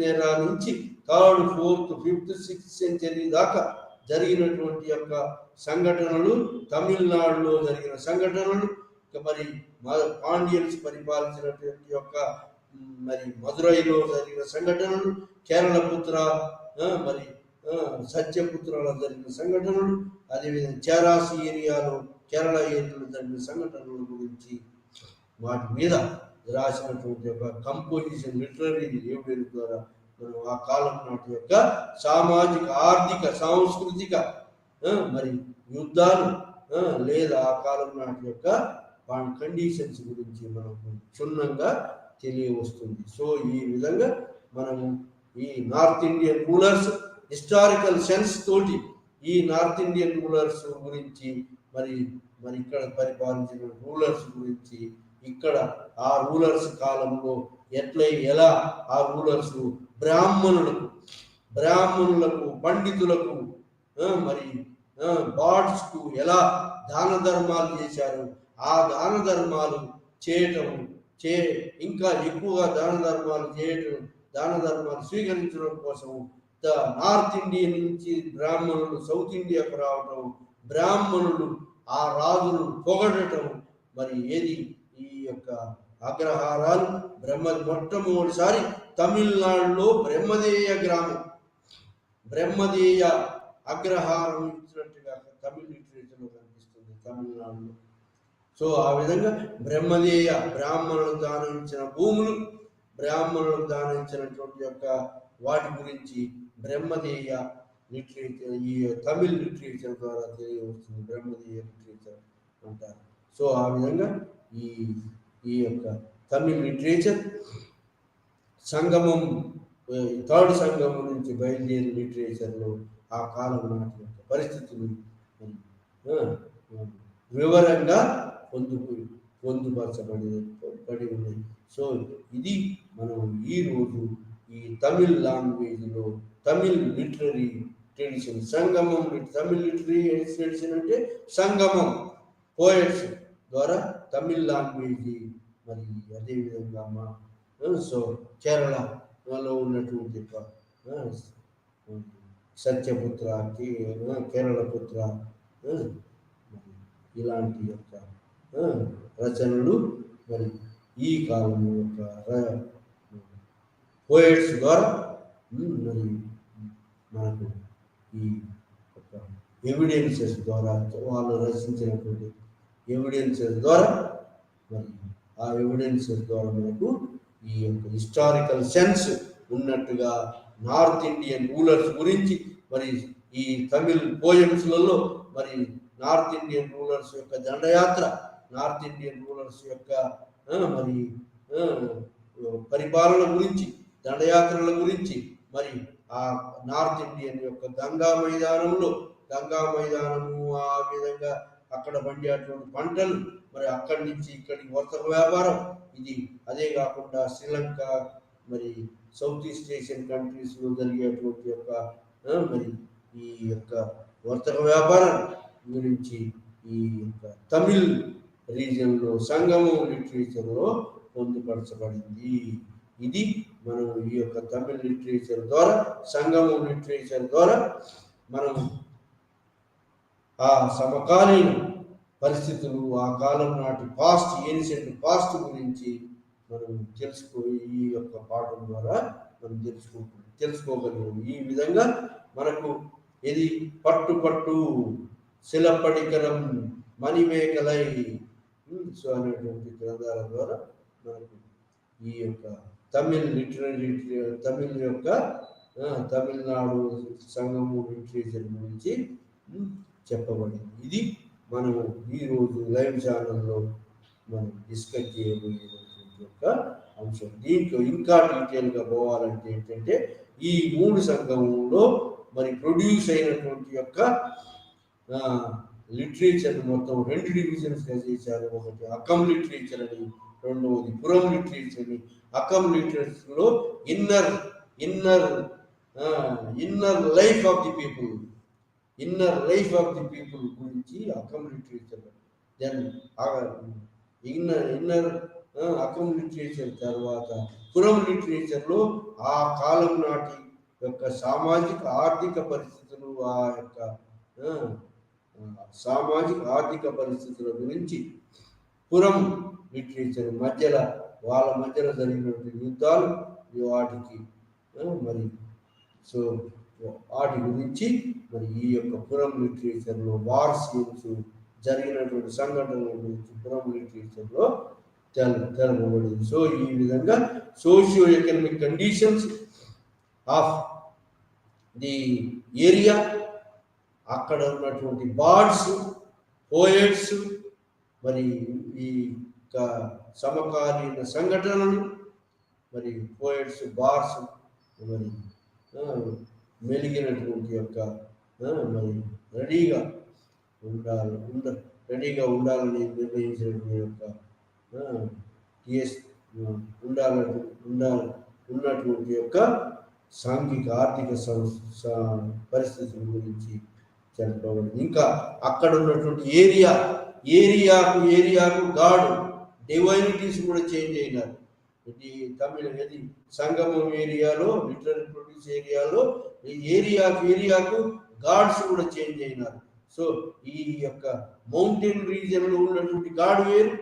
ఎరా నుంచి 3rd, 4th, 5th, 6th century దాకా జరిగినటువంటి యొక్క సంఘటనలు, తమిళనాడులో జరిగిన సంఘటనలు, మరి పాండ్యన్స్ పరిపాలించినటువంటి యొక్క మరి మదురైలో జరిగిన సంఘటనలు, కేరళపుత్ర మరి సత్యపుత్రలో జరిగిన సంఘటనలు, అదేవిధంగా చారాసి ఏరియాలో కేరళ ఏరియాలో జరిగిన సంఘటనల గురించి వాటి మీద రాసినటువంటి యొక్క కంపోజిషన్ లిటరరీ ఎవిడెన్స్ ద్వారా మనం ఆ కాలం నాటి యొక్క సామాజిక, ఆర్థిక, సాంస్కృతిక మరి యుద్ధాలు లేదా ఆ కాలం నాటి యొక్క కండిషన్స్ గురించి మనకు క్షుణ్ణంగా తెలియవస్తుంది. సో ఈ విధంగా మనము ఈ north Indian rulers historical sense తోటి ఈ నార్త్ ఇండియన్ రూలర్స్ గురించి మరి మరి ఇక్కడ పరిపాలించిన రూలర్స్ గురించి ఇక్కడ ఆ రూలర్స్ కాలంలో ఎలా ఆ రూలర్స్ బ్రాహ్మణులకు పండితులకు మరి గాడ్స్కు ఎలా దాన ధర్మాలు చేశారు, ఆ దాన ధర్మాలు చేయటం ఇంకా ఎక్కువగా దాన ధర్మాలు స్వీకరించడం కోసం నార్త్ ఇండియా నుంచి బ్రాహ్మణులు సౌత్ ఇండియాకు రావటం, బ్రాహ్మణులు ఆ రాజులు పొగడటం, మరి ఏది ఈ యొక్క అగ్రహారాలు మొట్టమొదటిసారి తమిళనాడులో బ్రహ్మదేయ అగ్రహారం ఇచ్చినట్టుగా తమిళ లిటరేచర్లో కనిపిస్తుంది తమిళనాడులో. సో ఆ విధంగా బ్రాహ్మణులకు దానించిన భూములు, బ్రాహ్మణులకు దానించినటువంటి యొక్క వాటి గురించి బ్రహ్మదేయ లిటరేచర్ ఈ తమిళ లిటరేచర్ ద్వారా తెలియవస్తుంది, బ్రహ్మదేయ లిటరేచర్ అంటారు. సో ఆ విధంగా ఈ యొక్క తమిళ లిటరేచర్ సంగమం థర్డ్ సంగమం నుంచి బయలుదేరి లిటరేచర్లో ఆ కాలం నాటి యొక్క పరిస్థితులు వివరంగా పొందుపరచబడి ఉన్నాయి. సో ఇది మనం ఈరోజు ఈ తమిళ్ లాంగ్వేజ్లో తమిళ్ లిటరీ ట్రెడిషన్ సంగమం, తమిళ్ లిటరీ ట్రెడిషన్ అంటే సంగమం పోయట్స్ ద్వారా తమిళ్ లాంగ్వేజ్, మరి అదేవిధంగా సో కేరళలో ఉన్నటువంటి సత్యపుత్ర, కేరళ పుత్ర ఇలాంటి యొక్క రచనలు మరి ఈ కాలం యొక్క పోయట్స్ ద్వారా మరి మనకు ఈ యొక్క ఎవిడెన్సెస్ ద్వారా వాళ్ళు రచించినటువంటి ఎవిడెన్సెస్ ద్వారా మరి ఆ ఎవిడెన్సెస్ ద్వారా మనకు ఈ యొక్క హిస్టారికల్ సెన్స్ ఉన్నట్టుగా నార్త్ ఇండియన్ రూలర్స్ గురించి మరి ఈ తమిళ్ పోయమ్స్లలో మరి నార్త్ ఇండియన్ రూలర్స్ యొక్క దండయాత్ర, నార్త్ ఇండియన్ రూలర్స్ యొక్క మరి పరిపాలన గురించి, దండయాత్రల గురించి, మరి ఆ నార్త్ ఇండియన్ యొక్క గంగా మైదానము ఆ విధంగా అక్కడ పండేటువంటి పంటలు, మరి అక్కడి నుంచి ఇక్కడికి వర్తక వ్యాపారం, ఇది అదే కాకుండా శ్రీలంక మరి సౌత్ ఈస్ట్ ఏషియన్ కంట్రీస్లో జరిగేటువంటి యొక్క మరి ఈ యొక్క వర్తక వ్యాపారం గురించి ఈ యొక్క తమిళ్ రీజియన్లో సంగమం లిటరేచర్లో పొందుపరచబడింది. ఇది మనం ఈ యొక్క తమిళ్ లిటరేచర్ ద్వారా, సంగమం లిటరేచర్ ద్వారా మనం ఆ సమకాలీన పరిస్థితులు, ఆ కాలం నాటి ఏన్షియంట్ పాస్ట్ గురించి మనం ఈ యొక్క పాఠం ద్వారా మనం తెలుసుకోగలిగాము. ఈ విధంగా మనకు ఇది పట్టు శిలపడికరం మణిమేకలై సో అనేటువంటి గ్రంథాల ద్వారా మనకు ఈ యొక్క తమిళ్ యొక్క తమిళనాడు సంగము లిటరేచర్ గురించి చెప్పబడింది. ఇది మనము ఈరోజు లైవ్ ఛానల్లో మనం డిస్కస్ చేయబోయేటువంటి యొక్క అంశం. దీంట్లో ఇంకా డీటెయిల్గా పోవాలంటే ఏంటంటే ఈ 3 సంగమంలో మరి ప్రొడ్యూస్ అయినటువంటి యొక్క లిటరేచర్ మొత్తం 2 డివిజన్స్గా చేశారు. ఒకటి అకం లిటరేచర్ అని, రెండవది పురం లిటరేచర్ అని. అకం లిటరేచర్లో inner life of the people గురించి Akam literature. Then inner Akam literature తర్వాత పురం లిటరేచర్లో ఆ కాలం నాటి యొక్క సామాజిక ఆర్థిక పరిస్థితులు, ఆ యొక్క సామాజిక ఆర్థిక పరిస్థితుల గురించి పురం లిటరేచర్ వాళ్ళ మధ్యలో జరిగినటువంటి యుద్ధాలు, వాటికి మరి సో వాటి గురించి మరి ఈ యొక్క పురం లిటరేచర్లో వార్ సీన్స్ జరిగినటువంటి సంఘటనల గురించి పురం లిటరేచర్లో తెలపబడింది. సో ఈ విధంగా socio economic conditions of the area అక్కడ ఉన్నటువంటి బార్డ్స్, పోయట్స్, మరి ఈ సమకాలీన సంఘటనలు, మరి పోయట్స్, బార్స్, మరి మెలిగినటువంటి యొక్క మరి రెడీగా రెడీగా ఉండాలని నిర్ణయించినటువంటి యొక్క టిఎస్ ఉన్నటువంటి యొక్క సాంఘిక ఆర్థిక పరిస్థితుల గురించి చెప్పబడింది. ఇంకా అక్కడ ఉన్నటువంటి ఏరియాకు గాడ్ డివైనిటీస్ కూడా చేంజ్ అయినారు. ఇది సంగమం ఏరియాలో, లిటరరీ ప్రొడ్యూస్ ఏరియాలో ఏరియాకు గాడ్స్ కూడా చేంజ్ అయినారు. సో ఈ యొక్క మౌంటైన్ రీజియన్ లో ఉన్నటువంటి గాడ్ వేరు,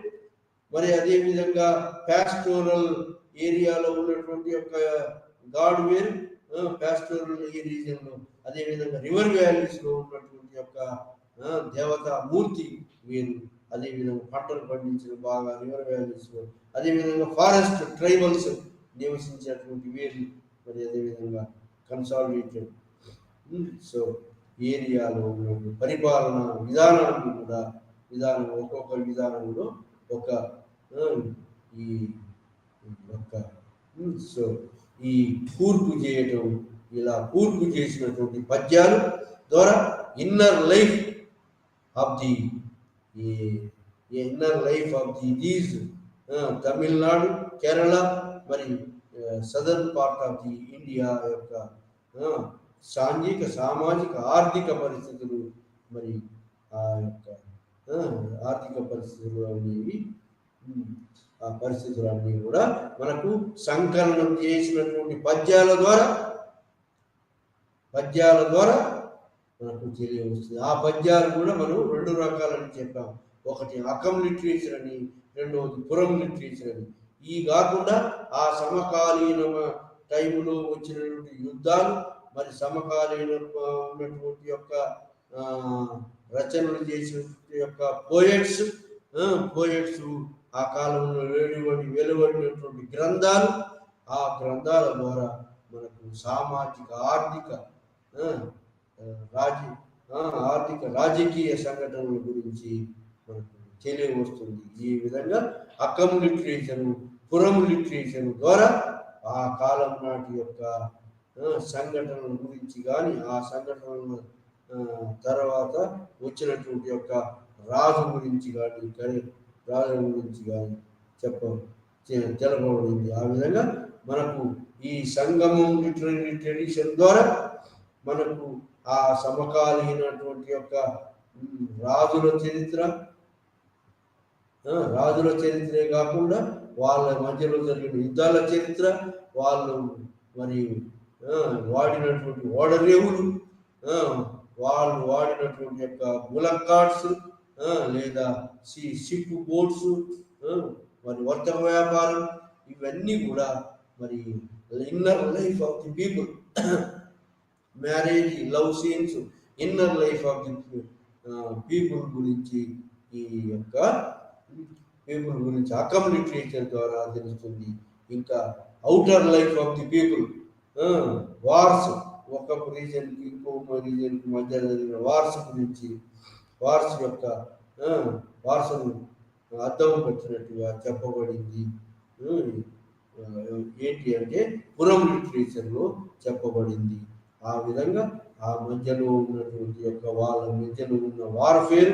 మరి అదే విధంగా పాస్టోరల్ ఏరియాలో ఉన్నటువంటి యొక్క గాడ్ వేరు, పాస్టోరల్ ఈ రీజియన్ లో, అదే విధంగా రివర్ వ్యాలీస్ లో ఉన్నటువంటి యొక్క దేవతా మూర్తి వేరు, అదే విధంగా పంటలు పండించిన బాగా రివర్ వ్యాలీస్ లో, అదే విధంగా ఫారెస్ట్ ట్రైబల్స్ నివసించేటువంటి వేరు, మరి అదే విధంగా కన్సాలిడేటెడ్. సో ఏరియాలో ఉన్నటువంటి పరిపాలన విధానాన్ని కూడా ఒక్కొక్క విధానంలో ఒక ఈ యొక్క సో ఈ కూర్పు చేయటం, ఇలా కూర్పు చేసినటువంటి పద్యాలు ద్వారా inner life of these Tamil Nadu, Kerala, మరి southern part of the India యొక్క సాంఘిక, సామాజిక, ఆర్థిక పరిస్థితులు, మరి ఆ యొక్క ఆర్థిక పరిస్థితులు అనేవి, ఆ పరిస్థితులన్నీ కూడా మనకు సంకలనం చేసినటువంటి పద్యాల ద్వారా మనకు తెలియవస్తుంది. ఆ పద్యాలు కూడా మనం 2 రకాలని చెప్పాం. ఒకటి అకం లిటరేచర్ అని, రెండవది పురం లిటరేచర్ అని. ఈ కాకుండా ఆ సమకాలీన టైంలో వచ్చినటువంటి యుద్ధాలు, మరి సమకాలీన ఉన్నటువంటి యొక్క రచనలు చేసినటువంటి యొక్క పోయట్స్ ఆ కాలంలో వెలువడినటువంటి గ్రంథాలు, ఆ గ్రంథాల ద్వారా మనకు సామాజిక, ఆర్థిక, రాజకీయ సంఘటనల గురించి మనకు తెలియవస్తుంది. ఈ విధంగా అకం లిటరేచరు, పురం లిటరేచరు ద్వారా ఆ కాలం నాటి యొక్క సంఘటనల గురించి కానీ, ఆ సంఘటనల తర్వాత వచ్చినటువంటి యొక్క రాజు గురించి కానీ తెలపబడింది. ఆ విధంగా మనకు ఈ సంగమం లిటరీ ట్రెడిషన్ ద్వారా మనకు ఆ సమకాలీనటువంటి యొక్క రాజుల చరిత్రే కాకుండా వాళ్ళ మధ్యలో జరిగిన యుద్ధాల చరిత్ర, వాళ్ళు మరి వాడినటువంటి ఓడరేవులు, వాళ్ళు వాడినటువంటి యొక్క బులక్ కార్డ్స్, లేదా షిప్ బోట్స్, మరి వర్తక వ్యాపారం, ఇవన్నీ కూడా మరి inner life of the people, marriage, love scenes, inner life of the people గురించి అకం లిటరేచర్ ద్వారా తెలుస్తుంది. ఇంకా outer life of the people, wars, ఒక రీజన్కి ఇంకో రీజన్కి మధ్య జరిగిన వార్స్ గురించి, వార్స్ యొక్క వార్సను అర్థం పట్టినట్టుగా చెప్పబడింది. ఏంటి అంటే పురం లిటరేచర్లో చెప్పబడింది. ఆ విధంగా ఆ మధ్యలో ఉన్నటువంటి యొక్క వాళ్ళ మధ్యలో ఉన్న వార్ఫేర్,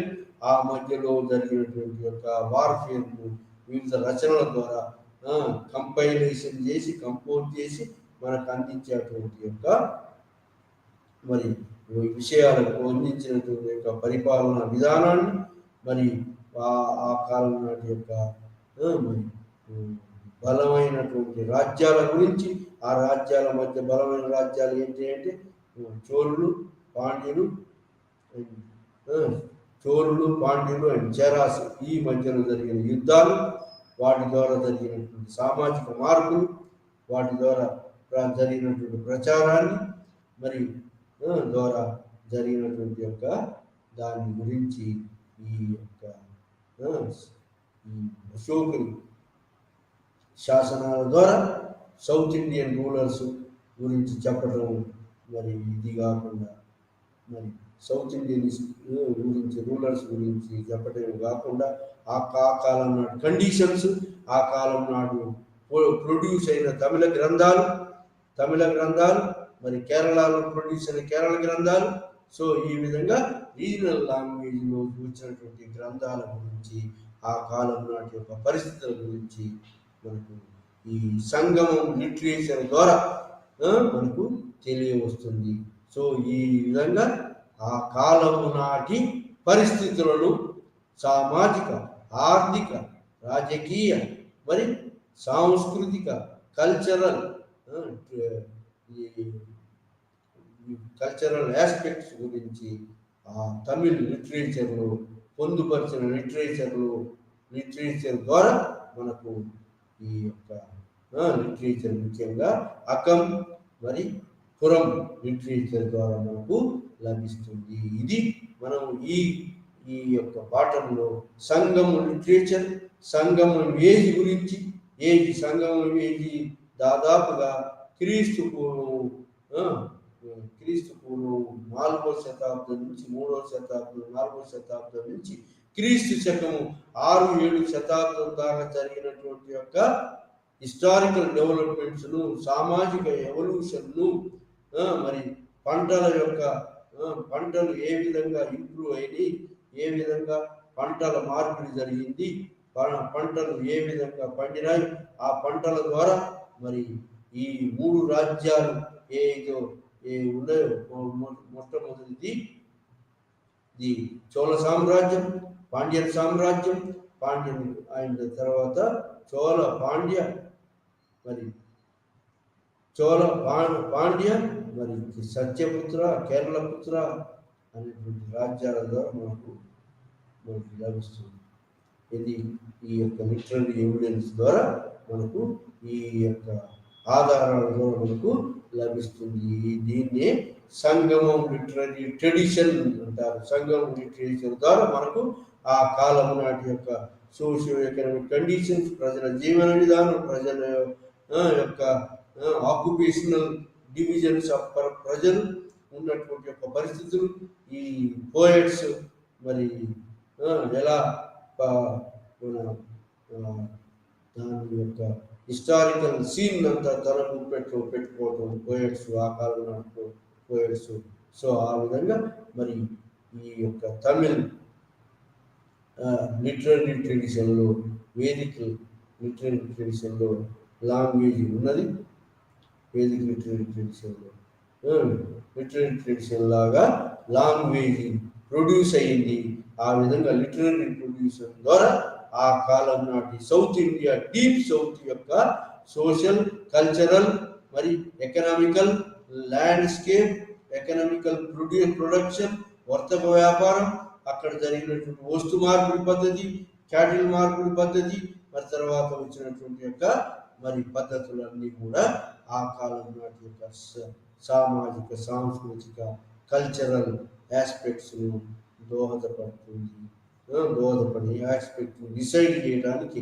ఆ మధ్యలో జరిగినటువంటి యొక్క వార్ఫేర్ను వివిధ రచనల ద్వారా కంపైలేషన్ చేసి, కంపోజ్ చేసి మనకు అందించేటువంటి యొక్క మరి విషయాలకు అందించినటువంటి యొక్క పరిపాలన విధానాన్ని, మరి ఆ కాలం నాటి యొక్క మరి బలమైనటువంటి రాజ్యాల గురించి, ఆ రాజ్యాల మధ్య బలమైన రాజ్యాలు ఏంటి అంటే చోళులు, పాండ్యులు అండ్ చెరాసు, ఈ మధ్యలో జరిగిన యుద్ధాలు, వాటి ద్వారా జరిగినటువంటి సామాజిక మార్పులు, వాటి ద్వారా జరిగినటువంటి ప్రచారాన్ని, మరి ద్వారా జరిగినటువంటి యొక్క దాని గురించి ఈ యొక్క అశోకుని శాసనాల ద్వారా సౌత్ ఇండియన్ రూలర్స్ గురించి చెప్పడం, మరి ఇది కాకుండా మరి సౌత్ ఇండియన్స్ గురించి, రూలర్స్ గురించి చెప్పటమే కాకుండా ఆ కాలం నాటి కండిషన్స్, ఆ కాలం నాడు ప్రొడ్యూస్ అయిన తమిళ గ్రంథాలు, మరి కేరళలో ప్రొడ్యూస్ అయిన కేరళ గ్రంథాలు. సో ఈ విధంగా రీజనల్ లాంగ్వేజ్లో వచ్చినటువంటి గ్రంథాల గురించి, ఆ కాలం నాటి యొక్క పరిస్థితుల గురించి మనకు ఈ సంగమం లిటరేచర్ ద్వారా మనకు తెలియవస్తుంది. సో ఈ విధంగా ఆ కాలము నాటి పరిస్థితులను సామాజిక, ఆర్థిక, రాజకీయ, మరి సాంస్కృతిక, కల్చరల్ కల్చరల్ ఆస్పెక్ట్స్ గురించి ఆ తమిళ్ లిటరేచర్లో పొందుపరిచిన లిటరేచర్ ద్వారా మనకు ఈ యొక్క లిటరేచర్ ముఖ్యంగా అకం మరి పురం లిటరేచర్ ద్వారా మనకు లభిస్తుంది. ఇది మనం ఈ యొక్క పాఠంలో సంగమం లిటరేచర్, సంగమం ఏజ్ గురించి, సంగమం ఏజ్ దాదాపుగా క్రీస్తు పూర్వం 4వ శతాబ్దం నుంచి 3వ శతాబ్దం, 4వ శతాబ్దం నుంచి క్రీస్తు శకము 6-7 శతాబ్దం దాకా జరిగినటువంటి యొక్క హిస్టారికల్ డెవలప్మెంట్స్ను, సామాజిక ఎవల్యూషన్ను, మరి పంటలు ఏ విధంగా ఇంప్రూవ్ అయినాయి, ఏ విధంగా పంటల మార్పిడి జరిగింది, పంటలు ఏ విధంగా పండినాయి, ఆ పంటల ద్వారా మరి ఈ 3 రాజ్యాలు ఉన్నాయో, మొట్టమొదటిది ఈ చోళ సామ్రాజ్యం, పాండ్యన్ సామ్రాజ్యం, అయిన తర్వాత పాండ్య మరి సత్యపుత్ర, కేరళపుత్ర అనేటువంటి రాజ్యాల ద్వారా మనకు లభిస్తుంది. ఇది ఈ యొక్క లిటరరీ ఎవిడెన్స్ ద్వారా మనకు ఈ యొక్క ఆధారాల ద్వారా మనకు లభిస్తుంది. దీన్నే సంగమం లిటరరీ ట్రెడిషన్ అంటారు. సంగమం లిటరేచర్ ద్వారా మనకు ఆ కాలం నాటి యొక్క సోషియో ఎకనామిక్ కండిషన్స్, ప్రజల జీవన విధానం, ప్రజల యొక్క ఆక్యుపేషనల్ డివిజన్స్ ఆఫ్ ప్రజలు ఉన్నటువంటి యొక్క పరిస్థితులు, ఈ పోయట్స్ మరి ఎలా దాని యొక్క హిస్టారికల్ సీన్ అంతా తనకు పెట్టుకోవటం పోయట్స్, ఆ కాలం నాటి పోయట్స్. సో ఆ విధంగా మరి ఈ యొక్క తమిళ్ లిటరరీ ట్రెడిషన్లో, వేదిక లిటరరీ ట్రెడిషన్లో లాంగ్వేజ్ ఉన్నది. వేదిక లిటరరీ ట్రెడిషన్ లాగా లాంగ్వేజ్ ప్రొడ్యూస్ అయ్యింది. ఆ విధంగా లిటరరీ ప్రొడ్యూషన్ ద్వారా ఆ కాలం నాటి సౌత్ ఇండియా, డీప్ సౌత్ యొక్క సోషల్, కల్చరల్, మరి ఎకనామికల్ ల్యాండ్స్కేప్, ఎకనామికల్ ప్రొడక్షన్, వర్తక వ్యాపారం, అక్కడ జరిగినటువంటి వస్తు మార్పిడి పద్ధతి, క్యాటిల్ మార్పిడి పద్ధతి, మరి తర్వాత వచ్చినటువంటి యొక్క మరి పద్ధతులన్నీ కూడా ఆ కాలం నాటి యొక్క సామాజిక, సాంస్కృతిక, కల్చరల్ ఆస్పెక్ట్స్ను దోహదపడి ఆస్పెక్ట్ డిసైడ్ చేయడానికి,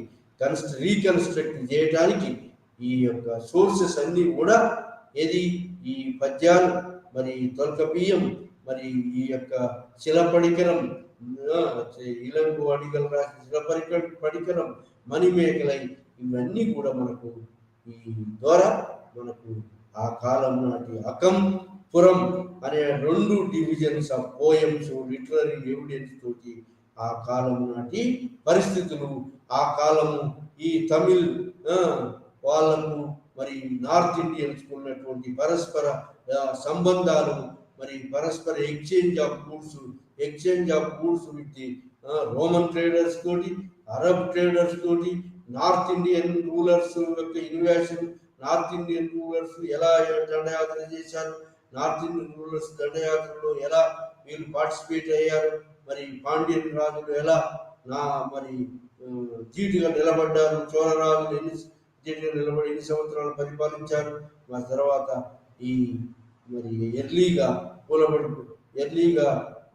రీకన్స్ట్రక్ట్ చేయడానికి ఈ యొక్క సోర్సెస్ అన్నీ కూడా ఈ పద్యాలు, మరి తొలకపియం, మరి ఈ యొక్క శిలపడికరం, ఇలంగు అడిగలు రాసిన శిలపడికరం, మణిమేకలై, ఇవన్నీ కూడా మనకు ఈ ద్వారా మనకు ఆ కాలం నాటి అకం, పురం అనే 2 divisions of poems, literary evidence తోటి ఆ కాలం నాటి పరిస్థితులు, ఆ కాలము ఈ తమిళ్ వాళ్ళకు మరి నార్త్ ఇండియన్స్ ఉన్నటువంటి పరస్పర సంబంధాలు, మరి పరస్పర exchange of goods with Roman traders తోటి, అరబ్ ట్రేడర్స్ తోటి, నార్త్ ఇండియన్ రూలర్స్ యొక్క ఇన్వాషన్, నార్త్ ఇండియన్ రూలర్స్ ఎలా దండయాత్ర చేశారు, నార్త్ ఇండియన్ రూలర్స్ దండయాత్రలో ఎలా వీళ్ళు పార్టిసిపేట్ అయ్యారు, మరి పాండ్యన్ రాజులు ఎలా మరి ధీటుగా నిలబడ్డారు, చోళరాజులు ధీటుగా నిలబడి ఎన్ని సంవత్సరాలు పరిపాలించారు, మరి తర్వాత ఈ మరి ఎర్లీగా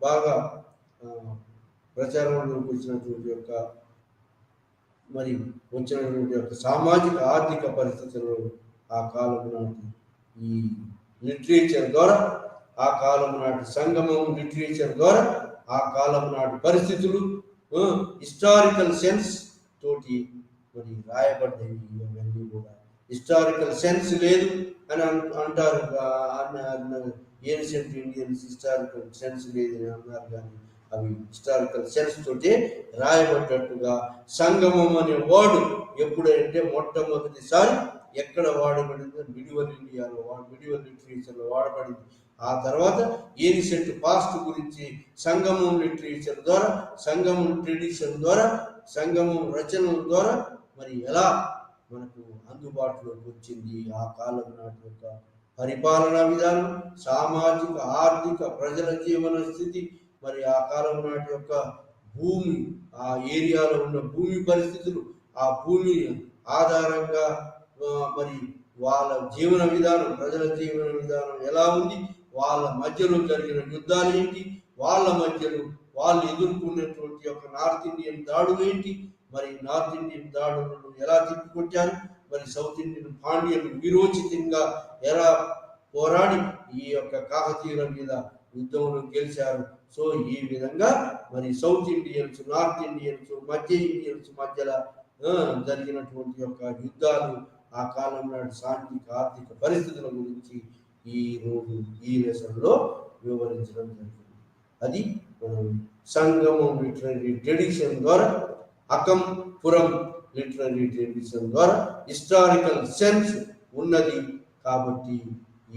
బాగా ప్రచారంలోకి వచ్చినటువంటి యొక్క సామాజిక, ఆర్థిక పరిస్థితుల్లో ఆ కాలం నాటి ఈ లిటరేచర్ ద్వారా ఆ కాలం నాటి సంగమం లిటరేచర్ ద్వారా ఆ కాలం నాటి పరిస్థితులు హిస్టారికల్ సెన్స్ తోటి మరి రాయబడ్డాయి. ఇవన్నీ కూడా హిస్టారికల్ సెన్స్ లేదు అని అంటారు. ఏన్షియంట్ ఇండియన్స్ హిస్టారికల్ సెన్స్ లేదు అని అన్నారు, కానీ అవి హిస్టారికల్ సెన్స్ తోటి రాయబడ్డట్టుగా సంగమం అనే వర్డ్ ఎప్పుడంటే మొట్టమొదటిసారి ఎక్కడ వాడబడింది, మిడివల్ ఇండియాలో, మిడివల్ లిటరేచర్లో వాడబడింది. ఆ తర్వాత ఏన్షియంట్ పాస్ట్ గురించి సంగమం లిటరేచర్ ద్వారా, సంగమం ట్రెడిషన్ ద్వారా, సంగమం రచనల ద్వారా మరి ఎలా మనకు అందుబాటులోకి వచ్చింది. ఆ కాలం నాటి యొక్క పరిపాలనా విధానం, సామాజిక ఆర్థిక ప్రజల జీవన స్థితి, మరి ఆ కాలం నాటి యొక్క భూమి, ఆ ఏరియాలో ఉన్న భూమి పరిస్థితులు, ఆ భూమి ఆధారంగా మరి వాళ్ళ జీవన విధానం, ప్రజల జీవన విధానం ఎలా ఉంది, వాళ్ళ మధ్యలో జరిగిన యుద్ధాలు ఏంటి, వాళ్ళ మధ్యలో వాళ్ళు ఎదుర్కొన్నటువంటి యొక్క నార్త్ ఇండియన్ దాడులు ఏంటి, మరి నార్త్ ఇండియన్ దాడులను ఎలా తిప్పికొట్టారు, మరి సౌత్ ఇండియన్ పాండ్యలు వీరోచితంగా ఎలా పోరాడి ఈ యొక్క కాకతీయుల మీద యుద్ధంలో గెలిచారు. సో ఈ విధంగా మరి సౌత్ ఇండియన్స్, నార్త్ ఇండియన్స్, మధ్య ఇండియన్స్ మధ్యలో జరిగినటువంటి యొక్క యుద్ధాలు, ఆ కాలం నాటి సాంఘిక ఆర్థిక పరిస్థితుల గురించి ఈ రోజు ఈ లెసన్లో వివరించడం జరిగింది. అది మనం సంగమం లిటరరీ ట్రెడిషన్ ద్వారా, అకంపురం లిటరరీ ట్రెడిషన్ ద్వారా హిస్టారికల్ సెన్స్ ఉన్నది. కాబట్టి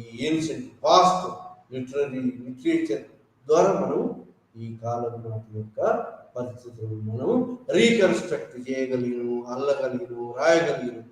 ఈ ఏన్షియంట్ పాస్ట్ లిటరేచర్ ద్వారా మనం ఈ కాలం నాటి యొక్క పరిస్థితులను మనం reconstruct చేయగలిగినము, అల్లగలిగినము, రాయగలిగినము.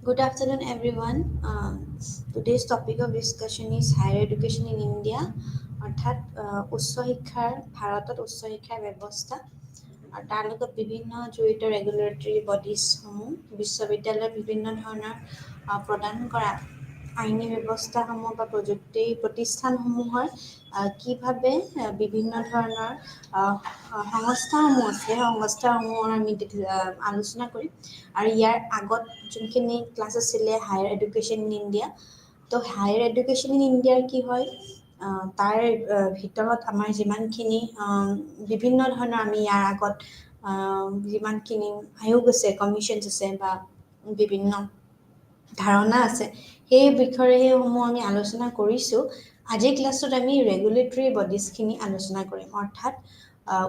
Good afternoon, everyone. Today's topic of discussion is higher education in India, অৰ্থাৎ উচ্চ শিক্ষাৰ ভাৰতত উচ্চ শিক্ষাৰ ব্যৱস্থা আৰু তাৰ লগত বিভিন্ন জড়িত ৰেগুলেটৰী বডিজসমূহ বিশ্ববিদ্যালয়ৰ বিভিন্ন ধৰণৰ প্ৰদান কৰা আইনী ব্যৱস্থাসমূহ বা প্ৰযুক্তি প্ৰতিষ্ঠানসমূহৰ কিভাৱে বিভিন্ন ধৰণৰ সংস্থাসমূহ আছে সেই সংস্থাসমূহৰ আমি আলোচনা কৰিম আৰু ইয়াৰ আগত যোনখিনি ক্লাছ আছিলে হায়াৰ এডুকেশ্যন ইন ইণ্ডিয়া তো হায়াৰ এডুকেশ্যন ইন ইণ্ডিয়াৰ কি হয় তাৰ ভিতৰত আমাৰ যিমানখিনি বিভিন্ন ধৰণৰ আমি ইয়াৰ আগত যিমানখিনি আয়োগ আছে কমিশ্যনছ আছে বা বিভিন্ন ধাৰণা আছে সেই বিষয়ে সেইসমূহ আমি আলোচনা কৰিছোঁ আজিৰ ক্লাছত আমি ৰেগুলেটৰী বডিজখিনি আলোচনা কৰিম অৰ্থাৎ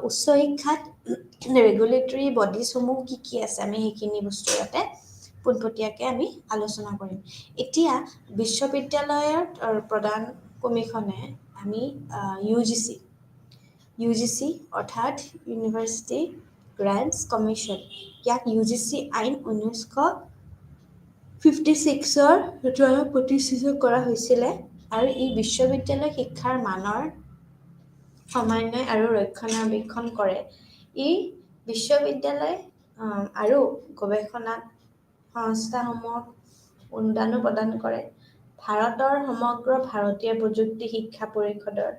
উচ্চ শিক্ষাত ৰেগুলেটৰী বডিজসমূহ কি আছে আমি সেইখিনি বস্তু ইয়াতে পোনপটীয়াকৈ আমি আলোচনা কৰিম এতিয়া বিশ্ববিদ্যালয়ৰ প্ৰদান কমিশনে আমি ইউ জি চি অৰ্থাৎ ইউনিভাৰ্চিটি গ্ৰেণ্টছ কমিশ্যন ইয়াক ইউ জি চি আইন 1956 দ্বাৰা প্ৰতিষ্ঠিত কৰা হৈছিলে আৰু ই বিশ্ববিদ্যালয় শিক্ষাৰ মানৰ সমন্বয় আৰু ৰক্ষণাবেক্ষণ কৰে ই বিশ্ববিদ্যালয় আৰু গৱেষণা সংস্থাসমূহক অনুদানো প্ৰদান কৰে ভাৰতৰ সমগ্ৰ ভাৰতীয় প্ৰযুক্তি শিক্ষা পৰিষদৰ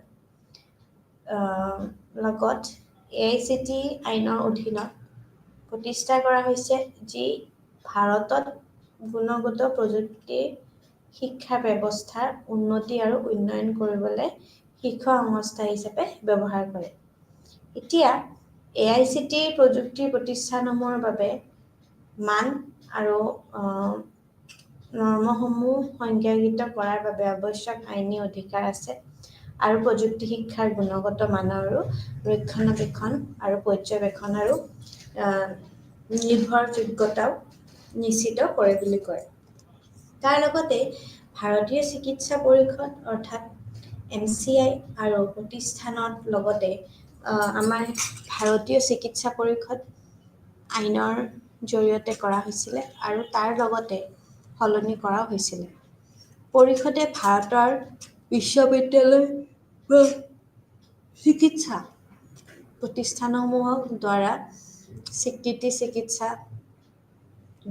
লগত AICTE আইনৰ অধীনত প্ৰতিষ্ঠা কৰা হৈছে যি ভাৰতত গুণগত প্ৰযুক্তি শিক্ষা ব্যৱস্থাৰ উন্নতি আৰু উন্নয়ন কৰিবলৈ শীৰ্ষ সংস্থা হিচাপে ব্যৱহাৰ কৰে এতিয়া AICTE প্ৰযুক্তি প্ৰতিষ্ঠানসমূহৰ বাবে মান আৰু নৰ্মসমূহ সংজ্ঞায়িত কৰাৰ বাবে আৱশ্যক আইনী অধিকাৰ আছে আৰু প্ৰযুক্তি শিক্ষাৰ গুণগত মানৰ আৰু ৰক্ষণাবেক্ষণ আৰু পৰ্যবেক্ষণ আৰু নিৰ্ভৰযোগ্যতাও নিশ্চিত কৰে বুলি কয় তাৰ লগতে ভাৰতীয় চিকিৎসা পৰিষদ অৰ্থাৎ MCI আৰু প্ৰতিষ্ঠানৰ লগতে আমাৰ ভাৰতীয় চিকিৎসা পৰিষদ আইনৰ জৰিয়তে কৰা হৈছিলে আৰু তাৰ লগতে সলনি কৰা হৈছিলে পৰিষদে ভাৰতৰ বিশ্ববিদ্যালয় বা চিকিৎসা প্ৰতিষ্ঠানসমূহৰ দ্বাৰা স্বীকৃতি চিকিৎসা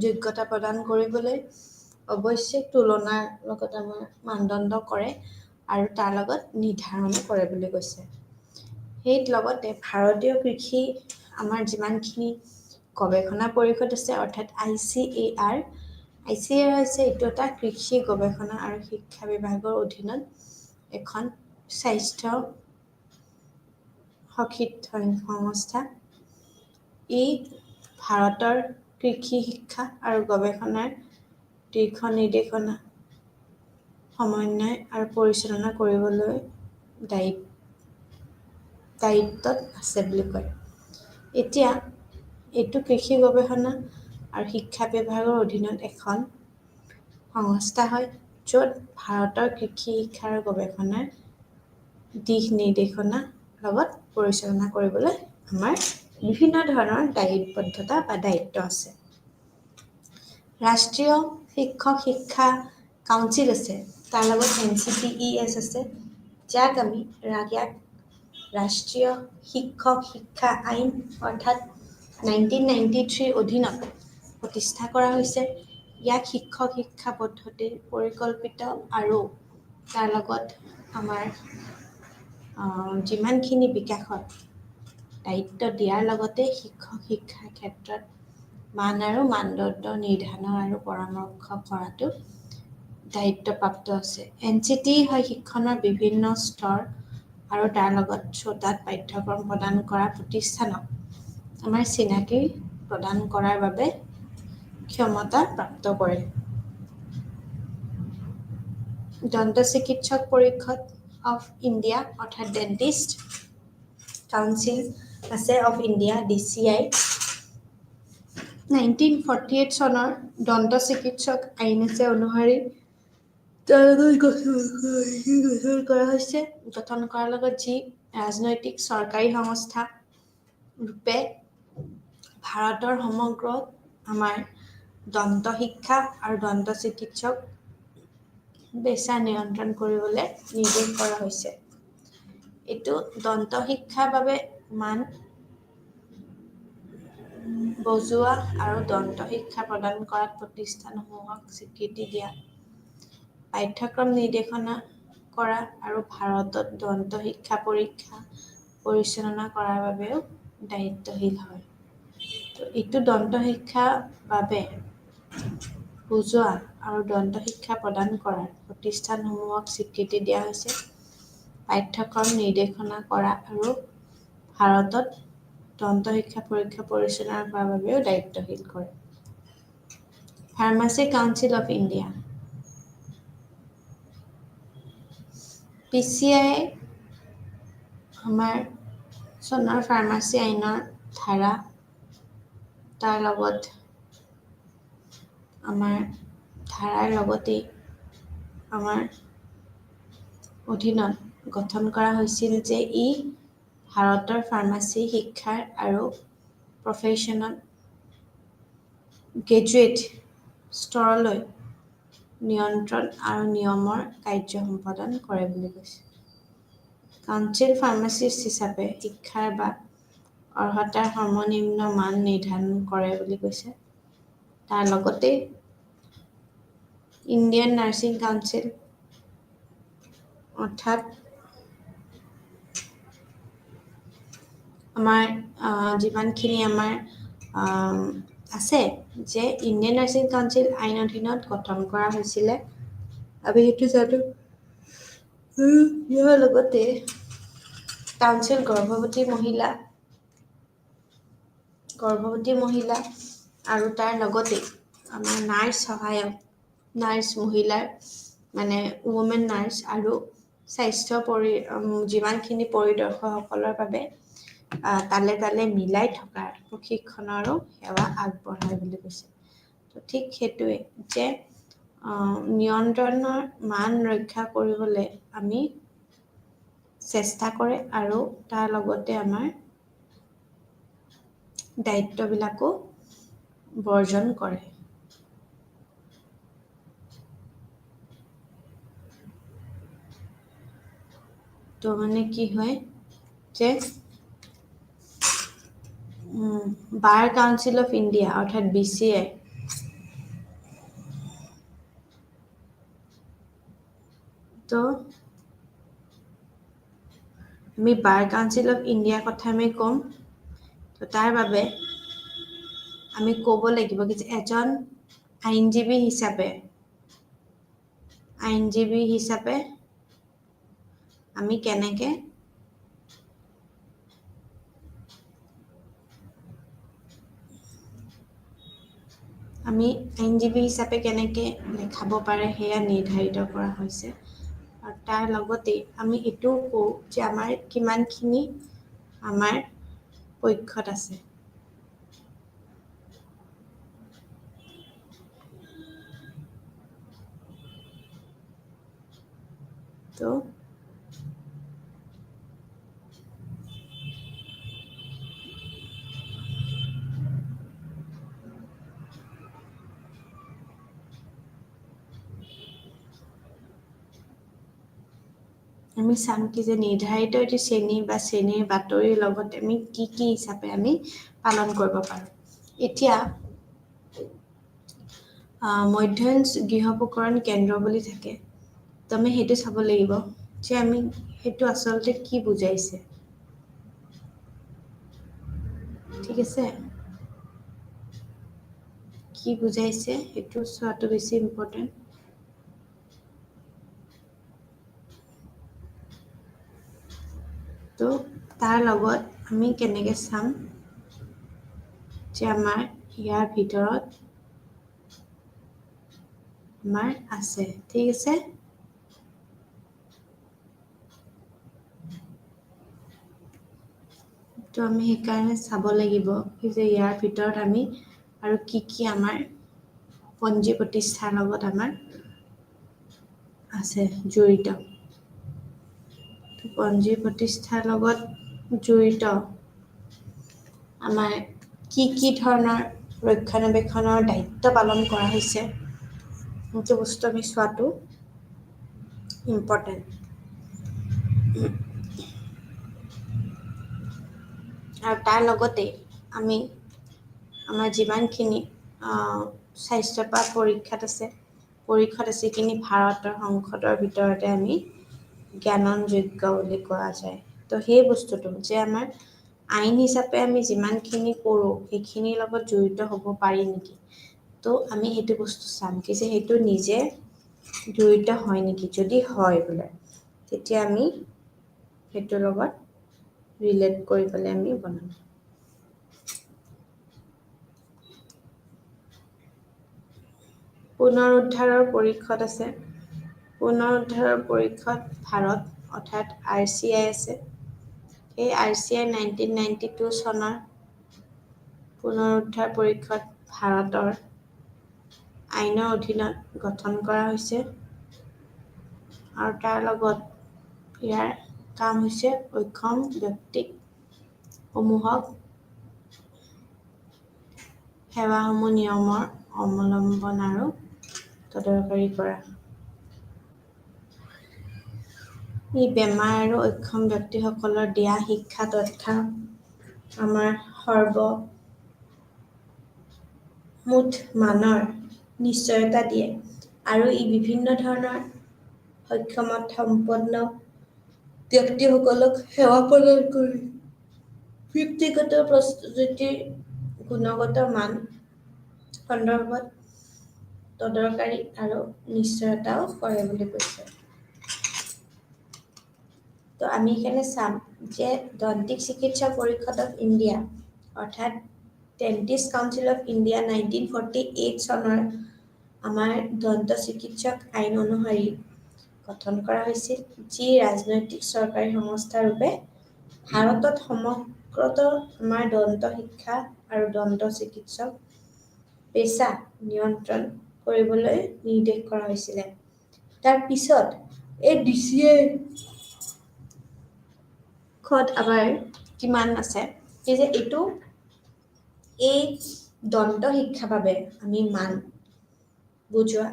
যোগ্যতা প্ৰদান কৰিবলৈ অৱশ্যে তুলনাৰ লগত আমাৰ মানদণ্ড কৰে আৰু তাৰ লগত নিৰ্ধাৰণ কৰে বুলি কৈছে সেই লগতে ভাৰতীয় কৃষি আমাৰ যিমানখিনি গৱেষণা পৰিষদ আছে অৰ্থাৎ ICAR হৈছে এইটো এটা কৃষি গৱেষণা আৰু শিক্ষা বিভাগৰ অধীনত এখন স্বাস্থ্য শোষিত সংস্থা ই ভাৰতৰ কৃষি শিক্ষা আৰু গৱেষণাৰ দীৰ্ঘ নিৰ্দেশনা সমন্বয় আৰু পৰিচালনা কৰিবলৈ দায়িত্বত আছে বুলি কয় এতিয়া এইটো কৃষি গৱেষণা আৰু শিক্ষা বিভাগৰ অধীনত এখন সংস্থা হয় য'ত ভাৰতৰ কৃষি শিক্ষা আৰু গৱেষণাৰ দিশ নিৰ্দেশনা লগত পৰিচালনা কৰিবলৈ আমাৰ বিভিন্ন ধৰণৰ দায়বদ্ধতা বা দায়িত্ব আছে ৰাষ্ট্ৰীয় শিক্ষক শিক্ষা কাউন্সিল আছে তাৰ লগত NCTES আছে যাক আমি ইয়াক ৰাষ্ট্ৰীয় শিক্ষক শিক্ষা আইন অৰ্থাৎ 1993 অধীনত প্ৰতিষ্ঠা কৰা হৈছে ইয়াক শিক্ষক শিক্ষা পদ্ধতিৰ পৰিকল্পিত আৰু তাৰ লগত আমাৰ যিমানখিনি বিকাশত দায়িত্ব দিয়াৰ লগতে শিক্ষক শিক্ষাৰ ক্ষেত্ৰত মান আৰু মানদণ্ড নিৰ্ধাৰণ আৰু পৰামৰ্শ কৰাটো দায়িত্বপ্ৰাপ্ত আছে NCTE হয় শিক্ষণৰ বিভিন্ন স্তৰ আৰু তাৰ লগত শ্ৰোতাত পাঠ্যক্ৰম প্ৰদান কৰা প্ৰতিষ্ঠানক আমাৰ চিনাকি প্ৰদান কৰাৰ বাবে ক্ষমতা প্ৰাপ্ত কৰে দন্ত চিকিৎসক পৰিষদ অফ ইণ্ডিয়া অৰ্থাৎ ডেণ্টিষ্ট কাউন্সিল আছে অফ ইণ্ডিয়া DCI 1948 চনৰ দন্ত চিকিৎসক আইন আছে অনুসৰি গঠন কৰা হৈছে গঠন কৰাৰ লগত যি ৰাজনৈতিক চৰকাৰী সংস্থা ৰূপে ভাৰতৰ সমগ্ৰ আমাৰ দন্ত শিক্ষা আৰু দন্ত চিকিৎসক পেছা নিয়ন্ত্ৰণ কৰিবলৈ নিৰ্দেশ কৰা হৈছে। এইটো দন্ত শিক্ষাৰ বাবে মান বজোৱা আৰু দন্ত শিক্ষা প্ৰদান কৰাত প্ৰতিষ্ঠানসমূহক স্বীকৃতি দিয়া, পাঠ্যক্ৰম নিৰ্দেশনা কৰা আৰু ভাৰতত দন্ত শিক্ষা পৰীক্ষা পৰিচালনা কৰাৰ বাবেও দায়িত্বশীল হয়। তো এইটো দন্ত শিক্ষাৰ বাবে বুজোৱা আৰু দন্ত শিক্ষা প্ৰদান কৰাৰ প্ৰতিষ্ঠানসমূহক স্বীকৃতি দিয়া হৈছে, পাঠ্যক্ৰম নিৰ্দেশনা কৰা আৰু ভাৰতত দন্ত শিক্ষা পৰীক্ষা পৰিচালনা কৰাৰ বাবেও দায়িত্বশীল কৰে। Pharmacy council of India PCI আমাৰ চনৰ ফাৰ্মাচী আইনৰ ধাৰা তাৰ লগত আমাৰ ধাৰাৰ লগতেই আমাৰ অধীনত গঠন কৰা হৈছিল যে ই ভাৰতৰ ফাৰ্মাচী শিক্ষাৰ আৰু প্ৰফেশ্যনেল গ্ৰেজুৱেট স্তৰলৈ নিয়ন্ত্ৰণ আৰু নিয়মৰ কাৰ্য সম্পাদন কৰে বুলি কৈছে। কাউন্সিল ফাৰ্মাচিষ্ট হিচাপে শিক্ষাৰ বা অৰ্হতাৰ সৰ্বনিম্ন মান নিৰ্ধাৰণ কৰে বুলি কৈছে। তাৰ লগতে ইণ্ডিয়ান নাৰ্ছিং কাউন্সিল অৰ্থাৎ আমাৰ যিমানখিনি আমাৰ আছে যে ইণ্ডিয়ান নাৰ্ছিং কাউন্সিল আইন অধীনত গঠন কৰা হৈছিলে, আমি সেইটো জানো। ইয়াৰ লগতে কাউন্সিল গৰ্ভৱতী মহিলা আৰু তাৰ লগতে আমাৰ নাৰ্ছ সহায়ক নাৰ্ছ মহিলাৰ মানে উমেন নাৰ্ছ আৰু স্বাস্থ্য যিমানখিনি পৰিদৰ্শকসকলৰ বাবে তালে তালে মিলাই থকাৰ প্ৰশিক্ষণৰো সেৱা আগবঢ়ায় বুলি কৈছে। তো ঠিক সেইটোৱে যে নিয়ন্ত্ৰণৰ মান ৰক্ষা কৰিবলৈ আমি চেষ্টা কৰে আৰু তাৰ লগতে আমাৰ দায়িত্ববিলাকো বৰ্জন কৰে। তো মানে কি হয় যে বাৰ কাউন্সিল অফ ইণ্ডিয়া অৰ্থাৎ BCI তো আমি বাৰ কাউন্সিল অফ ইণ্ডিয়াৰ কথা আমি ক'ম। তো তাৰ বাবে আমি ক'ব লাগিব যে এজন আইনজীৱী হিচাপে আমি কেনেকে লিখাব পাৰে সেয়া নিৰ্ধাৰিত কৰা হৈছে। আৰু তাৰ লগতে আমি এইটোও কওঁ যে আমাৰ কিমানখিনি আমাৰ পক্ষত আছে। তো আমি চাম কি যে নিৰ্ধাৰিত এটি শ্ৰেণী বা শ্ৰেণীৰ বাতৰিৰ লগতে আমি কি হিচাপে আমি পালন কৰিব পাৰোঁ। এতিয়া মধ্যাঞ্চ গৃহোপকৰণ কেন্দ্ৰ বুলি থাকে, তো আমি সেইটো চাব লাগিব যে আমি সেইটো আচলতে কি বুজাইছে। ঠিক আছে, কি বুজাইছে সেইটো চোৱাটো বেছি ইম্পৰ্টেণ্ট। তো তাৰ লগত আমি কেনেকৈ চাম যে আমাৰ ইয়াৰ ভিতৰত আমাৰ আছে। ঠিক আছে, তো আমি সেইকাৰণে চাব লাগিব যে ইয়াৰ ভিতৰত আমি আৰু কি আমাৰ পঞ্জী প্ৰতিষ্ঠাৰ লগত আমাৰ আছে জড়িত। পঞ্জী প্ৰতিষ্ঠাৰ লগত জড়িত আমাৰ কি ধৰণৰ ৰক্ষণাবেক্ষণৰ দায়িত্ব পালন কৰা হৈছে, সেইটো বস্তু আমি চোৱাটো ইম্পৰ্টেণ্ট। আৰু তাৰ লগতে আমি আমাৰ যিমানখিনি স্বাস্থ্যসেৱা পৰীক্ষাত আছে সেইখিনি ভাৰতৰ সংসদৰ ভিতৰতে আমি জ্ঞাননযোগ্য বুলি কোৱা যায়। তো সেই বস্তুটো যে আমাৰ আইন হিচাপে আমি যিমানখিনি কৰোঁ সেইখিনিৰ লগত জড়িত হ'ব পাৰি নেকি, তো আমি সেইটো বস্তু চাম কি যে সেইটো নিজে জড়িত হয় নেকি। যদি হয় বোলে তেতিয়া আমি সেইটোৰ লগত ৰিলেট কৰি পেলাই আমি বনাম। পুনৰুদ্ধাৰৰ পৰিষদ আছে। পুনৰুদ্ধাৰৰ পৰিষদ ভাৰত অৰ্থাৎ RCI আছে। এই RCI 1992 চনৰ পুনৰুদ্ধাৰ পৰিষদ ভাৰতৰ আইনৰ অধীনত গঠন কৰা হৈছে আৰু তাৰ লগত ইয়াৰ কাম হৈছে অক্ষম ব্যক্তিসমূহক সেৱাসমূহ নিয়মৰ অৱলম্বন আৰু তদাৰকি কৰা। ই বেমাৰ আৰু অক্ষম ব্যক্তিসকলৰ দিয়া শিক্ষা তথ্য আমাৰ সৰ্বমুঠ মানৰ নিশ্চয়তা দিয়ে আৰু ই বিভিন্ন ধৰণৰ সক্ষমতা সম্পন্ন ব্যক্তিসকলক সেৱা প্ৰদান কৰি ব্যক্তিগত প্ৰস্তুতিৰ গুণগত মান সন্দৰ্ভত তদাৰকি আৰু নিশ্চয়তাও কৰে বুলি কৈছে। তো আমি এখানে চাম যে দন্তিক চিকিৎসা পৰিষদ অফ ইণ্ডিয়া অৰ্থাৎ ডেন্টিষ্ট কাউন্সিল অফ ইণ্ডিয়া 1948 চনৰ আমাৰ দন্ত চিকিৎসক আইন অনুসৰি গঠন কৰা হৈছিল, যি ৰাজনৈতিক চৰকাৰী সংস্থা ৰূপে ভাৰতত সমগ্ৰত আমাৰ দন্ত শিক্ষা আৰু দন্ত চিকিৎসক পেছা নিয়ন্ত্ৰণ কৰিবলৈ নিৰ্দেশ কৰা হৈছিলে। তাৰ পিছত এই DCA আমাৰ কিমান আছে কি যে এইটো এই দন্ত শিক্ষাৰ বাবে আমি মান বুজোৱা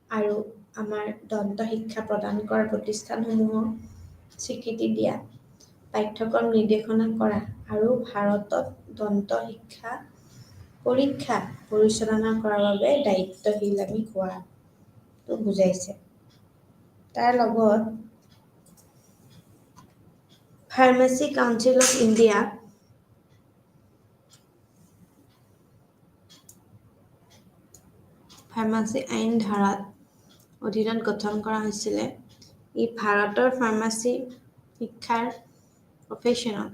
আৰু আমাৰ দন্ত শিক্ষা প্ৰদান কৰা প্ৰতিষ্ঠানসমূহক স্বীকৃতি দিয়া, পাঠ্যক্ৰম নিৰ্দেশনা কৰা আৰু ভাৰতত দন্ত শিক্ষা পৰীক্ষা পৰিচালনা কৰাৰ বাবে দায়িত্বশীল আমি হোৱাটো বুজাইছে। তাৰ লগত pharmacy council of India pharmacy আইন ধাৰাত অধীনত গঠন কৰা হৈছিলে। ই ভাৰতৰ ফাৰ্মাচী শিক্ষাৰ প্ৰফেশ্যনেল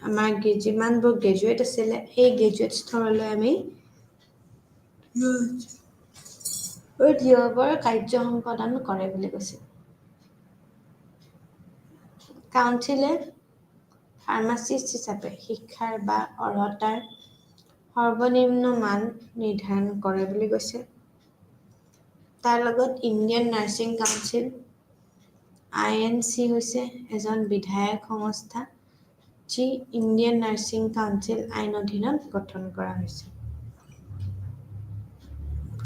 আমাৰ যিমানবোৰ গ্ৰেজুৱেট আছিলে সেই গ্ৰেজুৱেট স্তৰলৈ আমি নিয়োগৰ কাৰ্য সম্পাদন কৰে বুলি কৈছে। কাউন্সিলে ফাৰ্মাচিষ্ট হিচাপে শিক্ষাৰ বা অৰ্হতাৰ সৰ্বনিম্ন মান নিৰ্ধাৰণ কৰে বুলি কৈছে। তাৰ লগত ইণ্ডিয়ান নাৰ্ছিং কাউন্সিল INC হৈছে এজন বিধায়ক সংস্থা যি ইণ্ডিয়ান নাৰ্ছিং কাউন্সিল আইন অধীনত গঠন কৰা হৈছে।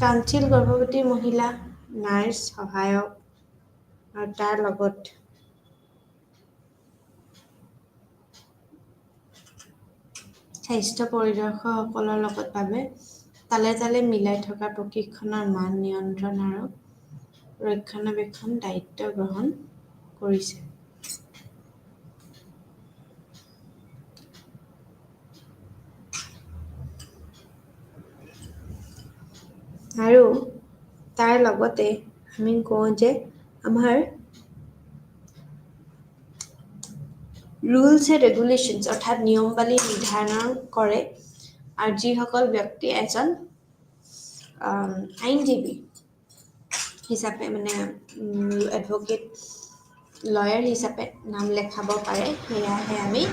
কাউন্সিল গৰ্ভৱতী মহিলা, নাৰ্ছ, সহায়ক আৰু তাৰ লগত স্বাস্থ্য পৰিদৰ্শকসকলৰ লগত বাবে তালে তালে মিলাই থকা প্ৰশিক্ষণৰ মান নিয়ন্ত্ৰণ আৰু ৰক্ষণাবেক্ষণ দায়িত্ব গ্ৰহণ কৰিছে। আৰু তাৰ লগতে আমি কওঁ যে আমাৰ ৰুলছ এণ্ড ৰেগুলেশ্যনছ অৰ্থাৎ নিয়মাৱলী নিৰ্ধাৰণ কৰে আৰু যিসকল ব্যক্তি এজন আইনজীৱী হিচাপে মানে এডভকেট লয়াৰ হিচাপে নাম লেখাব পাৰে সেয়াহে আমি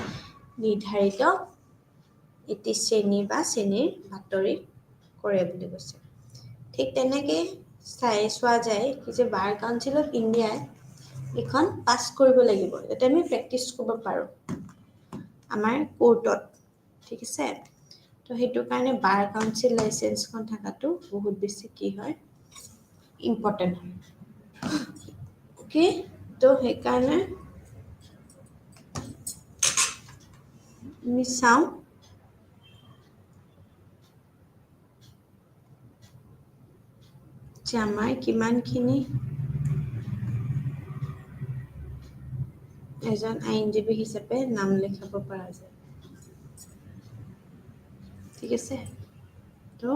নিৰ্ধাৰিত এটি শ্ৰেণী বা শ্ৰেণীৰ বাতৰি কৰে বুলি কৈছে। ঠিক তেনেকৈ চোৱা যায় যে বাৰ কাউন্সিল অফ ইণ্ডিয়াই এখন পাছ কৰিব লাগিব যাতে আমি প্ৰেক্টিছ কৰিব পাৰোঁ আমাৰ কোৰ্টত, ঠিক আছে। তো তো সেইটো কাৰণে বাৰ কাউন্সিল লাইচেন্সখন থকাটো বহুত বেছি কি হয় ইম্পৰ্টেণ্ট হয় অ'কে তো সেইকাৰণে আমি চাওঁ যে আমাৰ কিমানখিনি এজন আইনজীৱী হিচাপে নাম লিখাব পৰা যায় ঠিক আছে তো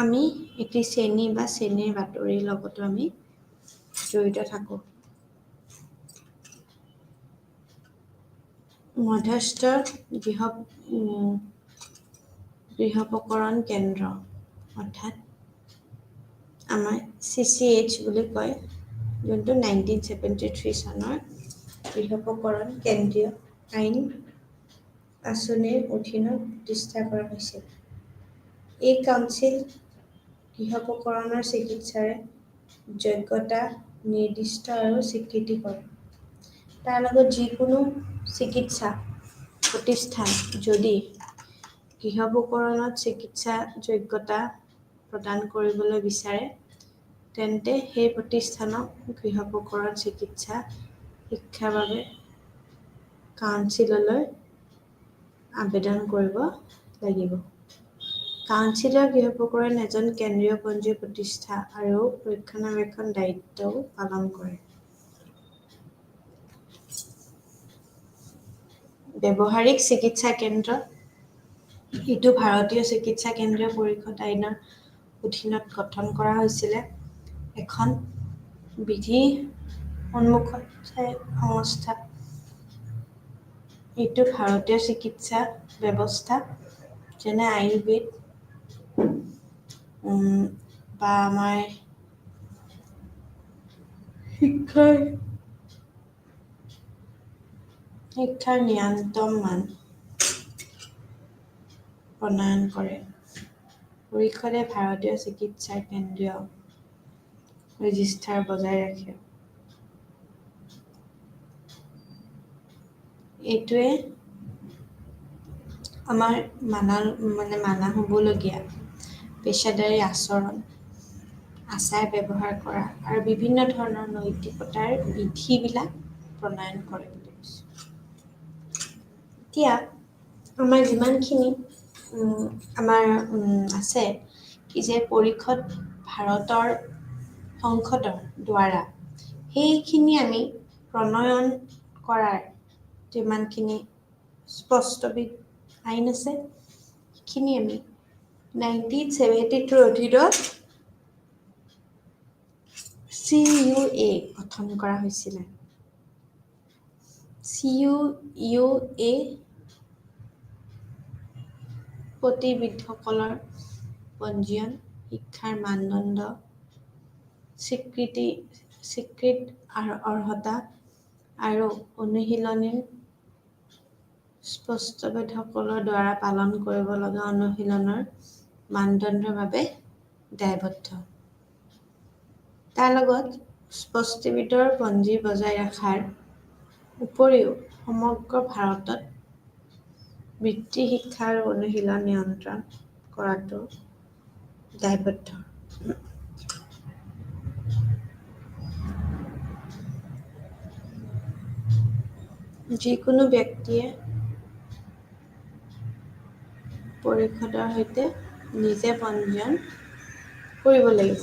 আমি এটি শ্ৰেণী বা শ্ৰেণীৰ বাতৰিৰ লগতো আমি জড়িত থাকোঁ মধ্যস্থ গৃহোপকৰণ কেন্দ্ৰ অৰ্থাৎ আমাৰ CCH বুলি কয় যোনটো 1973 চনৰ গৃহোপকৰণ কেন্দ্ৰীয় আইন আঁচনিৰ অধীনত প্ৰতিষ্ঠা কৰা হৈছিল এই কাউন্সিল গৃহোপকৰণৰ চিকিৎসাৰে যোগ্যতা নিৰ্দিষ্ট আৰু স্বীকৃতি কৰে তাৰ লগত যিকোনো চিকিৎসা প্ৰতিষ্ঠান যদি গৃহোপকৰণত চিকিৎসা যোগ্যতা প্ৰদান কৰিবলৈ বিচাৰে তেন্তে সেই প্ৰতিষ্ঠানক গৃহোপকৰণ চিকিৎসা শিক্ষাৰ বাবে কাউন্সিললৈ আবেদন কৰিব লাগিব কাউন্সিলৰ গৃহোপকৰণ এজন কেন্দ্ৰীয় পঞ্জী প্ৰতিষ্ঠা আৰু ৰক্ষণাবেক্ষণ দায়িত্বও পালন কৰে ব্যৱহাৰিক চিকিৎসা কেন্দ্ৰ এইটো ভাৰতীয় চিকিৎসা কেন্দ্ৰীয় পৰিষদ আইনৰ অধীনত গঠন কৰা হৈছিলে এখন বিধি সন্মুখত সংস্থা এইটো ভাৰতীয় চিকিৎসা ব্যৱস্থা যেনে আয়ুৰ্বেদ বা আমাৰ শিক্ষাৰ ন্যূনতম মান প্ৰণয়ন কৰে পৰিষদে ভাৰতীয় চিকিৎসাৰ কেন্দ্ৰীয় ৰেজিষ্ট্ৰাৰ বজাই ৰাখে এইটোৱে আমাৰ মানা হ'বলগীয়া পেছাদাৰী আচৰণ আচাৰ ব্যৱহাৰ কৰা আৰু বিভিন্ন ধৰণৰ নৈতিকতাৰ বিধিবিলাক প্ৰণয়ন কৰে বুলি কৈছে এতিয়া আমাৰ যিমানখিনি আমাৰ আছে কি যে পৰিষদ ভাৰতৰ সংসদৰ দ্বাৰা সেইখিনি আমি প্ৰণয়ন কৰাৰ যিমানখিনি স্পষ্টবিধ আইন আছে সেইখিনি আমি 1972 অধীনত CUA গঠন কৰা হৈছিলে CUA প্ৰতিবিধসকলৰ পঞ্জীয়ন শিক্ষাৰ মানদণ্ড স্বীকৃত অৰ্হতা আৰু অনুশীলনীৰ স্পষ্টবিধসকলৰ দ্বাৰা পালন কৰিব লগা অনুশীলনৰ মানদণ্ডৰ বাবে দায়বদ্ধ তাৰ লগত স্পষ্টবিধৰ পঞ্জী বজাই ৰখাৰ উপৰিও সমগ্ৰ ভাৰতত বৃত্তি শিক্ষা আৰু অনুশীলন নিয়ন্ত্ৰণ কৰাটো দায়বদ্ধ যিকোনো ব্যক্তিয়ে পৰিষদৰ সৈতে নিজে পঞ্জীয়ন কৰিব লাগিব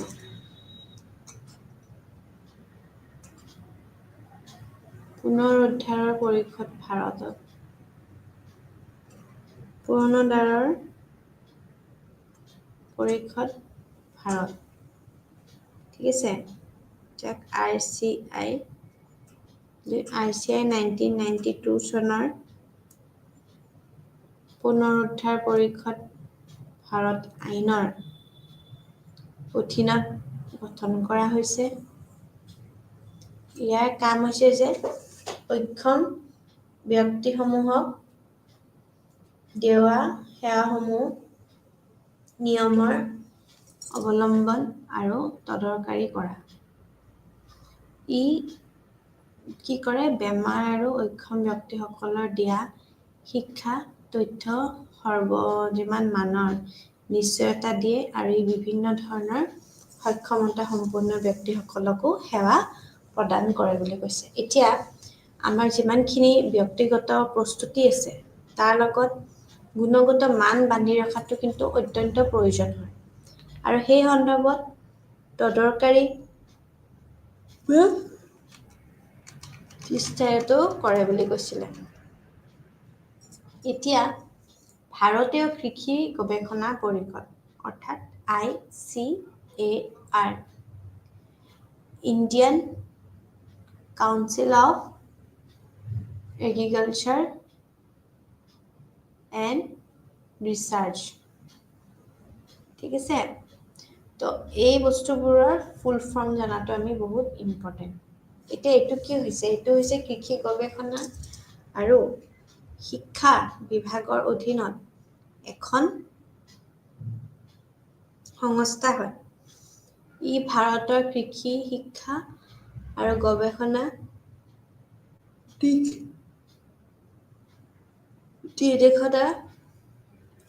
পুনৰুদ্ধাৰৰ পৰিষদ ভাৰতত পুনৰুদ্ধাৰৰ পৰিষদ ভাৰত ঠিক আছে যাক RCI 1992 চনৰ পুনৰুদ্ধাৰ পৰিষদ ভাৰত আইনৰ অধীনত গঠন কৰা হৈছে ইয়াৰ কাম হৈছে যে অক্ষম ব্যক্তিসমূহক দেৱা সেৱাসমূহ নিয়মৰ অৱলম্বন আৰু তদাৰকাৰী কৰা ই কি কৰে বেমাৰ আৰু অক্ষম ব্যক্তিসকলৰ দিয়া শিক্ষা তথ্য যিমান মানৰ নিশ্চয়তা দিয়ে আৰু ই বিভিন্ন ধৰণৰ সক্ষমতা সম্পন্ন ব্যক্তিসকলকো সেৱা প্ৰদান কৰে বুলি কৈছে। এতিয়া আমাৰ যিমানখিনি ব্যক্তিগত প্ৰস্তুতি আছে তাৰ লগত গুণগত মান বান্ধি ৰখাটো কিন্তু অত্যন্ত প্ৰয়োজন হয় আৰু সেই সন্দৰ্ভত তদৰকাৰী চেষ্টাটো কৰে বুলি কৈছিলে। এতিয়া ভাৰতীয় কৃষি গৱেষণা পৰিষদ অৰ্থাৎ ICAR Indian council of agriculture and research, ঠিক আছে। তো এই বস্তুবোৰৰ ফুল ফৰ্ম জনাটো আমি বহুত ইম্পৰ্টেণ্ট। এতিয়া এইটো কি হৈছে, এইটো হৈছে কৃষি গৱেষণা আৰু শিক্ষা বিভাগৰ অধীনত এখন সংস্থা হয়। ই ভাৰতৰ কৃষি শিক্ষা আৰু গৱেষণা নিৰ্দেশনা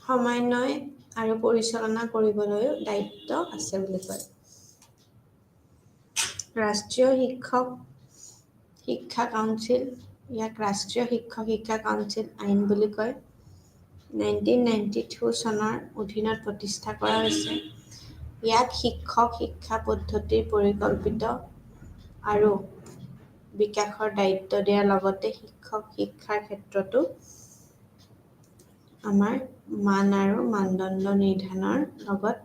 সমন্বয় আৰু পৰিচালনা কৰিবলৈও দায়িত্ব আছে বুলি কয়। ৰাষ্ট্ৰীয় শিক্ষা কাউন্সিল, ইয়াক ৰাষ্ট্ৰীয় শিক্ষা কাউন্সিল আইন বুলি কয়। 1992 চনৰ অধীনত প্ৰতিষ্ঠা কৰা হৈছে। ইয়াক শিক্ষা পদ্ধতিৰ পৰিকল্পিত আৰু বিকাশৰ দায়িত্ব দিয়াৰ লগতে শিক্ষাৰ ক্ষেত্ৰতো আমাৰ মান আৰু মানদণ্ড নিৰ্ধাৰণৰ লগত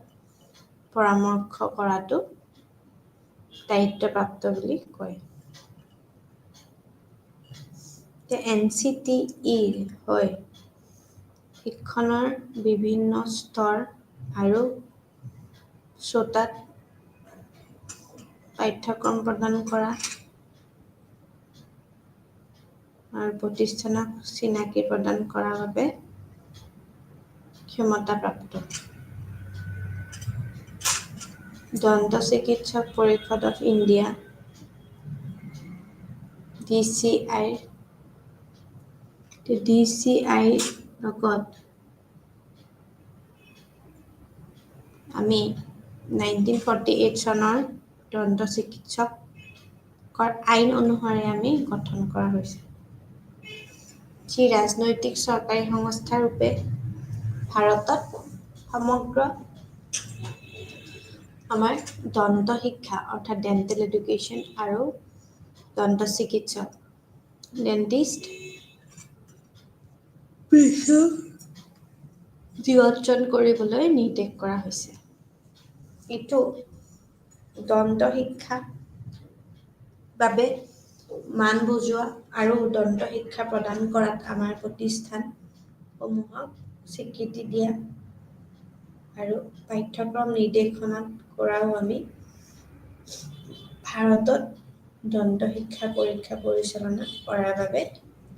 পৰামৰ্শ কৰাটো দায়িত্বপ্ৰাপ্ত বুলি কয়। NCTE হয় শিক্ষণৰ বিভিন্ন স্তৰ আৰু শ্ৰোতাত পাঠ্যক্ৰম প্ৰদান কৰা আৰু প্ৰতিষ্ঠানক চিনাকি প্ৰদান কৰাৰ বাবে ক্ষমতাপ্ৰাপ্ত। দন্ত চিকিৎসক পৰিষদ অফ ইণ্ডিয়া DCI লগত আমি 1948 চনৰ দন্ত চিকিৎসকৰ আইন অনুসাৰে আমি গঠন কৰা হৈছে, যি ৰাজনৈতিক চৰকাৰী সংস্থা ৰূপে ভাৰতত সমগ্ৰ আমাৰ দন্ত শিক্ষা অৰ্থাৎ ডেণ্টেল এডুকেশ্যন আৰু দন্ত চিকিৎসক ডেণ্টিষ্ট নিয়ন্ত্ৰণ কৰিবলৈ নিৰ্দেশ কৰা হৈছে। এইটো দন্ত শিক্ষা বাবে মান বুজোৱা আৰু দন্ত শিক্ষা প্ৰদান কৰাত আমাৰ প্ৰতিষ্ঠানসমূহক স্বীকৃতি দিয়া আৰু পাঠ্যক্ৰম নিৰ্দেশনা কৰাও আমি ভাৰতত দন্ত শিক্ষা পৰীক্ষা পৰিচালনা কৰাৰ বাবে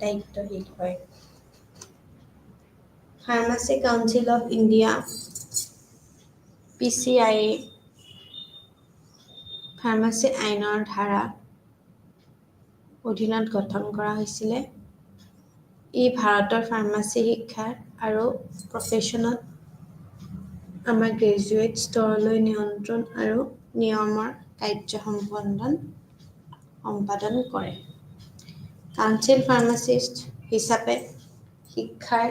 দায়িত্বশীল হয়। Pharmacy council of India PCIA pharmacy আইনৰ ধাৰা অধীনত গঠন কৰা হৈছিলে। ই ভাৰতৰ ফাৰ্মাচী শিক্ষা আৰু প্ৰফেশ্যনত আমাৰ গ্ৰেজুৱেট স্তৰলৈ নিয়ন্ত্ৰণ আৰু নিয়মৰ কাৰ্য সম্পাদন কৰে। কাউন্সিল ফাৰ্মাচিষ্ট হিচাপে শিক্ষাৰ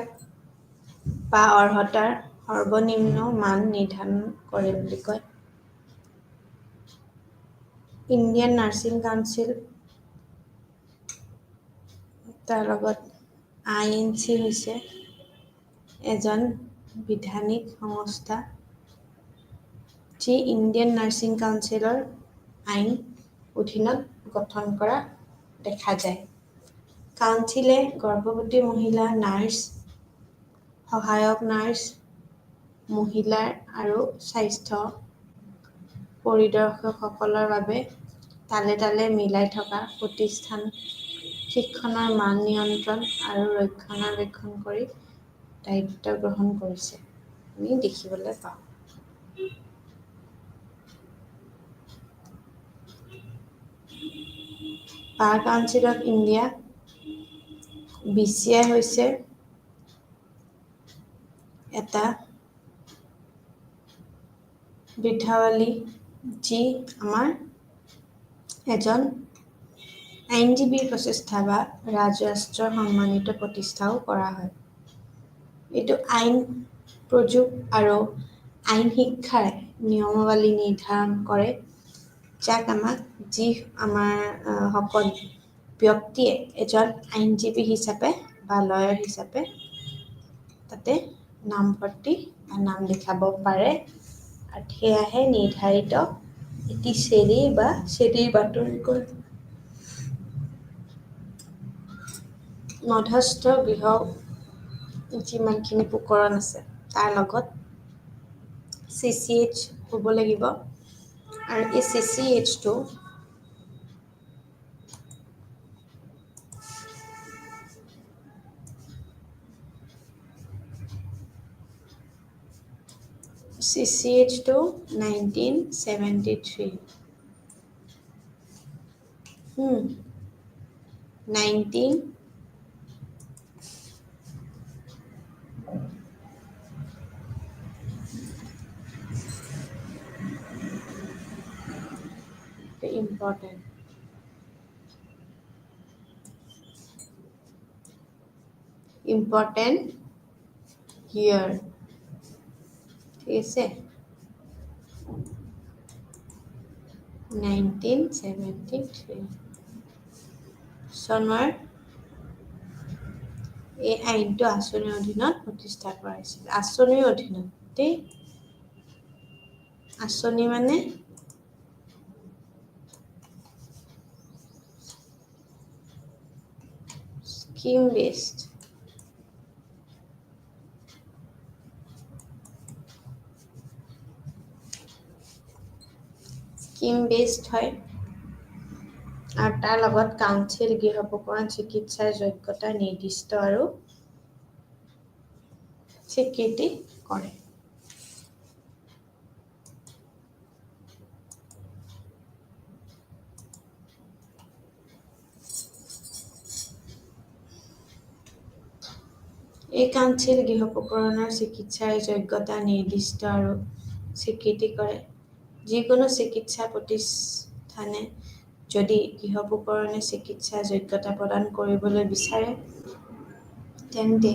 বা অৰ্হতাৰ সৰ্বনিম্ন মান নিৰ্ধাৰণ কৰে বুলি কয়। ইণ্ডিয়ান নাৰ্ছিং কাউন্সিল, তাৰ লগত INC হৈছে এজন বিধানিক সংস্থা যি ইণ্ডিয়ান নাৰ্ছিং কাউন্সিলৰ আইন অধীনত গঠন কৰা দেখা যায়। কাউন্সিলে গৰ্ভৱতী মহিলা নাৰ্ছ, সহায়ক নাৰ্ছ, মহিলাৰ আৰু স্বাস্থ্য পৰিদৰ্শকসকলৰ বাবে তালে তালে মিলাই থকা প্ৰতিষ্ঠান শিক্ষণৰ মান নিয়ন্ত্ৰণ আৰু ৰক্ষণাবেক্ষণ কৰি দায়িত্ব গ্ৰহণ কৰিছে আমি দেখিবলৈ পাওঁ। বাৰ কাউন্সিল অফ ইণ্ডিয়া BCI হৈছে এটা বৃদ্ধাৱলী যি আমাৰ এজন আইনজীৱীৰ প্ৰচেষ্টা বা ৰাজৰাষ্ট্ৰৰ সন্মানিত প্ৰতিষ্ঠাও কৰা হয়। এইটো আইন প্ৰযোগ আৰু আইন শিক্ষাৰ নিয়মাৱলী নিৰ্ধাৰণ কৰে, যাক আমাক যি আমাৰ সকল ব্যক্তিয়ে এজন আইনজীৱী হিচাপে বা লয়াৰ হিচাপে তাতে নামভৰ্তি বা নাম লিখাব পাৰে, আৰু সেয়াহে নিৰ্ধাৰিত এটি শ্ৰেণী বা শ্ৰেণীৰ বাতৰি কৰে। মধ্যস্থ গৃহ যিমানখিনি প্ৰকৰণ আছে তাৰ লগত CCH হ'ব লাগিব, আৰু এই CCHটো CCH-টো 1973 19 important year, ঠিক আছে, 1973 চনৰ এই আইনটো আঁচনিৰ অধীনত প্ৰতিষ্ঠা কৰা হৈছিল। আঁচনিৰ অধীনত, দেই, আঁচনি মানে স্কিম বেছড। স্কিম বেছড হয়, আৰু তাৰ লগত কাউন্সিল গৃহ প্ৰকৰণ চিকিৎসাৰ যোগ্যতা নিৰ্দিষ্ট আৰু স্বীকৃতি কৰে। এই কাউন্সিল গৃহ প্ৰকৰণৰ চিকিৎসাৰ যোগ্যতা নিৰ্দিষ্ট আৰু স্বীকৃতি কৰে। যিকোনো চিকিৎসা প্ৰতিষ্ঠানে যদি গৃহ প্ৰকৰণে চিকিৎসাৰ যোগ্যতা প্ৰদান কৰিবলৈ বিচাৰে, তেন্তে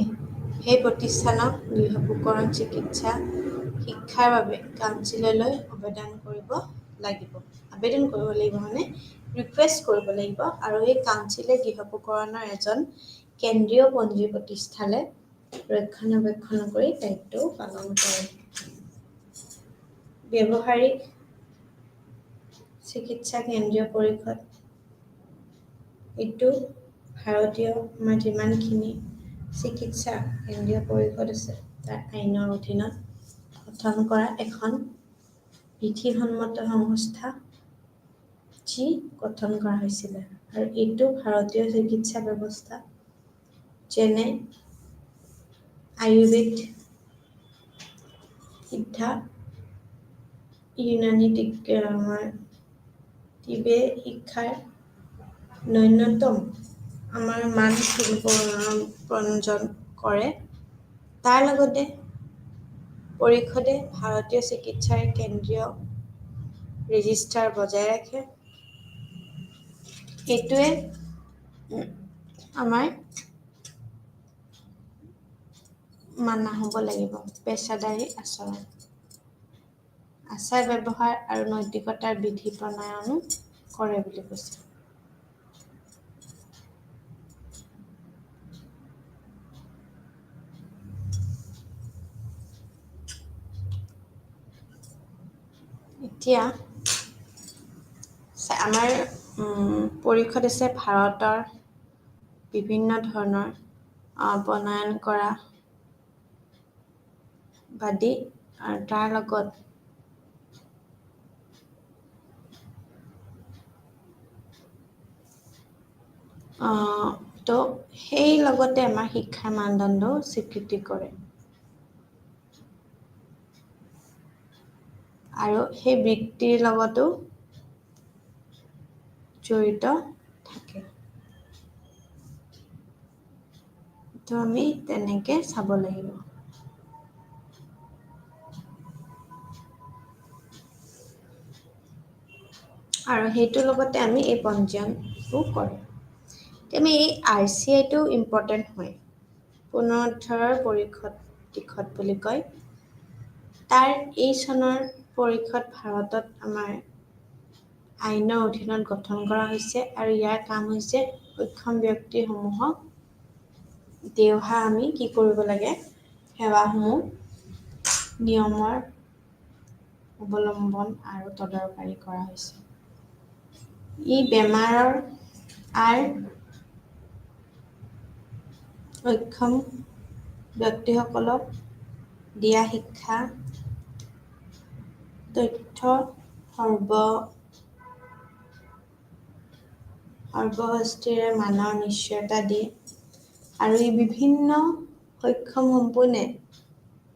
সেই প্ৰতিষ্ঠানক গৃহ প্ৰকৰণ চিকিৎসা শিক্ষাৰ বাবে কাউন্সিললৈ আবেদন কৰিব লাগিব মানে ৰিকুৱেষ্ট কৰিব লাগিব, আৰু এই কাউন্সিলে গৃহ প্ৰকৰণৰ এজন কেন্দ্ৰীয় পঞ্জী প্ৰতিষ্ঠালে ৰক্ষণাবেক্ষণ কৰি দায়িত্বও পালন কৰে। ব্যৱহাৰিক চিকিৎসা কেন্দ্ৰীয় পৰিষদ, এইটো ভাৰতীয় আমাৰ যিমানখিনি চিকিৎসা কেন্দ্ৰীয় পৰিষদ আছে তাৰ আইনৰ অধীনত গঠন কৰা এখন বিধিসন্মত সংস্থা যি গঠন কৰা হৈছিলে, আৰু এইটো ভাৰতীয় চিকিৎসা ব্যৱস্থা যেনে আয়ুৰ্বেদ, সিদ্ধা, ইউনানী তিবে শিক্ষাৰ ন্যূনতম আমাৰ মান পঞ্জন কৰে। তাৰ লগতে পৰিষদে ভাৰতীয় চিকিৎসাৰ কেন্দ্ৰীয় ৰেজিষ্ট্ৰাৰ বজাই ৰাখে। এইটোৱে আমাৰ মানা হ'ব লাগিব পেছাদাৰী আচৰণ, আচাৰ ব্যৱহাৰ আৰু নৈতিকতাৰ বিধি প্ৰণয়নো কৰে বুলি কৈছে। এতিয়া আমাৰ পৰিষদ আছে ভাৰতৰ বিভিন্ন ধৰণৰ বনায়ন কৰা বাদী, আৰু তাৰ লগত তো সেই লগতে আমাৰ শিক্ষাৰ মানদণ্ডও স্বীকৃতি কৰে, আৰু সেই বৃত্তিৰ লগতো জড়িত থাকে। তো আমি তেনেকে চাব লাগিব। আৰু সেইটোৰ লগতে আমি এই পঞ্জীয়নটো কৰিম। আমি এই RCIটো ইম্পৰ্টেণ্ট হয়, পুনৰুদ্ধাৰৰ পৰিষদ বুলি কয়। তাৰ এই চনৰ পৰিষদ ভাৰতত আমাৰ আইনৰ অধীনত গঠন কৰা হৈছে আৰু ইয়াৰ কাম হৈছে সক্ষম ব্যক্তিসমূহক দেওহা আমি কি কৰিব লাগে, সেৱাসমূহ নিয়মৰ অৱলম্বন আৰু তদাৰকাৰী কৰা হৈছে। ই বেমাৰৰ সক্ষম ব্যক্তিসকলক দিয়া শিক্ষা, তথ্য সৰ্বশস্তিৰে মানৰ নিশ্চয়তা দিয়ে আৰু ই বিভিন্ন সক্ষম সম্পূৰ্ণে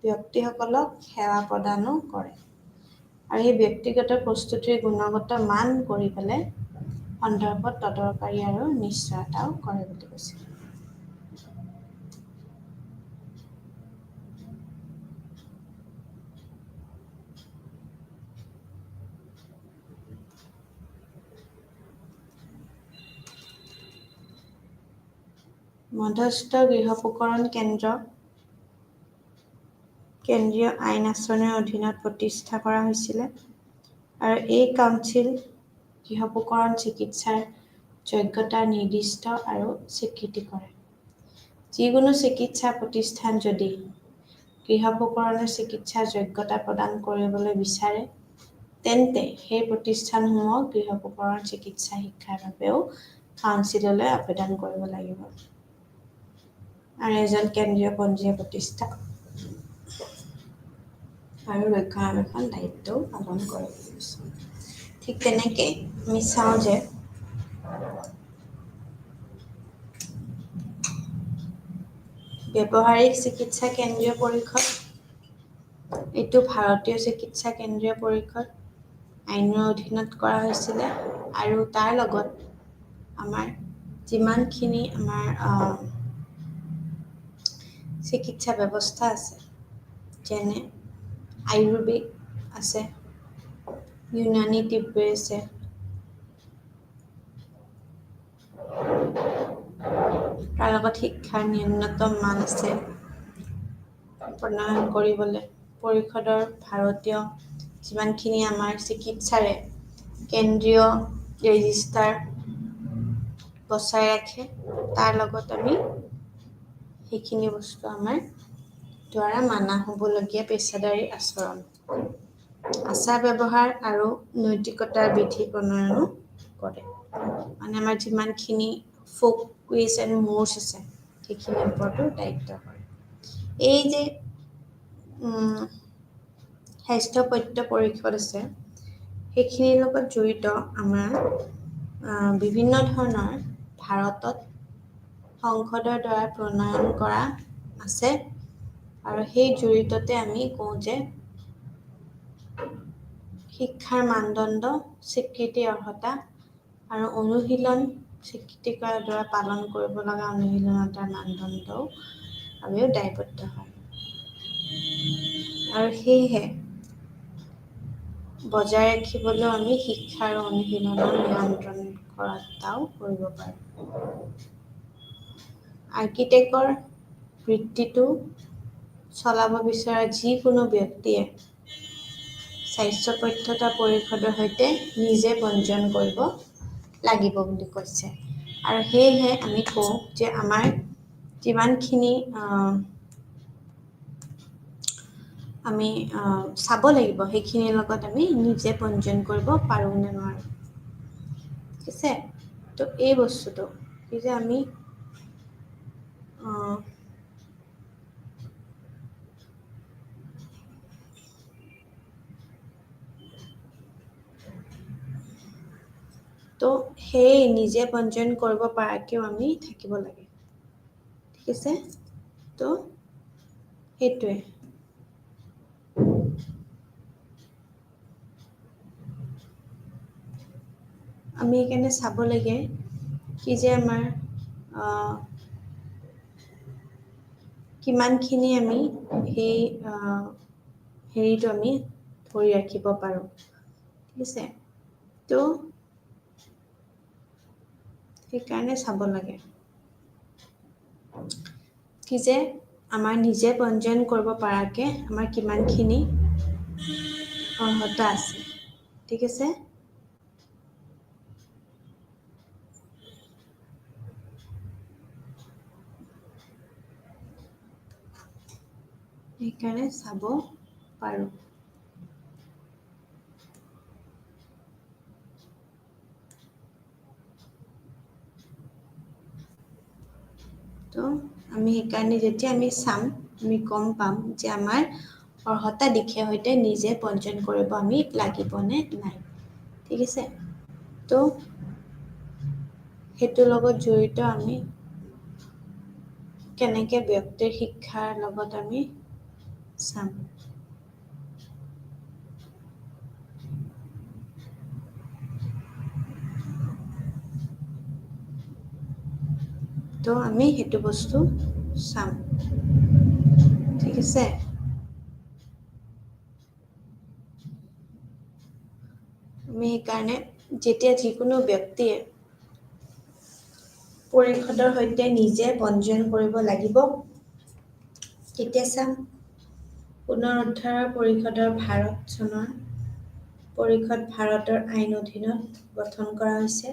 ব্যক্তিসকলক সেৱা প্ৰদানো কৰে। আৰু এই ব্যক্তিগত প্ৰস্তুতিৰ গুণগত মান কৰি পেলাই সন্দৰ্ভত তদাৰকাৰী আৰু নিশ্চয়তাও কৰে বুলি কৈছে। মধ্যস্থ গৃহোপকৰণ কেন্দ্ৰ কেন্দ্ৰীয় আইন আঁচনিৰ অধীনত প্ৰতিষ্ঠা কৰা হৈছিলে আৰু এই কাউন্সিল গৃহোপকৰণ চিকিৎসাৰ যোগ্যতা নিৰ্দিষ্ট আৰু স্বীকৃতি কৰে। যিকোনো চিকিৎসা প্ৰতিষ্ঠান যদি গৃহোপকৰণৰ চিকিৎসাৰ যোগ্যতা প্ৰদান কৰিবলৈ বিচাৰে, তেন্তে সেই প্ৰতিষ্ঠানসমূহক গৃহোপকৰণ চিকিৎসা শিক্ষাৰ বাবেও কাউন্সিললৈ আবেদন কৰিব লাগিব। আৰু এজন কেন্দ্ৰীয় পঞ্জীয়ন প্ৰতিষ্ঠা আৰু ৰক্ষণাবেক্ষণ দায়িত্বও পালন কৰে। ঠিক তেনেকে আমি চাওঁ যে ব্যৱহাৰিক চিকিৎসা কেন্দ্ৰীয় পৰিষদ, এইটো ভাৰতীয় চিকিৎসা কেন্দ্ৰীয় পৰিষদ আইনৰ অধীনত কৰা হৈছিলে আৰু তাৰ লগত আমাৰ যিমানখিনি আমাৰ চিকিৎসা ব্যৱস্থা আছে, যেনে আয়ুৰ্বেদ আছে, ইউনানী টিব্বে আছে, তাৰ লগত শিক্ষাৰ ন্যূনতম মান আছে প্ৰণয়ন কৰিবলৈ। পৰিষদৰ ভাৰতীয় যিমানখিনি আমাৰ চিকিৎসাৰে কেন্দ্ৰীয় ৰেজিষ্টাৰ বচাই ৰাখে, তাৰ লগত আমি সেইখিনি বস্তু আমাৰ দ্বাৰা মানা হ'বলগীয়া পেছাদাৰী আচৰণ, আচাৰ ব্যৱহাৰ আৰু নৈতিকতাৰ বিধি প্ৰণয়নো কৰে। মানে আমাৰ যিমানখিনি ফোক কুইজ এণ্ড মোৰ্ছ আছে, সেইখিনিৰ ওপৰতো দায়িত্ব কৰে। এই যে স্বাস্থ্য পত্য পৰিষদ আছে, সেইখিনিৰ লগত জড়িত আমাৰ বিভিন্ন ধৰণৰ ভাৰতত সংসদৰ দ্বাৰা প্ৰণয়ন কৰা আছে আৰু সেই জড়িততে আমি কওঁ যে শিক্ষাৰ মানদণ্ড, স্বীকৃতি অৰ্হতা আৰু অনুশীলন স্বীকৃতি কৰাৰ দ্বাৰা পালন কৰিব লগা অনুশীলনতাৰ মানদণ্ডও আমিও দায়বদ্ধ হয়। আৰু সেয়েহে বজাই ৰাখিবলৈও আমি শিক্ষা আৰু অনুশীলনৰ নিয়ন্ত্ৰণ কৰাটাও কৰিব পাৰোঁ। আৰ্কিটেক্টৰ বৃত্তিটো চলাব বিচৰা যিকোনো ব্যক্তিয়ে স্বাস্থ্য পত্যতা পৰিষদৰ সৈতে নিজে পঞ্জীয়ন কৰিব লাগিব বুলি কৈছে। আৰু সেয়েহে আমি কওঁ যে আমাৰ যিমানখিনি আমি চাব লাগিব, সেইখিনিৰ লগত আমি নিজে পঞ্জীয়ন কৰিব পাৰোঁ নে নোৱাৰোঁ। ঠিক আছে? তো এই বস্তুটো কি যে আমি তো সেই নিজে পঞ্জীয়ন কৰিব পৰাকৈও আমি থাকিব লাগে। ঠিক আছে? তো সেইটোৱে। আমি সেইকাৰণে চাব লাগে কি যে আমাৰ কিমানখিনি আমি সেই হেৰিটো আমি ধৰি ৰাখিব পাৰোঁ, ঠিক আছে। তো সেইকাৰণে চাব লাগে কি যে আমাৰ নিজে পঞ্জীয়ন কৰিব পৰাকৈ আমাৰ কিমানখিনি অৰ্হতা আছে, ঠিক আছে। সেইকাৰণে চাব পাৰোঁ। তো আমি সেইকাৰণে যেতিয়া আমি চাম আমি গম পাম যে আমাৰ অৰ্হতা দিশে সৈতে নিজে পঞ্জীয়ন কৰিব আমি লাগিব নে নাই, ঠিক আছে। তো সেইটোৰ লগত জড়িত আমি কেনেকৈ ব্যক্তিৰ শিক্ষাৰ লগত আমি চাম। তো আমি সেইটো বস্তু চাম, ঠিক আছে। আমি সেইকাৰণে যেতিয়া যিকোনো ব্যক্তিয়ে পৰিষদৰ সৈতে নিজে পঞ্জীয়ন কৰিব লাগিব, তেতিয়া চাম পুনৰুদ্ধাৰ পৰিষদৰ ভাৰত চনৰ পৰিষদ ভাৰতৰ আইন অধীনত গঠন কৰা হৈছে।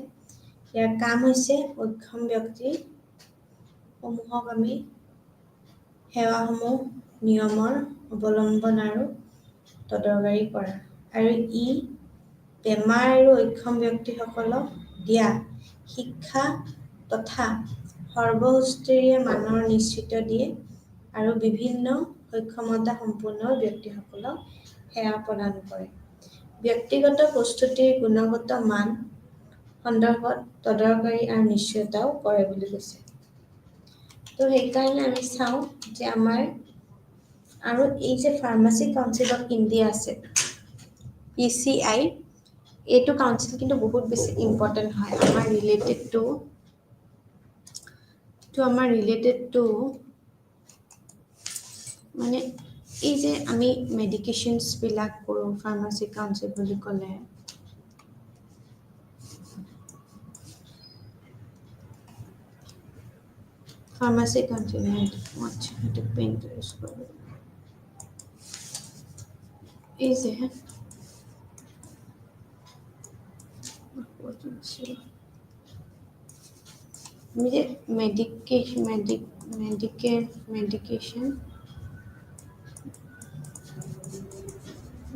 ইয়াৰ কাম হৈছে অক্ষম ব্যক্তিসমূহক আমি সেৱাসমূহ নিয়মৰ অৱলম্বন আৰু তদাৰকাৰী কৰা, আৰু ই বেমাৰ আৰু অক্ষম ব্যক্তিসকলক দিয়া শিক্ষা তথা সৰ্বশস্ত্ৰীয় মানৰ নিশ্চিত দিয়ে আৰু বিভিন্ন সক্ষমতা সম্পন্ন ব্যক্তিসকলক সেৱা প্ৰদান কৰে। ব্যক্তিগত প্ৰস্তুতিৰ গুণগত মান সন্দৰ্ভত তদাৰকাৰী আৰু নিশ্চয়তাও কৰে বুলি কৈছে। তো সেইকাৰণে আমি চাওঁ যে আমাৰ আৰু এই যে ফাৰ্মাচী কাউন্সিল অফ ইণ্ডিয়া আছে PCI, এইটো কাউন্সিল কিন্তু বহুত বেছি ইম্পৰ্টেণ্ট হয় আমাৰ ৰিলেটেড টু মানে এই যে আমি মেডিকেশ্যনছবিলাক কৰোঁ ফাৰ্মাচী কাউন্সিল বুলি ক'লে, ফাৰ্মাচী কাউন্সিল সেইটো পেইণ্ট ইউজ কৰোঁ, এই যে আমি যে মেডিকেশ্যন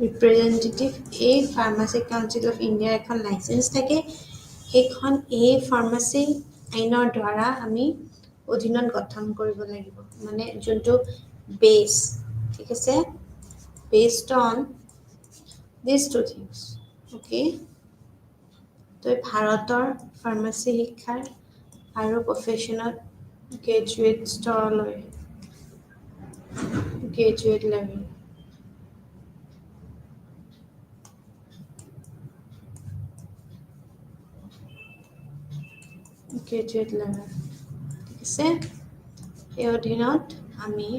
ৰিপ্ৰেজেণ্টেটিভ, এই ফাৰ্মাচী কাউন্সিল অফ ইণ্ডিয়াৰ এখন লাইচেঞ্চ থাকে। সেইখন এই ফাৰ্মাচী আইনৰ দ্বাৰা আমি অধীনত গঠন কৰিব লাগিব, মানে যোনটো বেছ, ঠিক আছে, বেছড অন দিছ টু থিংছ, অ'কে। তো ভাৰতৰ ফাৰ্মাচী শিক্ষাৰ আৰু প্ৰফেশ্যনত গ্ৰেজুৱেট স্তৰলৈ গ্ৰেজুৱেট লেভেল ঠিক আছে। এই অধীনত আমি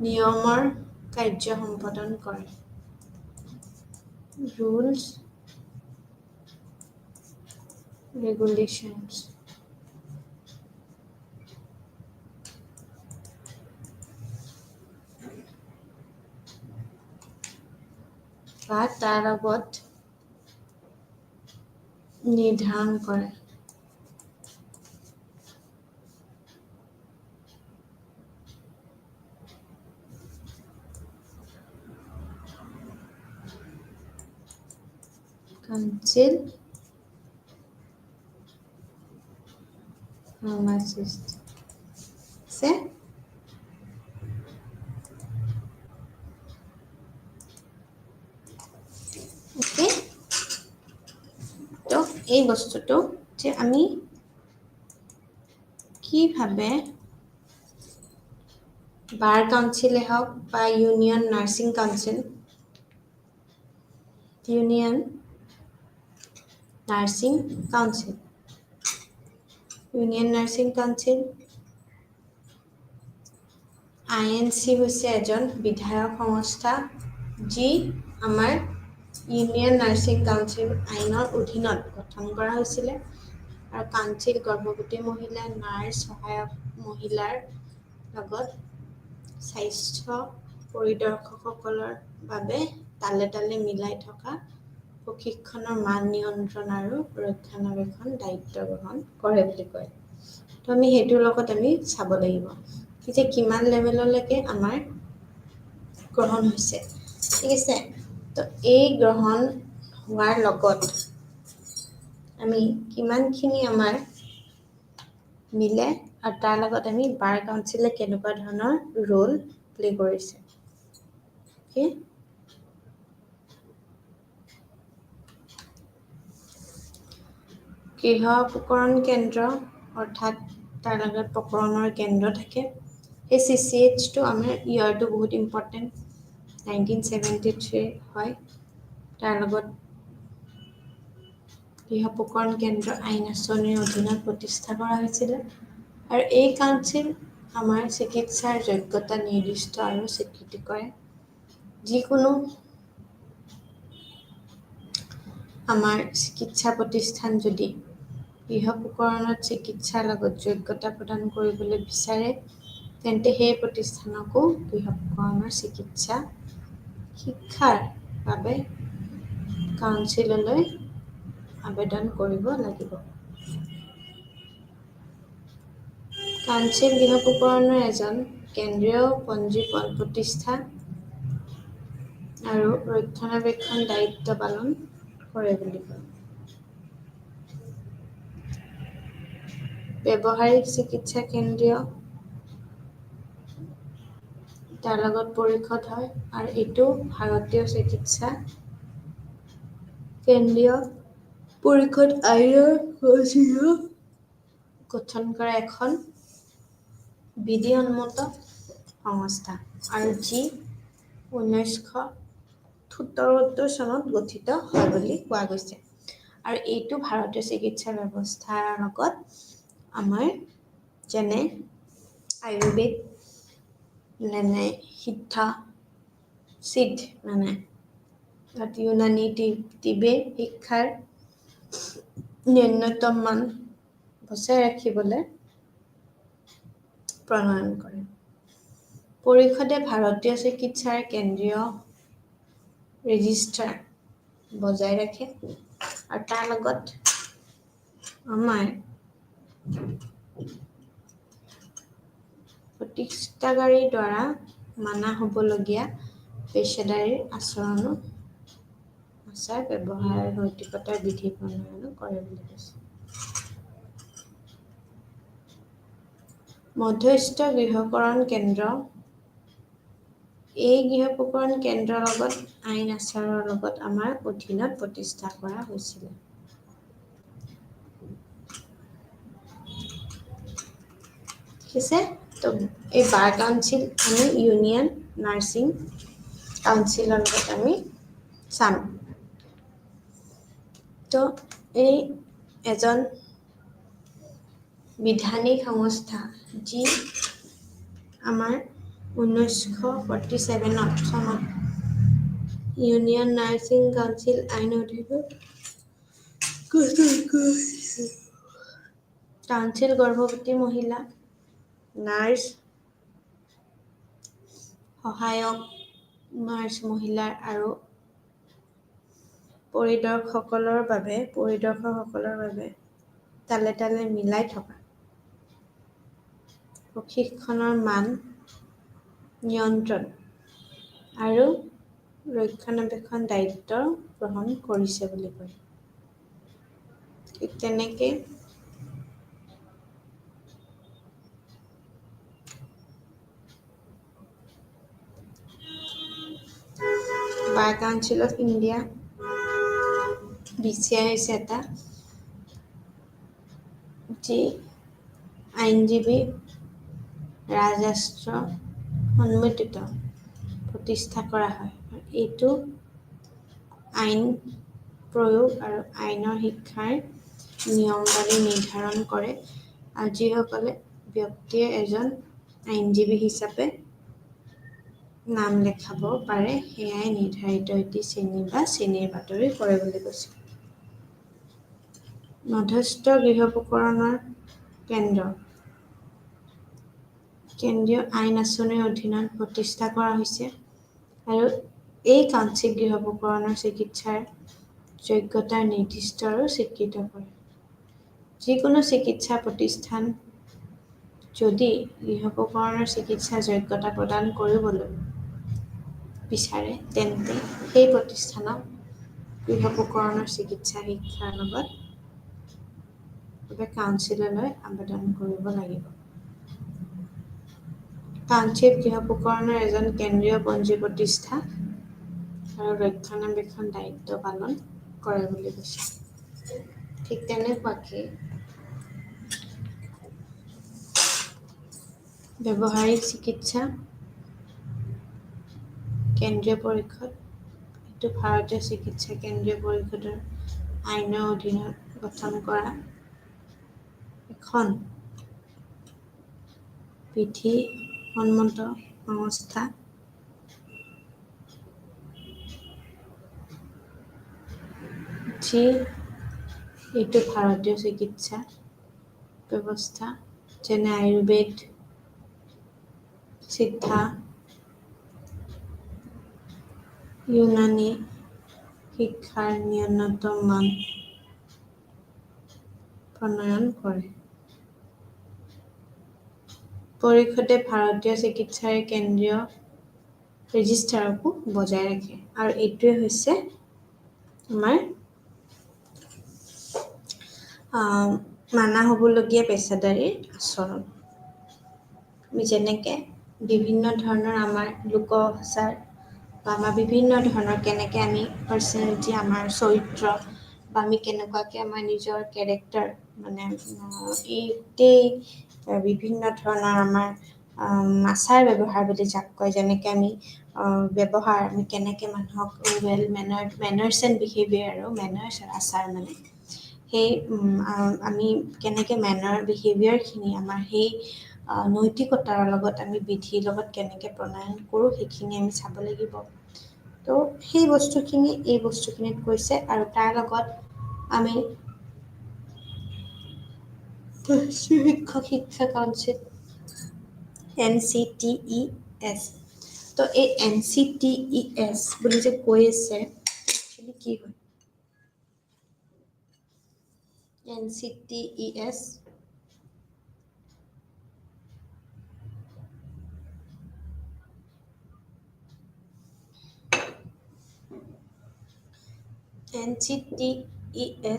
নিয়মৰ কাৰ্য সম্পাদন কৰে, ৰুলছ ৰেগুলেশ্যনছ বা তাৰ লগত নিৰ্ধাৰণ কৰে। কাউন্সিল ফাৰ্মাচিষ্ট আছে। অ'কে, তো এই বস্তুটো যে আমি কিভাৱে বাৰ কাউন্সিলে হওক বা union nursing council, union nursing council. Union nursing council INC হৈছে এজন বিধায়ক সংস্থা যি আমাৰ ইউনিয়ন নাৰ্ছিং কাউন্সিল আইনৰ অধীনত গঠন কৰা হৈছিলে আৰু কাউন্সিল গৰ্ভৱতী মহিলা নাৰ্ছ সহায়ক মহিলাৰ লগত স্বাস্থ্য পৰিদৰ্শকসকলৰ বাবে তালে তালে মিলাই থকা প্ৰশিক্ষণৰ মান নিয়ন্ত্ৰণ আৰু ৰক্ষণাবেক্ষণ দায়িত্ব গ্ৰহণ কৰে বুলি কয়। তো আমি সেইটোৰ লগত আমি চাব লাগিব যে কিমান লেভেললৈকে আমাৰ গ্ৰহণ হৈছে, ঠিক আছে। তো এই গ্ৰহণ হোৱাৰ লগত আমি কিমানখিনি আমাৰ মিলে আৰু তাৰ লগত আমি বাৰ কাউন্সিলে কেনেকুৱা ধৰণৰ ৰোল প্লে কৰিছে। অ'কে, গৃহ উপকৰণ কেন্দ্ৰ অৰ্থাৎ তাৰ লগত প্ৰকৰণৰ কেন্দ্ৰ থাকে। সেই CCHটো আমাৰ ইয়াৰটো বহুত ইম্পৰ্টেণ্ট, 1973 হয়। তাৰ লগত গৃহ উপকৰণ কেন্দ্ৰ আইন আঁচনিৰ অধীনত প্ৰতিষ্ঠা কৰা হৈছিলে আৰু এই কাউন্সিল আমাৰ চিকিৎসাৰ যোগ্যতা নিৰ্দিষ্ট আৰু স্বীকৃতি কৰে। যিকোনো আমাৰ চিকিৎসা প্ৰতিষ্ঠান যদি গৃহ উপকৰণত চিকিৎসাৰ লগত যোগ্যতা প্ৰদান কৰিবলৈ বিচাৰে তেন্তে সেই প্ৰতিষ্ঠানকো গৃহ উপকৰণৰ চিকিৎসা শিক্ষাৰ বাবে কাউন্সিললৈ আবেদন কৰিব লাগিব। কাউন্সিল গৃহ উপকৰণৰ এজন কেন্দ্ৰীয় পঞ্জীয়ন প্ৰতিষ্ঠা আৰু ৰক্ষণাবেক্ষণ দায়িত্ব পালন কৰে বুলি কয়। ব্যৱহাৰিক চিকিৎসা কেন্দ্ৰীয় তাৰ লগত পৰিষদ হয় আৰু এইটো ভাৰতীয় চিকিৎসা কেন্দ্ৰীয় পৰিষদ আইনৰ অধীনত গঠন কৰা এখন বিধিসন্মত সংস্থা আৰু যি 1977 চনত গঠিত হয় বুলি কোৱা গৈছে। আৰু এইটো ভাৰতীয় চিকিৎসা ব্যৱস্থাৰ লগত আমাৰ যেনে আয়ুৰ্বেদ যেনে সিদ্ধ সিদ্ধ মানে ইউনানী টিবে শিক্ষাৰ ন্যূনতম মান বচাই ৰাখিবলৈ প্ৰণয়ন কৰে। পৰিষদে ভাৰতীয় চিকিৎসাৰ কেন্দ্ৰীয় ৰেজিষ্ট্ৰাৰ বজাই ৰাখে আৰু তাৰ লগত আমাৰ প্ৰতিষ্ঠাকাৰীৰ দ্বাৰা মানা হ'বলগীয়া পেছাদাৰী আচৰণো আচাৰ ব্যৱহাৰ নৈতিকতাৰ বিধি প্ৰণয়নো কৰে বুলি কৈছে। মধ্যস্থ গৃহকৰণ কেন্দ্ৰ এই গৃহ উপকৰণ কেন্দ্ৰৰ লগত আইন আচাৰৰ লগত আমাৰ অধীনত প্ৰতিষ্ঠা কৰা হৈছিলে। ঠিক আছে, তো এই বাৰ কাউন্সিল আমি ইউনিয়ন নাৰ্ছিং কাউন্সিলৰ লগত আমি চাম। তো এই এজন বিধানিক সংস্থা যি আমাৰ 1947 চনত ইউনিয়ন নাৰ্ছিং কাউন্সিল আইনৰ অধীনত গঠন কৰা হৈছিল। কাউন্সিল গৰ্ভৱতী মহিলা নাৰ্ছ সহায়ক নাৰ্ছ মহিলাৰ আৰু পৰিদৰ্শকসকলৰ বাবে তালে তালে মিলাই থকা প্ৰশিক্ষণৰ মান নিয়ন্ত্ৰণ আৰু ৰক্ষণাবেক্ষণ দায়িত্ব গ্ৰহণ কৰিছে বুলি কয়। ঠিক তেনেকৈ বাৰ কাউন্সিল অফ ইণ্ডিয়া BCI হৈছে এটা যি আইনজীৱী ৰাজৰাষ্ট্ৰ সন্মতিত প্ৰতিষ্ঠা কৰা হয়। এইটো আইন প্ৰয়োগ আৰু আইনৰ শিক্ষাৰ নিয়মাৱলী নিৰ্ধাৰণ কৰে আৰু যিসকলে ব্যক্তিয়ে এজন আইনজীৱী হিচাপে নাম লেখাব পাৰে সেয়াই নিৰ্ধাৰিত এটি শ্ৰেণী বা শ্ৰেণীৰ বাতৰি কৰে বুলি কৈছে। মধ্যস্থ গৃহপ্ৰকৰণৰ কেন্দ্ৰ কেন্দ্ৰীয় আইন আঁচনিৰ অধীনত প্ৰতিষ্ঠা কৰা হৈছে আৰু এই কাউন্সিল গৃহপ্ৰকৰণৰ চিকিৎসাৰ যোগ্যতা নিৰ্দিষ্ট আৰু স্বীকৃত কৰে। যিকোনো চিকিৎসা প্ৰতিষ্ঠান যদি গৃহপ্ৰকৰণৰ চিকিৎসা যোগ্যতা প্ৰদান কৰিবলৈ বিচাৰে তেন্তে সেই প্ৰতিষ্ঠানক গৃহপ্ৰকৰণৰ চিকিৎসা শিক্ষাৰ বাবে কাউন্সিললৈ আবেদন কৰিব লাগিব। কাউন্সিল গৃহপ্ৰকৰণৰ এজন কেন্দ্ৰীয় পঞ্জী প্ৰতিষ্ঠা আৰু ৰক্ষণাবেক্ষণ দায়িত্ব পালন কৰে বুলি কৈছে। ঠিক তেনেকুৱাকৈ ব্যৱহাৰিক চিকিৎসা কেন্দ্ৰীয় পৰিষদ এইটো ভাৰতীয় চিকিৎসা কেন্দ্ৰীয় পৰিষদৰ আইনৰ অধীনত গঠন কৰা এখন বিধিসন্মত সংস্থা। যি এইটো ভাৰতীয় চিকিৎসা ব্যৱস্থা যেনে আয়ুৰ্বেদ, সিদ্ধা, ইউনানী শিক্ষাৰ ন্যূনতম মান প্ৰণয়ন কৰে। পৰিষদে ভাৰতীয় চিকিৎসাৰ কেন্দ্ৰীয় ৰেজিষ্ট্ৰাৰকো বজাই ৰাখে আৰু এইটোৱে হৈছে আমাৰ মানা হ'বলগীয়া পেছাদাৰী আচৰণ। আমি যেনেকৈ বিভিন্ন ধৰণৰ আমাৰ লোকচাৰ বা আমাৰ বিভিন্ন ধৰণৰ কেনেকৈ আমি পাৰ্চনেলিটি আমাৰ চৰিত্ৰ বা আমি কেনেকুৱাকৈ আমাৰ নিজৰ কেৰেক্টাৰ মানে এই গোটেই বিভিন্ন ধৰণৰ আমাৰ আচাৰ ব্যৱহাৰ বুলি যাক কয় যেনেকৈ আমি ব্যৱহাৰ আমি কেনেকৈ মানুহক ৱেল মেনাৰ্ছ এণ্ড বিহেভিয়াৰ আৰু মেনাৰ্ছ আচাৰ মানে সেই আমি কেনেকৈ বিহেভিয়াৰখিনি আমাৰ সেই নৈতিকতাৰ লগত আমি বিধিৰ লগত কেনেকৈ প্ৰণয়ন কৰোঁ সেইখিনি আমি চাব লাগিব। তো সেই বস্তুখিনি এই বস্তুখিনিত কৈছে আৰু তাৰ লগত আমি শিক্ষক শিক্ষা কাউন্সিল NCTES তো এই NCTES বুলি যে কৈ আছে একচুৱেলি কি হয় NCTES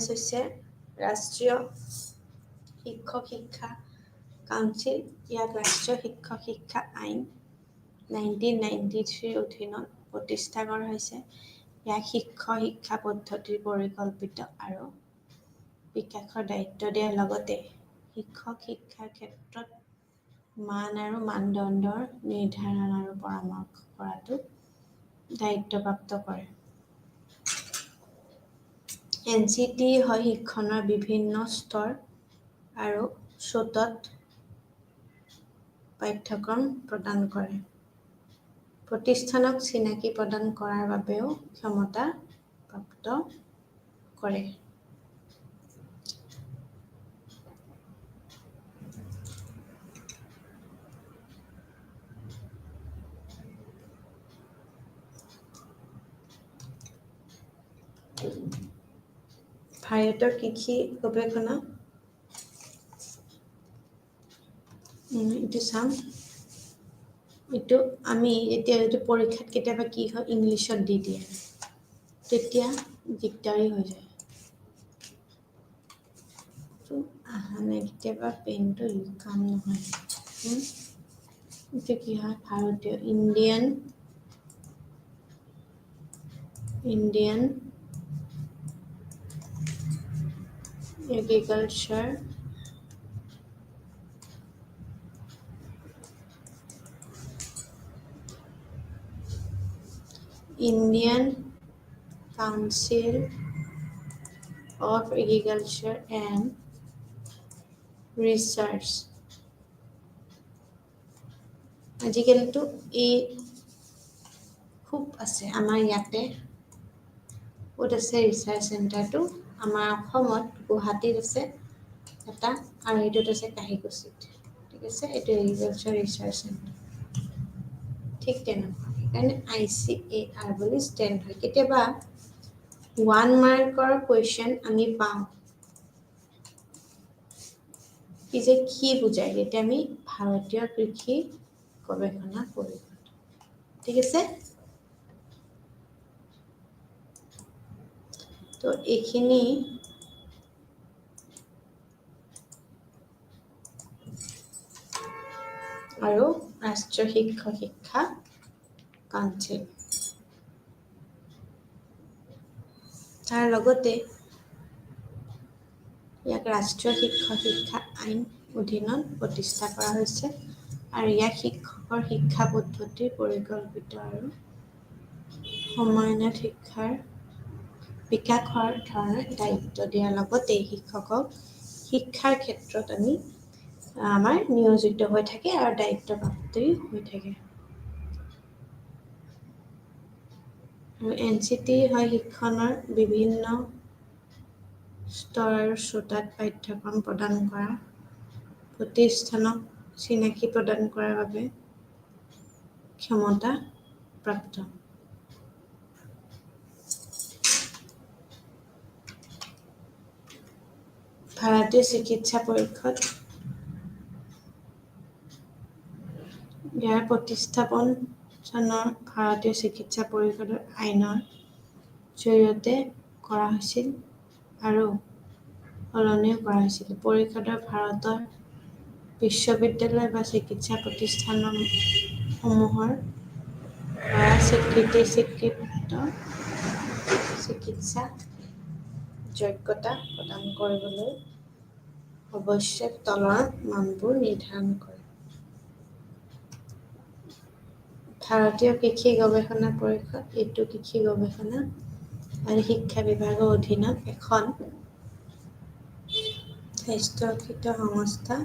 হৈছে ৰাষ্ট্ৰীয় শিক্ষক শিক্ষা কাউন্সিল। ইয়াক ৰাষ্ট্ৰীয় শিক্ষক শিক্ষা আইন 1993 অধীনত প্ৰতিষ্ঠা কৰা হৈছে। ইয়াক শিক্ষা পদ্ধতিৰ পৰিকল্পিত আৰু বিকাশৰ দায়িত্ব দিয়াৰ লগতে শিক্ষক শিক্ষাৰ ক্ষেত্ৰত মান আৰু মানদণ্ডৰ নিৰ্ধাৰণ আৰু পৰামৰ্শ কৰাটো দায়িত্বপ্ৰাপ্ত কৰে। NCT হয় শিক্ষণৰ বিভিন্ন স্তৰ আৰু স্ৰোতত পাঠ্যক্ৰম প্ৰদান কৰে। প্ৰতিষ্ঠানক চিনাকি প্ৰদান কৰাৰ বাবেও ক্ষমতা প্ৰাপ্ত কৰে। ভাৰতৰ কৃষি গৱেষণা এইটো চাম এইটো আমি এতিয়া এইটো পৰীক্ষাত কেতিয়াবা কি হয় ইংলিছত দি দিয়ে তেতিয়া দিগদাৰী হৈ যায়। আহা নাই কেতিয়াবা পেনটো কাম নহয়। এইটো কি হয় ভাৰতীয় Indian agriculture Indian council of Agriculture and Research. আজিকালিতো এই খুব আছে আমাৰ ইয়াতে ক'ত আছে ৰিচাৰ্চ চেণ্টাৰটো আমাৰ অসমত গুৱাহাটীত আছে এটা আৰু এইটোত আছে কাহিকুছিত ঠিক আছে এইটো এগ্ৰিকালচাৰ ৰিচাৰ্চ চেণ্টাৰ ঠিক তেনেকুৱা সেইকাৰণে ICAR বুলি ষ্টেণ্ড হয় কেতিয়াবা 1 মাৰ্কৰ কুৱেশ্যন আমি পাওঁ কি বুজায় যেতিয়া আমি ভাৰতীয় কৃষি গৱেষণা পৰিষদ ঠিক আছে তো এইখিনি আৰু ৰাষ্ট্ৰীয় শিক্ষা কাউন্সিল তাৰ লগতে ইয়াক ৰাষ্ট্ৰীয় শিক্ষা আইন অধীনত প্ৰতিষ্ঠা কৰা হৈছে আৰু ইয়াক শিক্ষকৰ শিক্ষা পদ্ধতিৰ পৰিকল্পিত আৰু সমন্বিত শিক্ষাৰ বিকাশৰ ধৰণৰ দায়িত্ব দিয়াৰ লগতে শিক্ষকক শিক্ষাৰ ক্ষেত্ৰত আমাৰ নিয়োজিত হৈ থাকে আৰু দায়িত্বপ্ৰাপ্ত হৈ থাকে আৰু NCT হয় শিক্ষণৰ বিভিন্ন স্তৰ আৰু শ্ৰোতাত পাঠ্যক্ৰম প্ৰদান কৰা প্ৰতিষ্ঠানক চিনাকি প্ৰদান কৰাৰ বাবে ক্ষমতা প্ৰাপ্ত ভাৰতীয় চিকিৎসা পৰিষদ ইয়াৰ প্ৰতিস্থাপন চনৰ ভাৰতীয় চিকিৎসা পৰিষদৰ আইনৰ জৰিয়তে কৰা হৈছিল আৰু সলনিও কৰা হৈছিল পৰিষদৰ ভাৰতৰ বিশ্ববিদ্যালয় বা চিকিৎসা প্ৰতিষ্ঠানসমূহৰ দ্বাৰা স্বীকৃত চিকিৎসা যোগ্যতা প্ৰদান কৰিবলৈ অৱশ্যে তলৰ মানবোৰ নিৰ্ধাৰণ কৰে ভাৰতীয় কৃষি গৱেষণা পৰিষদ এইটো কৃষি গৱেষণা আৰু শিক্ষা বিভাগৰ অধীনত এখন স্বায়ত্তশাসিত সংস্থা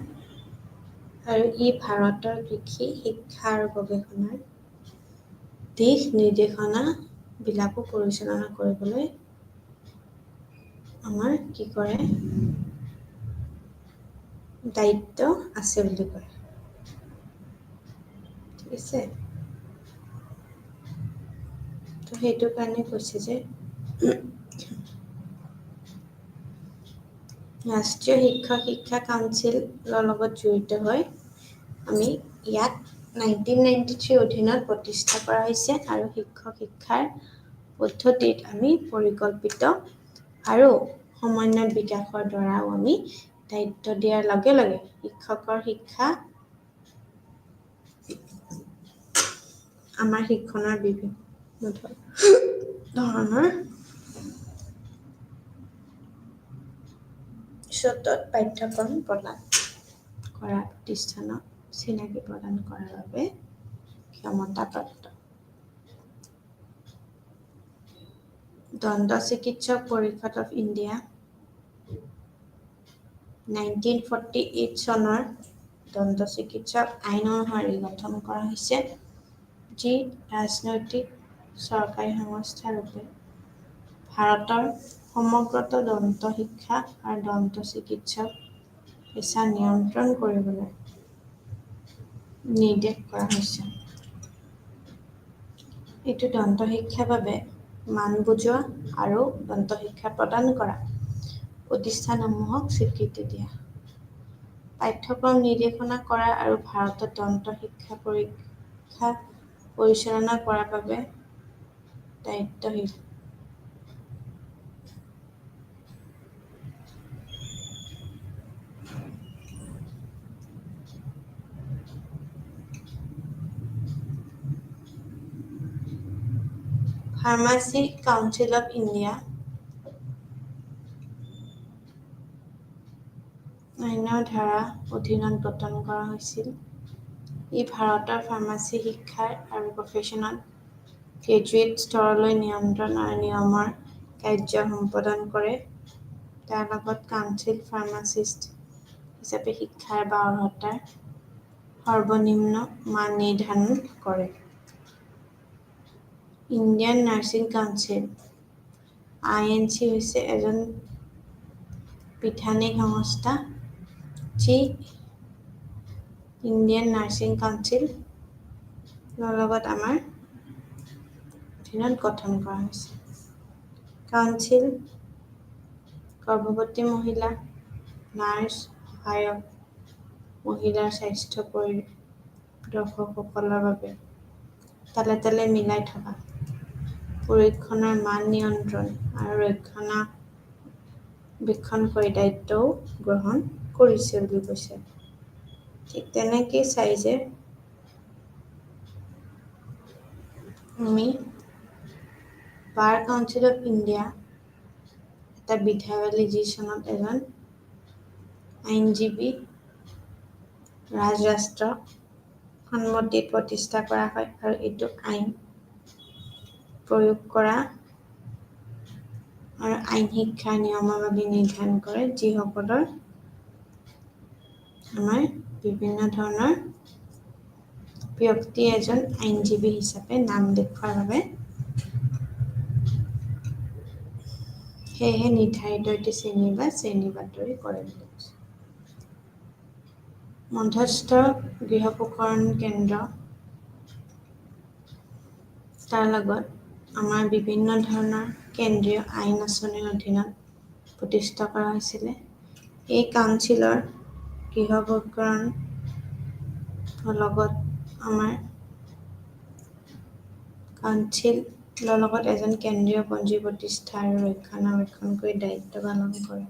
আৰু ই ভাৰতৰ কৃষি শিক্ষা আৰু গৱেষণাৰ দিশ নিৰ্দেশনা বিলাকো পৰিচালনা কৰিবলৈ আমাৰ কি কৰে দায়িত্ব আছে বুলি কয় ঠিক আছে তো সেইটো কাৰণে কৈছে যে ৰাষ্ট্ৰীয় শিক্ষা কাউন্সিলৰ লগত জড়িত হৈ আমি ইয়াক 1993 অধীনত প্ৰতিষ্ঠা কৰা হৈছে আৰু শিক্ষাৰ পদ্ধতিত আমি পৰিকল্পিত আৰু সমন্বিত বিকাশৰ দ্বাৰাও আমি দায়িত্ব দিয়াৰ লগে লগে শিক্ষকৰ শিক্ষা আমাৰ শিক্ষণৰ বিভিন্ন ধৰণৰ স্ৰোতত পাঠ্যক্ৰম প্ৰদান কৰা প্ৰতিষ্ঠানক চিনাকি প্ৰদান কৰাৰ বাবে ক্ষমতাপ্ৰাপ্ত দন্ত চিকিৎসক পৰিষদ অফ ইণ্ডিয়া 1948 চনৰ দন্ত চিকিৎসক আইন অনুসৰি গঠন কৰা হৈছে যি ৰাজনৈতিক চৰকাৰী সংস্থা ৰূপে ভাৰতৰ সমগ্ৰত দন্ত শিক্ষা আৰু দন্ত চিকিৎসক পেছা নিয়ন্ত্ৰণ কৰিবলৈ নিৰ্দেশ কৰা হৈছে এইটো দন্ত শিক্ষাৰ বাবে মান বুজোৱা আৰু দন্ত শিক্ষা প্ৰদান কৰা প্ৰতিষ্ঠানসমূহক স্বীকৃতি দিয়া পাঠ্যক্ৰম নিৰ্দেশনা কৰা আৰু ভাৰতত দন্ত শিক্ষা পৰীক্ষা পৰিচালনা কৰাৰ বাবে দায়িত্বশীল ফাৰ্মাচী কাউন্সিল অফ ইণ্ডিয়া আইনৰ ধাৰা অধীনত গঠন কৰা হৈছিল ই ভাৰতৰ ফাৰ্মাচী শিক্ষাৰ আৰু প্ৰফেশ্যনেল গ্ৰেজুৱেট স্তৰলৈ নিয়ন্ত্ৰণ আৰু নিয়মৰ কাৰ্য সম্পাদন কৰে তাৰ লগত কাউন্সিল ফাৰ্মাচিষ্ট হিচাপে শিক্ষাৰ বা অৰ্হতাৰ সৰ্বনিম্ন মান নিৰ্ধাৰণ কৰে। ইণ্ডিয়ান নাৰ্ছিং কাউন্সিল INC হৈছে এজন বিধানিক সংস্থা যি ইণ্ডিয়ান নাৰ্ছিং কাউন্সিলৰ লগত আমাৰ অধীনত গঠন কৰা হৈছে। কাউন্সিল গৰ্ভৱতী মহিলা, নাৰ্ছ, সহায়ক, মহিলাৰ স্বাস্থ্য পৰিদৰ্শকসকলৰ বাবে তালে তালে মিলাই থকা, পৰীক্ষণৰ মান নিয়ন্ত্ৰণ আৰু ৰক্ষণাবেক্ষণ কৰি দায়িত্বও গ্ৰহণ কৰিছে বুলি কৈছে। ঠিক তেনেকেই চাই যে আমি বাৰ কাউন্সিল অফ ইণ্ডিয়া এটা বিধায়লী যি চনত এজন আইনজীৱী ৰাজৰাষ্ট্ৰ সন্মতিত প্ৰতিষ্ঠা কৰা হয় আৰু এইটো আইন প্ৰয়োগ কৰা আৰু আইন শিক্ষাৰ নিয়মাৱলী নিৰ্ধাৰণ কৰে, যিসকলৰ আমাৰ বিভিন্ন ধৰণৰ ব্যক্তি এজন আইনজীৱী হিচাপে নাম দেখুৱাৰ বাবে সেয়েহে নিৰ্ধাৰিত এটি শ্ৰেণী বা শ্ৰেণীবাতৰি কৰে বুলি কৈছে। মধ্যস্থ গৃহপ্ৰসৰণ কেন্দ্ৰ, তাৰ লগত আমাৰ বিভিন্ন ধৰণৰ কেন্দ্ৰীয় আইন আঁচনিৰ অধীনত প্ৰতিষ্ঠা কৰা হৈছিলে। এই কাউন্সিলৰ গৃহপ্ৰসৰণৰ লগত আমাৰ কাউন্সিলৰ লগত এজন কেন্দ্ৰীয় পঞ্জী প্ৰতিষ্ঠা আৰু ৰক্ষণাবেক্ষণ কৰি দায়িত্ব পালন কৰে।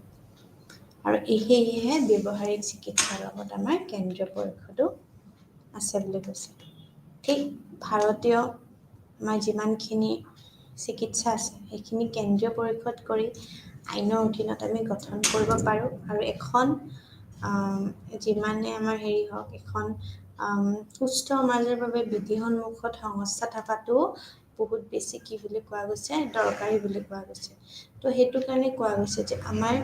আৰু সেয়েহে ব্যৱহাৰিক চিকিৎসাৰ লগত আমাৰ কেন্দ্ৰীয় পৰিষদো আছে বুলি কৈছে। ঠিক ভাৰতীয় আমাৰ যিমানখিনি চিকিৎসা আছে সেইখিনি কেন্দ্ৰীয় পৰিষদ কৰি আইনৰ অধীনত আমি গঠন কৰিব পাৰোঁ। আৰু এখন যিমানে আমাৰ হেৰি হওক, এখন সুস্থ সমাজৰ বাবে বিধি সন্মুখত সংস্থা থকাটো বহুত বেছি কি বুলি কোৱা গৈছে, দৰকাৰী বুলি কোৱা গৈছে। তো সেইটো কাৰণে কোৱা গৈছে যে আমাৰ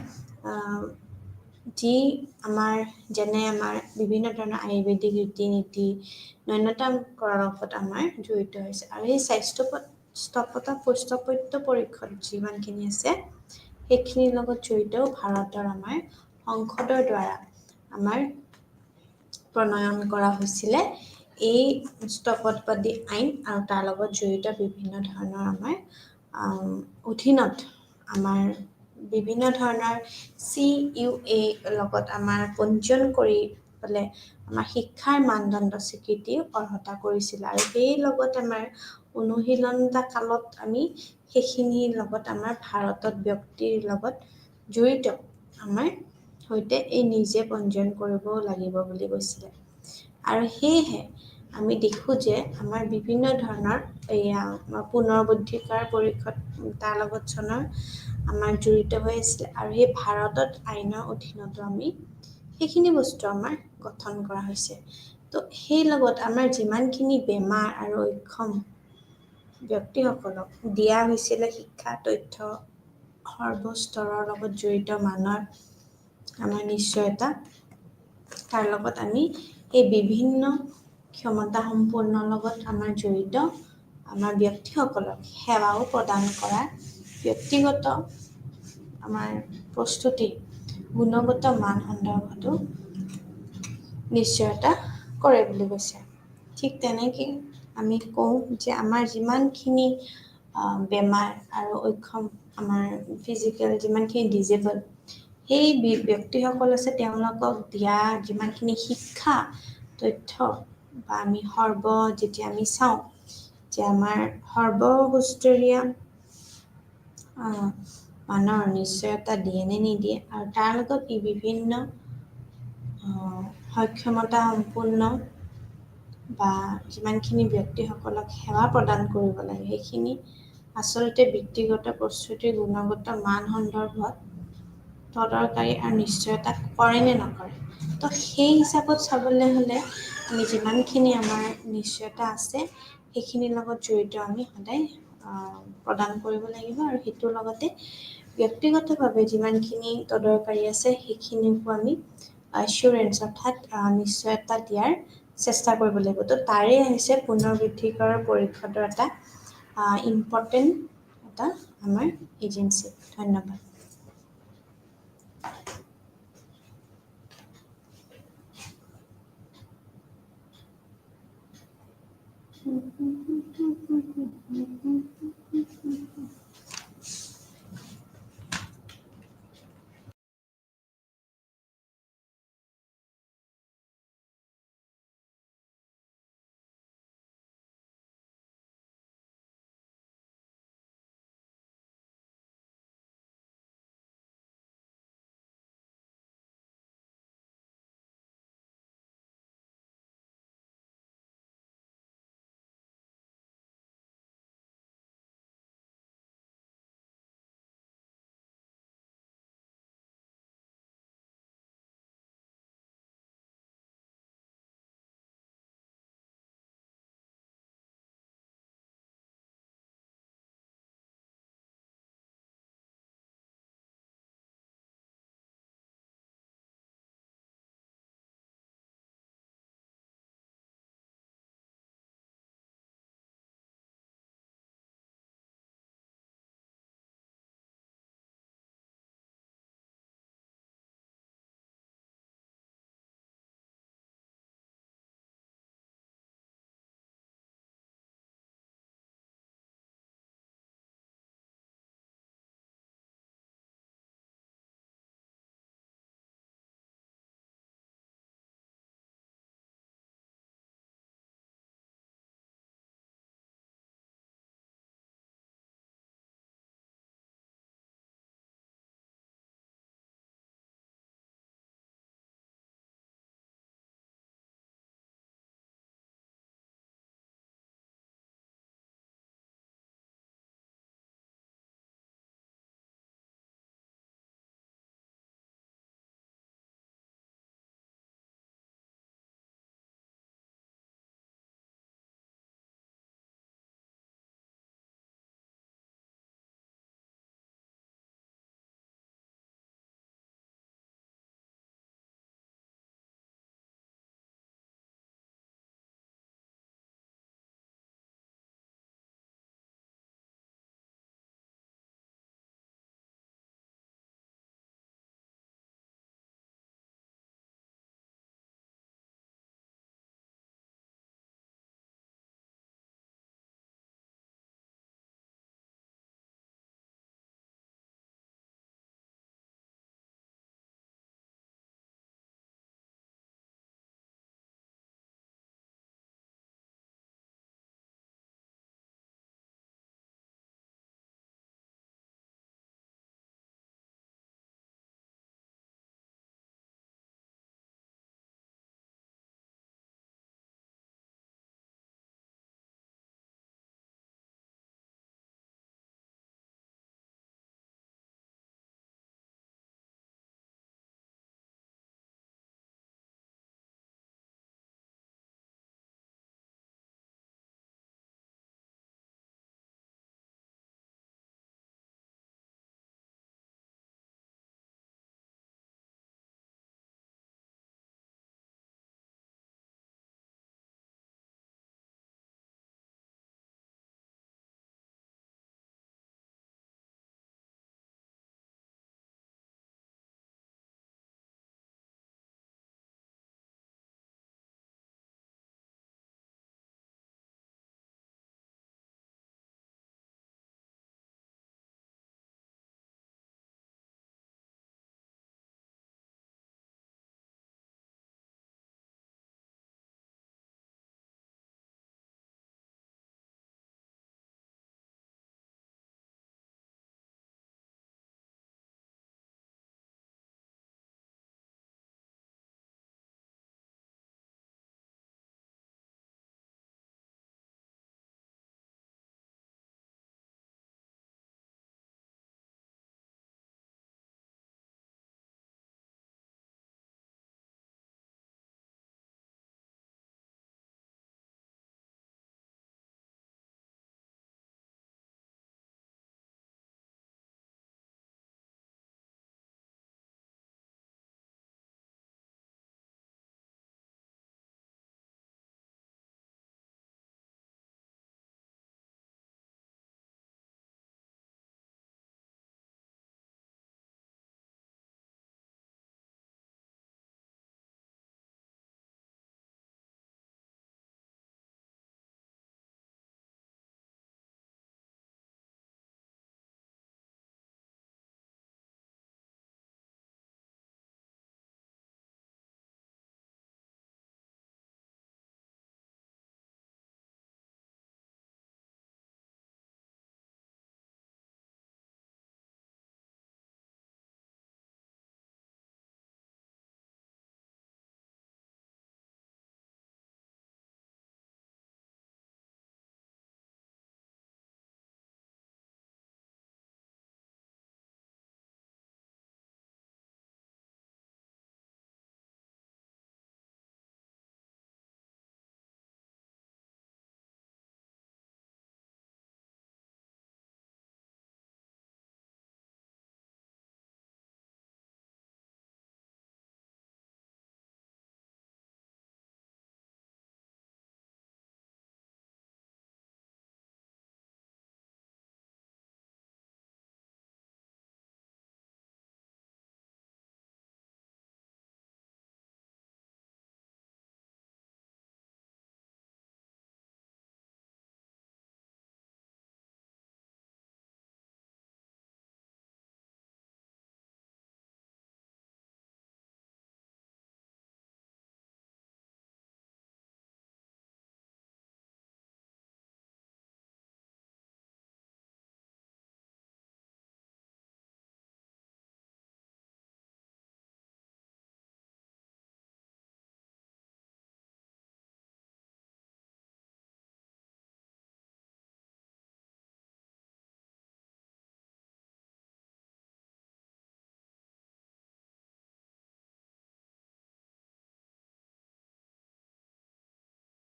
যেনে আমাৰ বিভিন্ন ধৰণৰ আয়ুৰ্বেদিক ৰীতি নীতি নূন্যতমকৰণৰ লগত আমাৰ জড়িত হৈছে। আৰু এই স্থাপত্য পৰিষদ যিমানখিনি আছে সেইখিনিৰ লগত জড়িত ভাৰতৰ আমাৰ সংসদৰ দ্বাৰা আমাৰ প্ৰণয়ন কৰা হৈছিলে এই স্থপতিবাদী আইন, আৰু তাৰ লগত জড়িত বিভিন্ন ধৰণৰ আমাৰ অধীনত আমাৰ বিভিন্ন ধৰণৰ CUA লগত আমাৰ পঞ্জীয়ন কৰি পেলাই আমাৰ শিক্ষাৰ মানদণ্ড স্বীকৃতি অৰ্হতা কৰিছিল। আৰু সেই লগত আমাৰ অনুশীলনতা কালত আমি সেইখিনিৰ লগত আমাৰ ভাৰতত ব্যক্তিৰ লগত জড়িত আমাৰ সৈতে এই নিজে পঞ্জীয়ন কৰিবও লাগিব বুলি কৈছিলে। আৰু সেয়েহে আমি দেখোঁ যে আমাৰ বিভিন্ন ধৰণৰ এয়া পুনৰ্বুদ্ধিকাৰ পৰিষদ তাৰ লগত চনৰ আমাৰ জড়িত হৈ আছিলে। আৰু সেই ভাৰতত আইনৰ অধীনতো আমি সেইখিনি বস্তু আমাৰ গঠন কৰা হৈছে। তো সেই লগত আমাৰ যিমানখিনি বেমাৰ আৰু অক্ষম ব্যক্তিসকলক দিয়া হৈছিলে শিক্ষা তথ্য সৰ্বস্তৰৰ লগত জড়িত মানৰ আমাৰ নিশ্চয়তা, তাৰ লগত আমি এই বিভিন্ন ক্ষমতা সম্পন্নৰ লগত আমাৰ জড়িত আমাৰ ব্যক্তিসকলক সেৱাও প্ৰদান কৰা ব্যক্তিগত আমাৰ প্ৰস্তুতি গুণগত মান সন্দৰ্ভতো নিশ্চয়তা কৰে বুলি কৈছে। ঠিক তেনেকৈ আমি কওঁ যে আমাৰ যিমানখিনি বেমাৰ আৰু অক্ষম আমাৰ ফিজিকেল যিমানখিনি ডিজেবল সেই ব্যক্তিসকল আছে, তেওঁলোকক দিয়া যিমানখিনি শিক্ষা তথ্য বা আমি যেতিয়া আমি চাওঁ যে আমাৰ সৰ্বসুস্তৰীয়া মানৰ নিশ্চয়তা দিয়ে নে নিদিয়ে, আৰু তাৰ লগত বিভিন্ন সক্ষমতা সম্পূৰ্ণ বা যিমানখিনি ব্যক্তিসকলক সেৱা প্ৰদান কৰিব লাগে সেইখিনি আচলতে ব্যক্তিগত প্ৰস্তুতিৰ গুণগত মান সন্দৰ্ভত তদাৰকাৰী আৰু নিশ্চয়তা কৰে নে নকৰে। তো সেই হিচাপত চাবলৈ হ'লে আমি যিমানখিনি আমাৰ নিশ্চয়তা আছে সেইখিনিৰ লগত জড়িত আমি সদায় প্ৰদান কৰিব লাগিব আৰু সেইটোৰ লগতে ব্যক্তিগতভাৱে যিমানখিনি তদৰকাৰী আছে সেইখিনিকো আমি এচিউৰেঞ্চ অৰ্থাৎ নিশ্চয়তা দিয়াৰ চেষ্টা কৰিব লাগিব। তো তাৰে হৈছে পুনৰ্বৃদ্ধিকৰৰ পৰিষদৰ এটা ইম্পৰ্টেণ্ট এটা আমাৰ এজেঞ্চি। ধন্যবাদ।